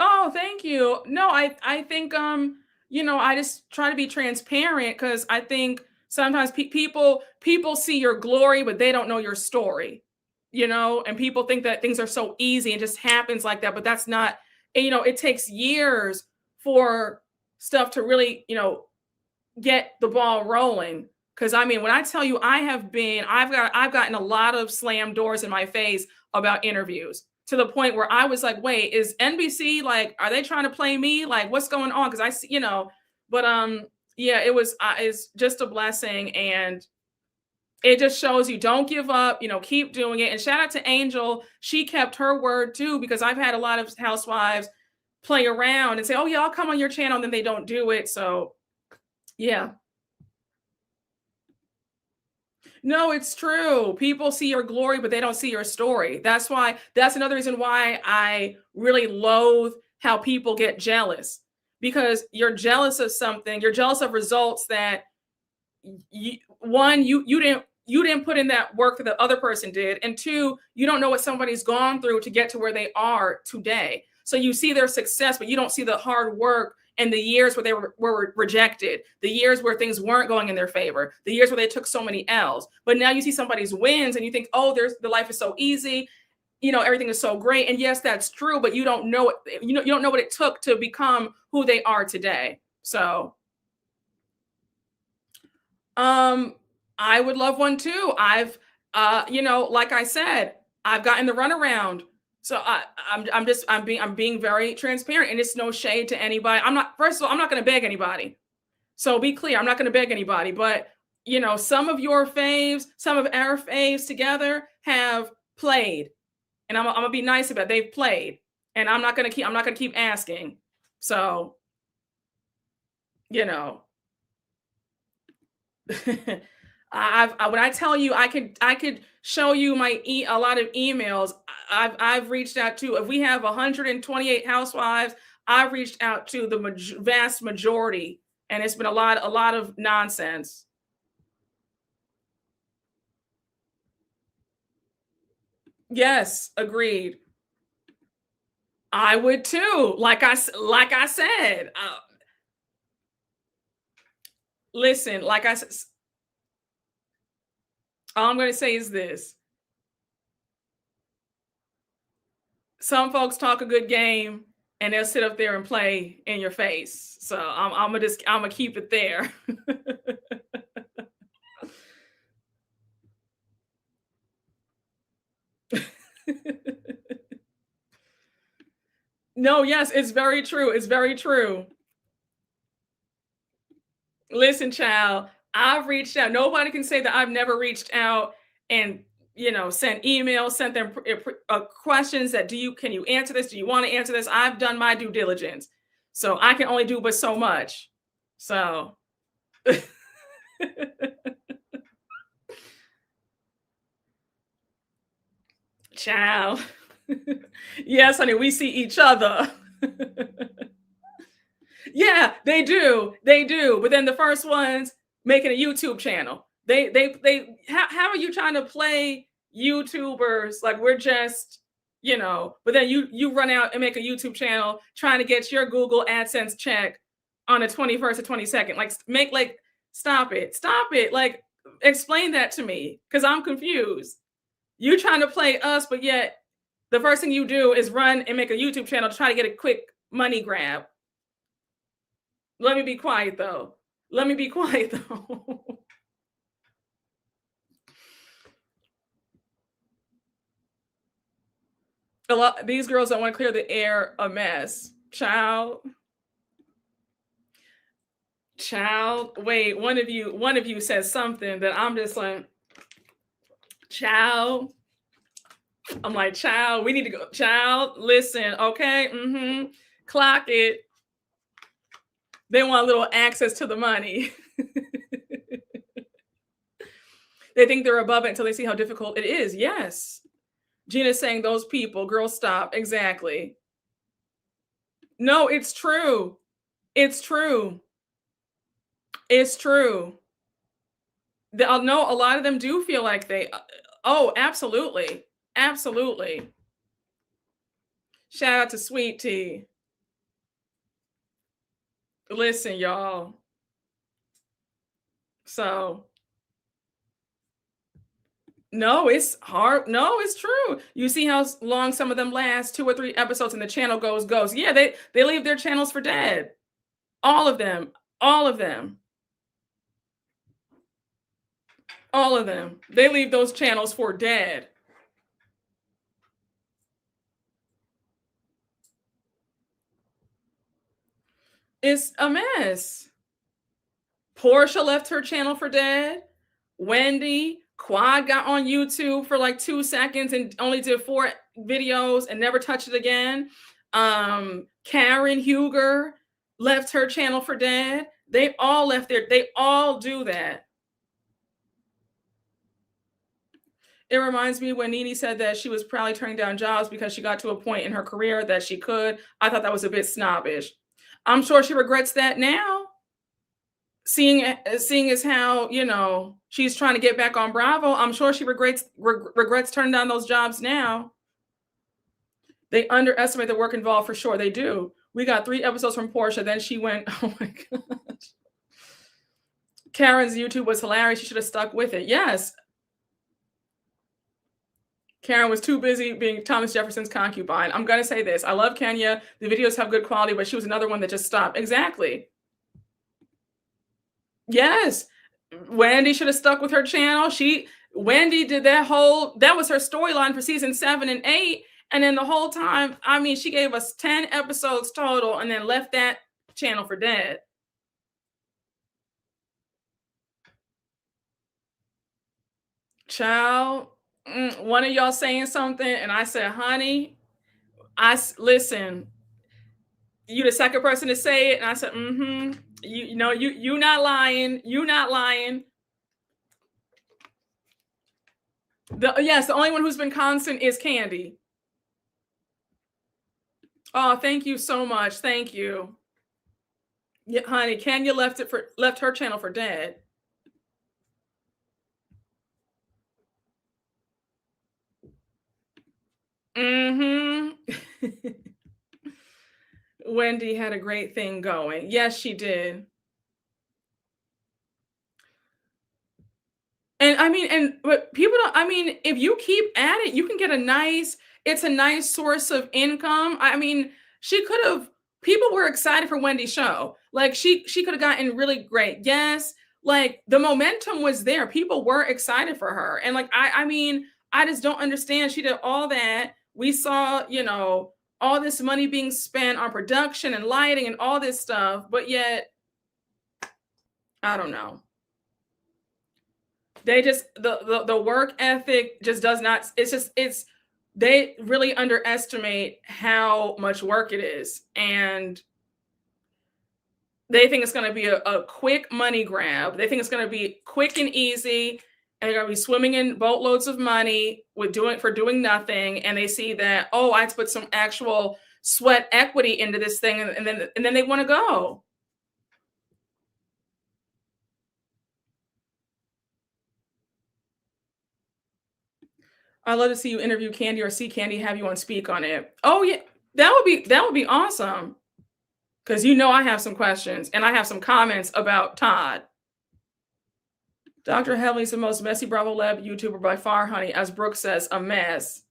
Oh, thank you. No, I think I just try to be transparent because I think sometimes people see your glory, but they don't know your story. And people think that things are so easy and just happens like that, but that's not. It takes years for stuff to really, get the ball rolling. Because when I tell you, I've gotten a lot of slam doors in my face about interviews, to the point where I was like, wait, is NBC like, are they trying to play me? Like, what's going on? Because I see, but yeah, it's just a blessing. And it just shows you don't give up, keep doing it. And shout out to Angel. She kept her word too, because I've had a lot of housewives play around and say, oh yeah, I'll come on your channel, and then they don't do it. So yeah. No, it's true. People see your glory, but they don't see your story. That's another reason why I really loathe how people get jealous, because you're jealous of something. You're jealous of results that you didn't put in that work that the other person did. And two, you don't know what somebody's gone through to get to where they are today. So you see their success, but you don't see the hard work and the years where they were rejected, the years where things weren't going in their favor, the years where they took so many L's. But now you see somebody's wins and you think, oh, the life is so easy. Everything is so great. And yes, that's true, but you don't know it. You don't know what it took to become who they are today. So I would love one too. I've like I said, I've gotten the runaround. So I'm being very transparent, and it's no shade to anybody. First of all, I'm not going to beg anybody. So be clear, I'm not going to beg anybody, but some of your faves, some of our faves together have played, and I'm going to be nice about it. They've played, and I'm not going to keep asking. So, when I tell you, I could show you a lot of emails I've reached out to. If we have 128 housewives, I've reached out to the vast majority, and it's been a lot of nonsense. Yes, agreed. I would too. Like I said, listen, like I said, all I'm going to say is this. Some folks talk a good game and they'll sit up there and play in your face. So I'm gonna keep it there. No, yes, it's very true. It's very true. Listen, child, I've reached out. Nobody can say that I've never reached out and sent emails, sent them questions that can you answer this? Do you want to answer this? I've done my due diligence. So I can only do but so much. So child. Yes, honey, we see each other. Yeah, they do. They do. But then the first ones making a YouTube channel. How are you trying to play YouTubers like we're just, but then you run out and make a YouTube channel trying to get your Google AdSense check on the 21st or 22nd. Like stop it. Stop it. Like explain that to me, because I'm confused. You trying to play us, but yet the first thing you do is run and make a YouTube channel to try to get a quick money grab. Let me be quiet though. Let me be quiet though. These girls don't want to clear the air a mess. Child. Wait, one of you says something that I'm just like, child. I'm like, child, we need to go. Child, listen, okay? Clock it. They want a little access to the money. They think they're above it until they see how difficult it is. Yes. Gina's saying those people, girl, stop. Exactly. No, it's true. It's true. It's true. No, a lot of them do feel like oh, absolutely. Absolutely. Shout out to Sweet Tea. Listen, y'all. So, no, it's hard. No, it's true. You see how long some of them last, 2 or 3 episodes, and the channel goes. Yeah, they leave their channels for dead. All of them. All of them. All of them. They leave those channels for dead. It's a mess. Portia left her channel for dead. Wendy, Quad got on YouTube for like 2 seconds and only did 4 videos and never touched it again. Karen Huger left her channel for dead. They all left they all do that. It reminds me when Nene said that she was probably turning down jobs because she got to a point in her career that she could. I thought that was a bit snobbish. I'm sure she regrets that now. Seeing as how, you know, she's trying to get back on Bravo, I'm sure she regrets turning down those jobs now. They underestimate the work involved for sure. They do. We got 3 episodes from Portia. Then she went, oh my gosh. Karen's YouTube was hilarious. She should have stuck with it. Yes. Karen was too busy being Thomas Jefferson's concubine. I'm going to say this. I love Kenya. The videos have good quality, but she was another one that just stopped. Exactly. Yes. Wendy should have stuck with her channel. Wendy did that was her storyline for season 7 and 8. And then the whole time, I mean, she gave us 10 episodes total and then left that channel for dead. Child, one of y'all saying something, and I said, honey, listen, you the second person to say it, and I said, you know, you not lying, you not lying. Yes, the only one who's been constant is Candy. Oh, thank you so much. Thank you. Yeah, honey, Kenya left her channel for dead. Wendy had a great thing going. Yes, she did. And I mean, but people don't, I mean, if you keep at it, you can get it's a nice source of income. I mean, people were excited for Wendy's show. Like she could have gotten really great. Yes. Like the momentum was there. People were excited for her. And like, I mean, I just don't understand. She did all that. We saw, you know, all this money being spent on production and lighting and all this stuff, but yet, I don't know. They just, the work ethic just does not, they really underestimate how much work it is. And they think it's going to be a quick money grab. They think it's going to be quick and easy. And they're going to be swimming in boatloads of money for doing nothing. And they see that, oh, I have to put some actual sweat equity into this thing. And then they want to go. I'd love to see you interview Candy or see Candy have you on speak on it. Oh yeah, that would be awesome. Because you know I have some questions and I have some comments about Todd. Dr. Heavenly's the most messy Bravo Lab YouTuber by far, honey. As Brooke says, a mess.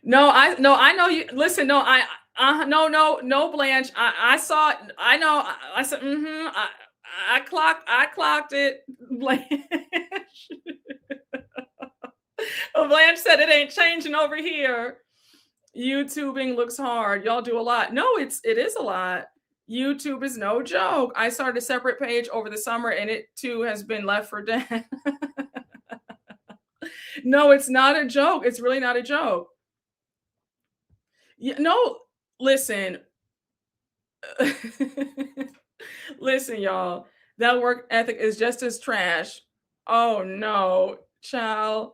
No, I know you. Listen, no, no, Blanche. I saw it. I know. I said, I clocked it, Blanche. Blanche said it ain't changing over here. YouTubing looks hard. Y'all do a lot. No, it is a lot. YouTube is no joke. I started a separate page over the summer and it too has been left for dead. No, it's not a joke. It's really not a joke. No, listen. Listen, y'all. That work ethic is just as trash. Oh no, child.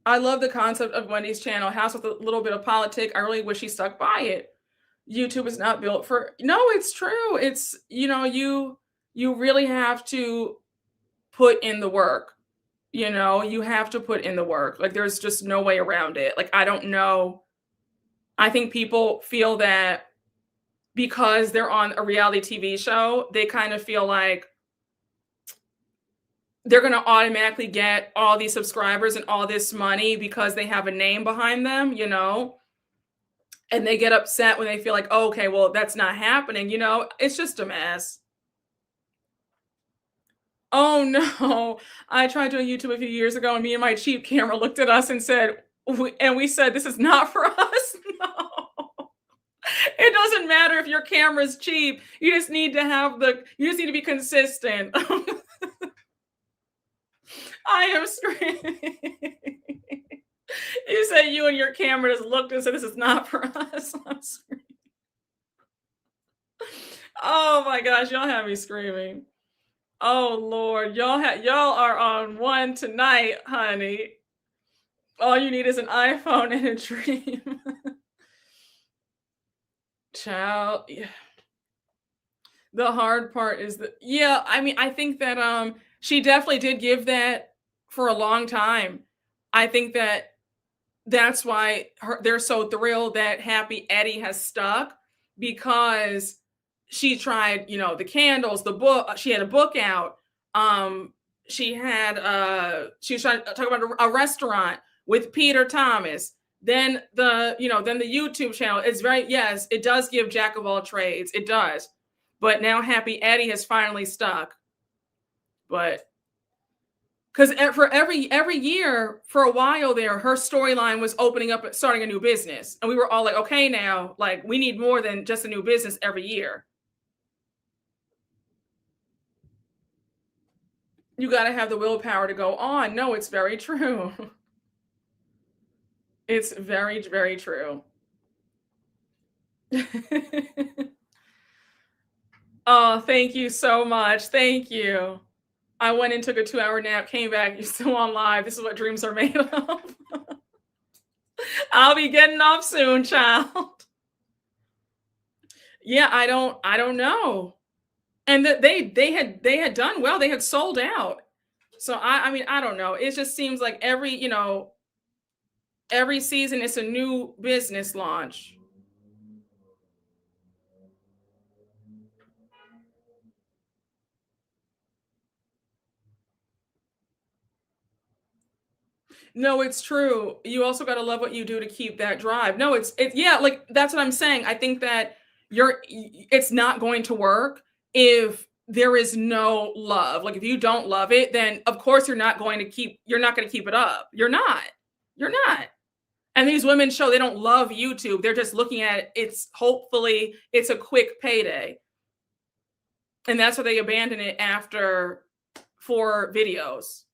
I love the concept of Wendy's channel, House with a little bit of politics. I really wish he stuck by it. YouTube is not built for, no, it's true. It's, you know, you really have to put in the work. You know, you have to put in the work. Like there's just no way around it. Like, I don't know. I think people feel that because they're on a reality TV show, they kind of feel like they're going to automatically get all these subscribers and all this money because they have a name behind them, you know, and they get upset when they feel like, oh, okay, well, that's not happening. You know, it's just a mess. Oh no, I tried doing YouTube a few years ago and me and my cheap camera looked at us and said, And we said, this is not for us. No. It doesn't matter if your camera's cheap. You just need to have you just need to be consistent. I am screaming. You said you and your camera just looked and said, this is not for us. I'm screaming. Oh my gosh, y'all have me screaming. Oh Lord, y'all are on one tonight, honey. All you need is an iPhone and a dream. Child, yeah. The hard part is that, yeah, I mean, I think that she definitely did give that for a long time. I think that that's why they're so thrilled that Happy Eddie has stuck, because she tried, the candles, the book. She had a book out. She was trying to talk about a restaurant with Peter Thomas. Then the YouTube channel. It's yes, it does give jack of all trades. It does. But now Happy Eddie has finally stuck. But because for every year for a while there, her storyline was opening up and starting a new business. And we were all like, okay, now, like, we need more than just a new business every year. You got to have the willpower to go on. No, it's very true. It's very, very true. Oh, thank you so much. Thank you. I went and took a 2-hour nap, came back. You're still on live. This is what dreams are made of. I'll be getting off soon, child. Yeah, I don't know. And that they had done well. They had sold out. So I mean, I don't know. It just seems like every season it's a new business launch. No, it's true. You also got to love what you do to keep that drive. No, yeah, like that's what I'm saying. I think that it's not going to work if there is no love. Like if you don't love it, then of course you're not going to keep it up. You're not. You're not. And these women show they don't love YouTube. They're just looking at it. Hopefully it's a quick payday. And that's why they abandon it after 4 videos.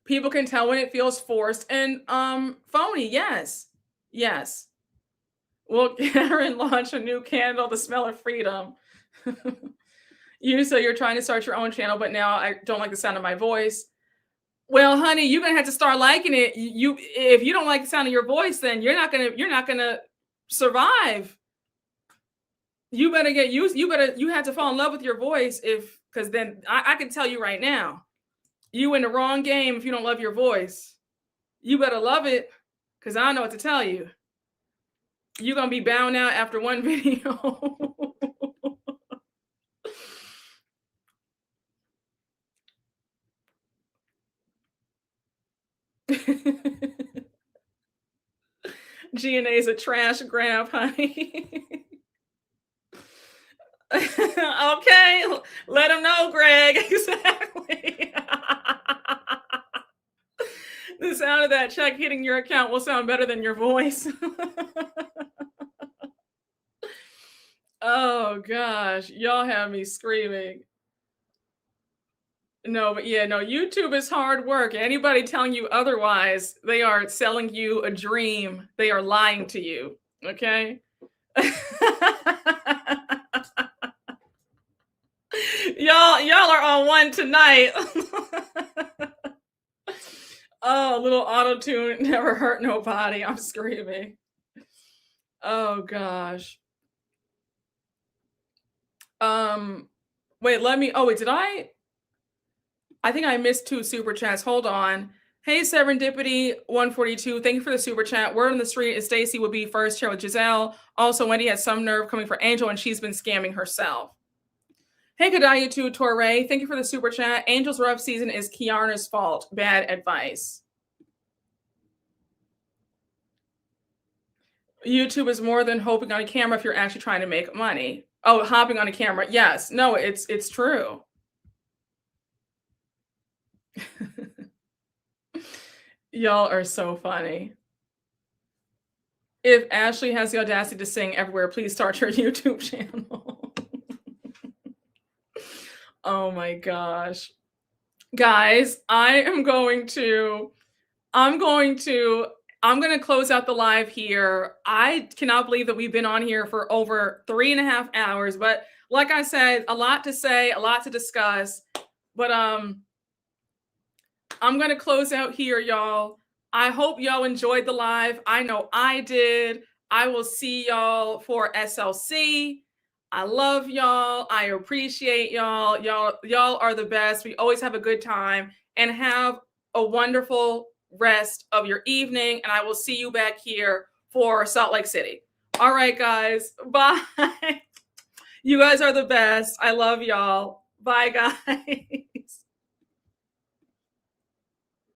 People can tell when it feels forced and phony. Yes. Yes. Will Karen launch a new candle, The Smell of Freedom? You're trying to start your own channel, but now I don't like the sound of my voice. Well, honey, you're gonna have to start liking it. If you don't like the sound of your voice, then you're not gonna survive. You better get used. You have to fall in love with your voice because then I can tell you right now, you in the wrong game if you don't love your voice. You better love it, because I don't know what to tell you. You're gonna be bound out after one video. G&A is a trash grab, honey. Okay, let him know, Greg. Exactly. The sound of that check hitting your account will sound better than your voice. Oh gosh, y'all have me screaming. No, but yeah, no, YouTube is hard work. Anybody telling you otherwise, they are selling you a dream. They are lying to you. Okay? Y'all are on one tonight. Oh, little auto-tune never hurt nobody. I'm screaming. Oh gosh. Wait, did I think I missed 2 super chats. Hold on. Hey, Serendipity 142. Thank you for the super chat. Word on the street is Stacy will be first chair with Gizelle. Also, Wendy has some nerve coming for Angel, and she's been scamming herself. Hey, Gadayu 2 Torre. Thank you for the super chat. Angel's rough season is Kiarna's fault. Bad advice. YouTube is more than hoping on a camera if you're actually trying to make money. Oh, hopping on a camera. Yes. No, it's true. Y'all are so funny. If Ashley has the audacity to sing everywhere, please start her YouTube channel. Oh my gosh. Guys, I'm going to close out the live here. I cannot believe that we've been on here for over 3.5 hours, but like I said, a lot to say, a lot to discuss. But I'm going to close out here, y'all. I hope y'all enjoyed the live. I know I did. I will see y'all for SLC. I love y'all. I appreciate y'all. Y'all are the best. We always have a good time, and have a wonderful rest of your evening. And I will see you back here for Salt Lake City. All right, guys. Bye. You guys are the best. I love y'all. Bye, guys.